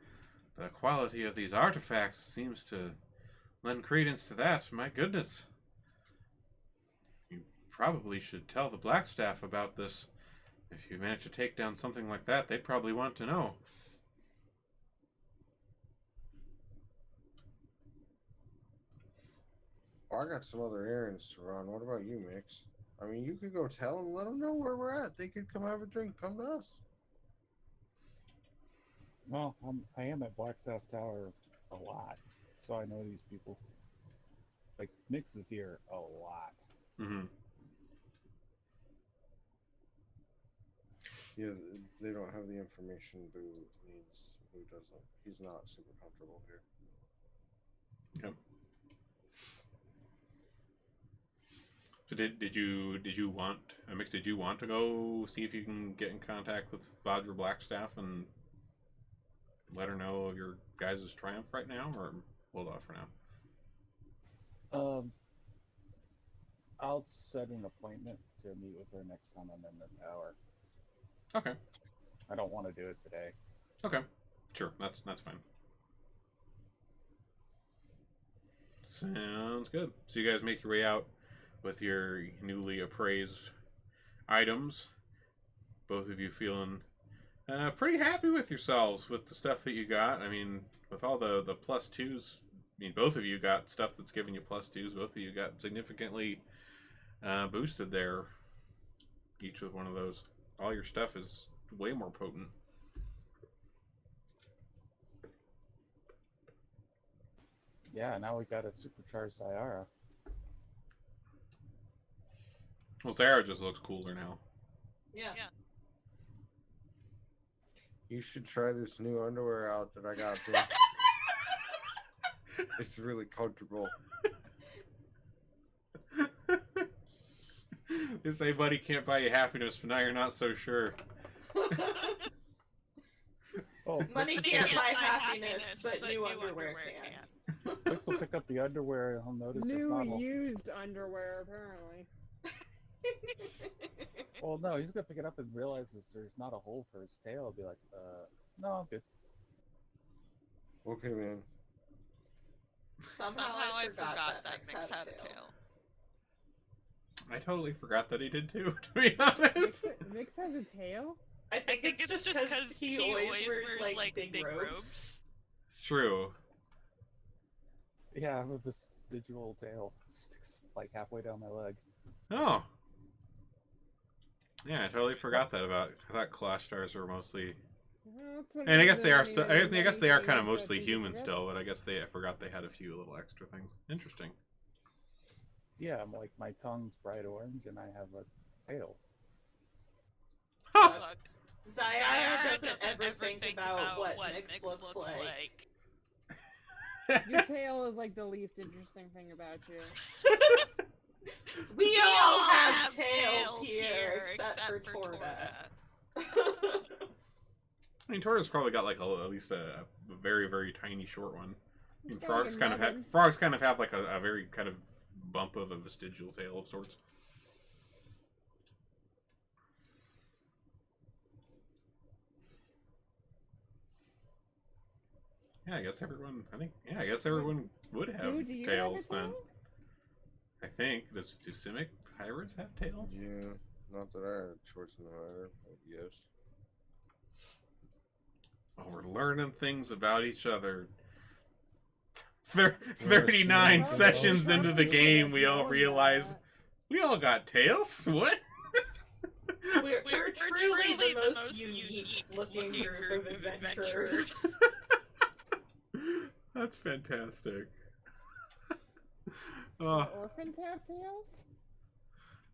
the quality of these artifacts seems to lend credence to that. My goodness, you probably should tell the Blackstaff about this. If you manage to take down something like that, they'd probably want to know. Oh, I got some other errands to run. What about you, Mix? I mean, you could go tell them, let them know where we're at. They could come have a drink. Come to us. Well, I am at Blackstaff Tower a lot, so I know these people. Like, Nix is here a lot. Mm-hmm. Yeah, they don't have the information Boo needs. Boo doesn't. He's not super comfortable here. Yep. So did you want Mix? Did you want to go see if you can get in contact with Vajra Blackstaff and let her know of your guys' triumph right now, or hold off for now? I'll set an appointment to meet with her next time I'm in the tower. Okay. I don't want to do it today. Okay. Sure. That's fine. Sounds good. So you guys make your way out with your newly appraised items. Both of you feeling pretty happy with yourselves with the stuff that you got. I mean, with all the plus twos, I mean, both of you got stuff that's giving you plus twos. Both of you got significantly boosted there, each with one of those. All your stuff is way more potent. Yeah, now we got a supercharged Sayara. Well, Sarah just looks cooler now. Yeah. You should try this new underwear out that I got. It's really comfortable. They say buddy can't buy you happiness, but now you're not so sure. Oh, Money can't buy happiness, but new underwear can. Vix will pick up the underwear and he'll notice it's New not. used underwear, apparently. Well, no, he's gonna pick it up and realize there's not a hole for his tail. He'll be like, no, I'm good. Okay, man. Somehow I forgot that Mix had a tail. I totally forgot that he did too, to be honest. Mix has a tail? I think it's just because he always wears like big robes. It's true. Yeah, I have a vestigial tail. It sticks like halfway down my leg. Oh. Yeah, I totally forgot that about. I thought claw stars were mostly. And I guess they are. I guess they are kind of mostly human still, but I guess I forgot they had a few little extra things. Interesting. Yeah, I'm like, my tongue's bright orange and I have a tail. Huh. Zayara doesn't ever think about what Mix looks like. Your tail is like the least interesting thing about you. We all have tails here, except for Torta. I mean, Tortoise probably got like at least a very, very tiny short one. I mean, It's got, like, a nubbin. frogs kind of have like a very kind of bump of a vestigial tail of sorts. Yeah, I guess everyone. I guess everyone would have Dude, do you tails have a then. tail? I think. Do Simic pirates have tails? Yeah, not that I had choice in the matter, but yes. Oh, we're learning things about each other. 39 Yeah, sessions well, into the game, we all knowing realize that. we all got tails. What? We're truly the most unique looking group of adventurers. That's fantastic. Do Oh, orphans have tails?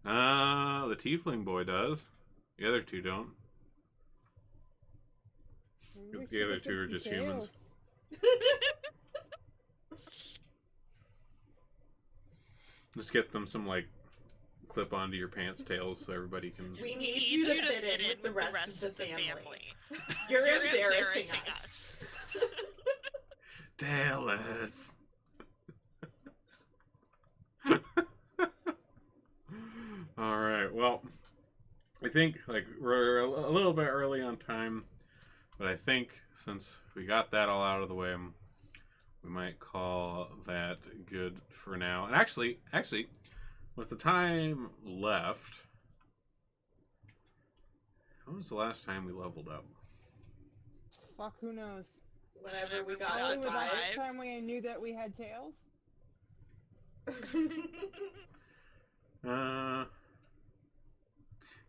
the tiefling boy does. The other two don't. Maybe we The should other get two are some just humans. Just get them some like clip onto your pants tails so everybody can. We need you to fit in with the rest of the family. You're embarrassing us. Tailless. All right. Well, I think like we're a little bit early on time, but I think since we got that all out of the way, we might call that good for now. And actually, with the time left, when was the last time we leveled up? Fuck, who knows? Whenever we Probably got was the last 5. time we knew that we had tails.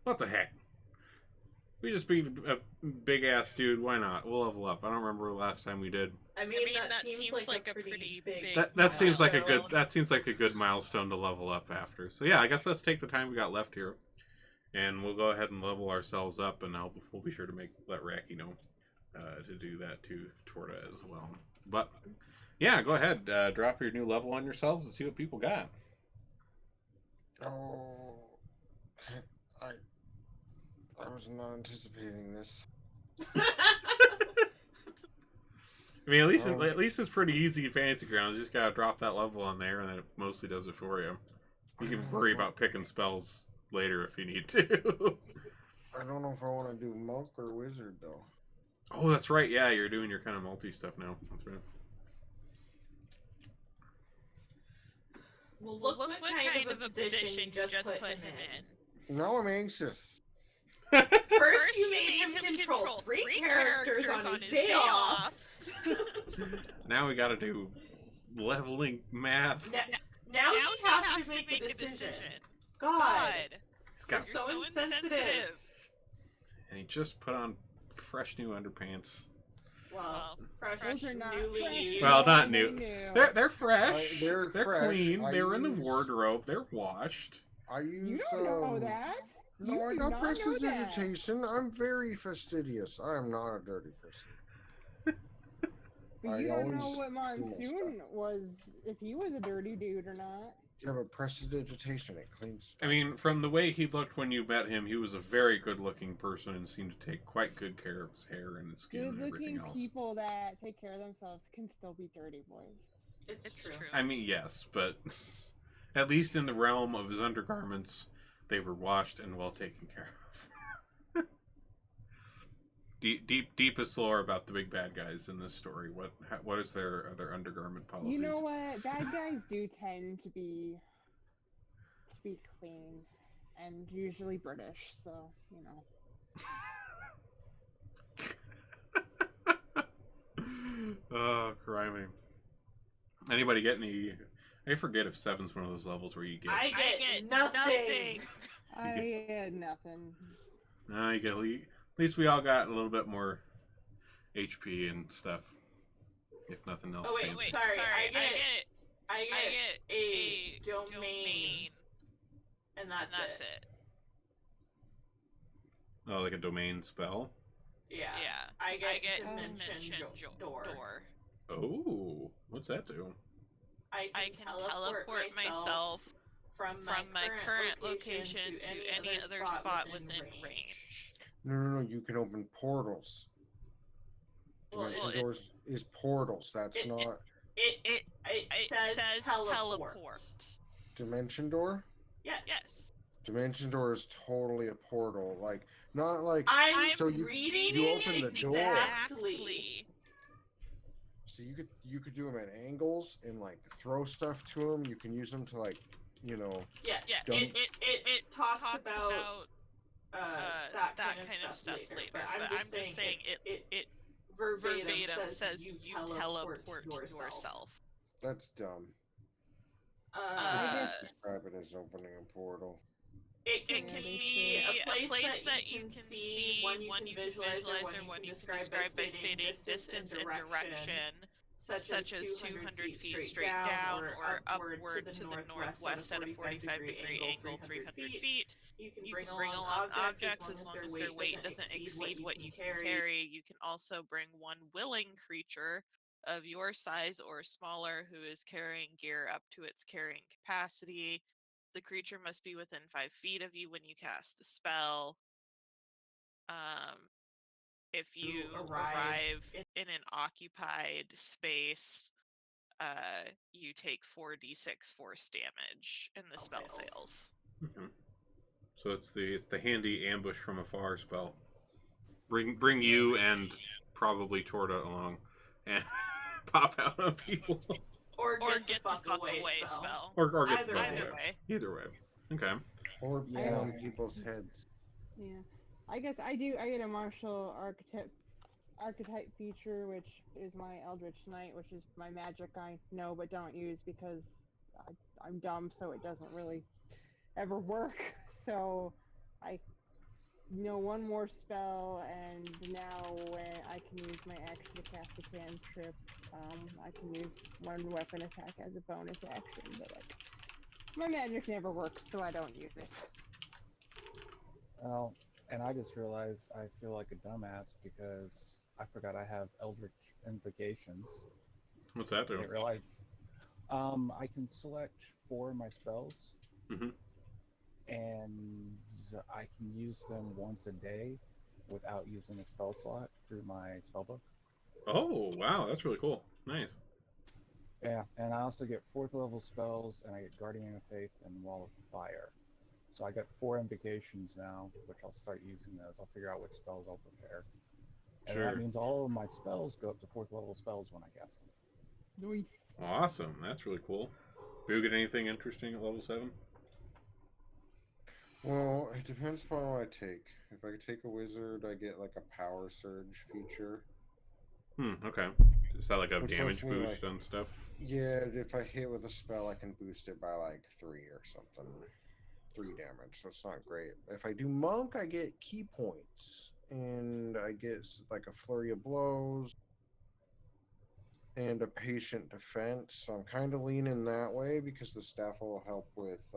What the heck? We just beat a big ass dude. Why not? We'll level up. I don't remember the last time we did. I mean, that seems like a pretty big. That seems like a good. milestone. That seems like a good milestone to level up after. So yeah, I guess let's take the time we got left here, and we'll go ahead and level ourselves up, and we'll be sure to let Racky know to do that to Torta as well. But yeah, go ahead, drop your new level on yourselves and see what people got. Oh, I was not anticipating this. I mean, at least it's pretty easy in Fantasy Grounds. You just gotta drop that level on there, and then it mostly does it for you. You can worry about picking spells later if you need to. I don't know if I want to do monk or wizard though. Oh, that's right. Yeah, you're doing your kind of multi stuff now. That's right. Well, look what kind of a position you just put him in. Now I'm anxious. First, you made him control 3 characters on his day off. Now we gotta do leveling math. Now he has to make a decision. God, He's got, you're so insensitive. and he just put on fresh new underpants. Well, fresh, Those are not newly fresh. used. Well, not They new. knew. They're fresh. They're fresh. clean. They were in the use- wardrobe. They're washed. I You use don't know that. No, You I do got not know that. prestidigitation. I'm very fastidious. I am not a dirty person. But I you don't know always what do my Monsoon was, if he was a dirty dude or not. Yeah, but prestidigitation, it cleans stuff. I mean, from the way he looked when you met him, he was a very good-looking person and seemed to take quite good care of his hair and his skin and everything Good-looking else. people that take care of themselves can still be dirty boys. It's true. I mean, yes, but at least in the realm of his undergarments, they were washed and well taken care of. Deepest lore about the big bad guys in this story. What is their undergarment policies? You know what? Bad guys do tend to be clean and usually British, so you know. Oh, crimey. Anybody get any? I forget if 7's one of those levels where you get. I get nothing. I had nothing. No, you get. At least we all got a little bit more HP and stuff. If nothing else. Oh wait, fancy. sorry. I get a domain, and that's it. Oh, like a domain spell. Yeah. I get dimension door. Oh, What's that do? I can teleport myself from my current location to any other spot within range. No. You can open portals. Dimension doors is portals. That's not. It says teleport. Dimension door? Yes. Dimension door is totally a portal. Like, not like. I'm so you open the door. Exactly. So you could do them at angles and like throw stuff to them. You can use them to like, you know. Yes. It talks about that kind of stuff later. But I'm just saying it verbatim says you teleport yourself. That's dumb. Just describe it as opening a portal. It can be a place that you can see, one you can visualize, or one you can describe by stating distance and direction, such as 200 feet straight down or upward to the northwest at a 45-degree angle 300 feet. You can bring along objects as long as their weight doesn't exceed what you can carry. You can also bring one willing creature of your size or smaller who is carrying gear up to its carrying capacity. The creature must be within 5 feet of you when you cast the spell. If you arrive in an occupied space, you take 4d6 force damage, and the spell fails. Mm-hmm. So it's the handy ambush from afar spell. Bring you and probably Torta along, and pop out on people. Or get the fuck away spell. Or get Either way. Either way. Okay. Or bang on people's heads. Yeah. I guess I get a martial archetype feature, which is my Eldritch Knight, which is my magic I know but don't use because I'm dumb, so it doesn't really ever work. So I know one more spell, and now when I can use my action to cast a cantrip, I can use one weapon attack as a bonus action, but like, my magic never works, so I don't use it. Well, and I just realized I feel like a dumbass because I forgot I have Eldritch Invocations. What's that do? I didn't realize. I can select 4 of my spells, and I can use them once a day without using a spell slot through my spellbook. Oh, wow, that's really cool. Nice. Yeah, and I also get 4th level spells, and I get Guardian of Faith and Wall of Fire. So I got 4 invocations now, which I'll start using those. I'll figure out which spells I'll prepare. And that means all of my spells go up to 4th level spells when I cast them. Nice. Awesome. That's really cool. Do you get anything interesting at level 7? Well, it depends upon what I take. If I take a wizard, I get like a power surge feature. Okay. Is that like a Which damage lets me, boost and stuff? Yeah, if I hit with a spell, I can boost it by like 3 or something. 3 damage, so it's not great. If I do monk, I get key points. And I get like a flurry of blows. And a patient defense. So I'm kind of leaning that way because the staff will help with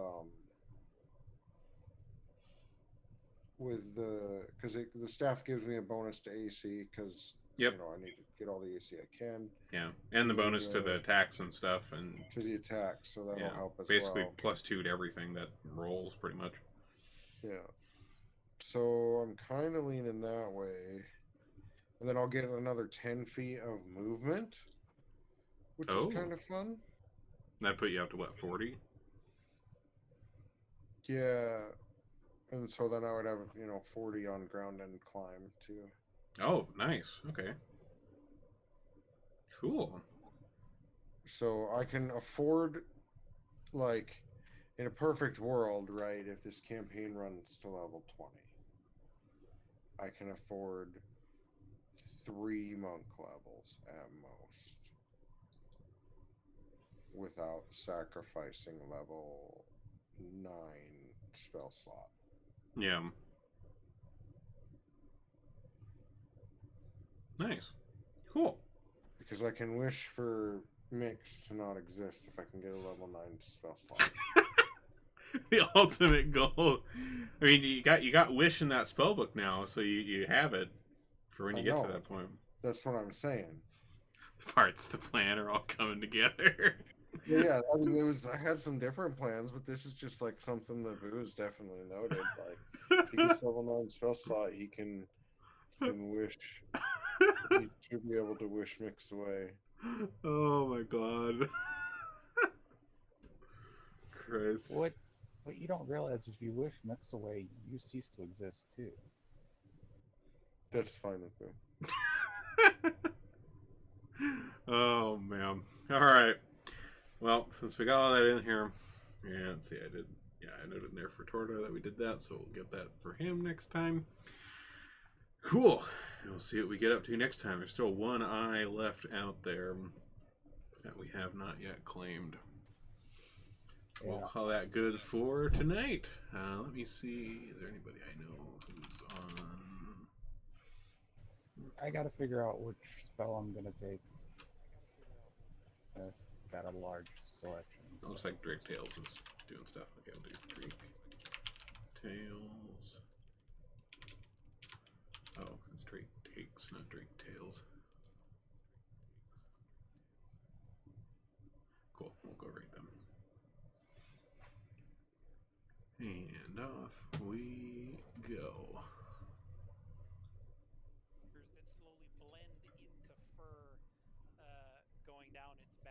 the staff gives me a bonus to AC because you know I need to get all the AC I can. Yeah, and the bonus to the attacks and stuff, and to the attacks, so that'll help as basically well. +2 to everything that rolls, pretty much. Yeah. So I'm kind of leaning that way, and then I'll get another 10 feet of movement, which is kind of fun. That put you up to what, 40? Yeah. And so then I would have, 40 on ground and climb too. Oh, nice. Okay. Cool. So I can afford, like, in a perfect world, right, if this campaign runs to level 20, I can afford 3 monk levels at most without sacrificing level 9 spell slot. Yeah. Nice. Cool. Because I can wish for mix to not exist if I can get a level 9 spell slot. The ultimate goal. I mean, you got wish in that spellbook now, so you have it for when you get to that point. That's what I'm saying. parts of the plan are all coming together. Yeah, I mean, I had some different plans, but this is just like something that Boo's definitely noted. Like, if he gets level 9 spell slot, he can wish. He should be able to wish mix away. Oh my god. Christ. What you don't realize, if you wish mix away, you cease to exist too. That's fine with me. Oh man. Alright. Well, since we got all that in here, and let's see, I noted in there for Torta that we did that, so we'll get that for him next time. Cool. We'll see what we get up to next time. There's still one eye left out there that we have not yet claimed. Yeah. We'll call that good for tonight. Let me see. Is there anybody I know who's on? I gotta figure out which spell I'm gonna take. Got a large selection. It looks like Drake Tails is doing stuff. Okay, I'll do Drake Tails. Oh, it's Drake Takes, not Drake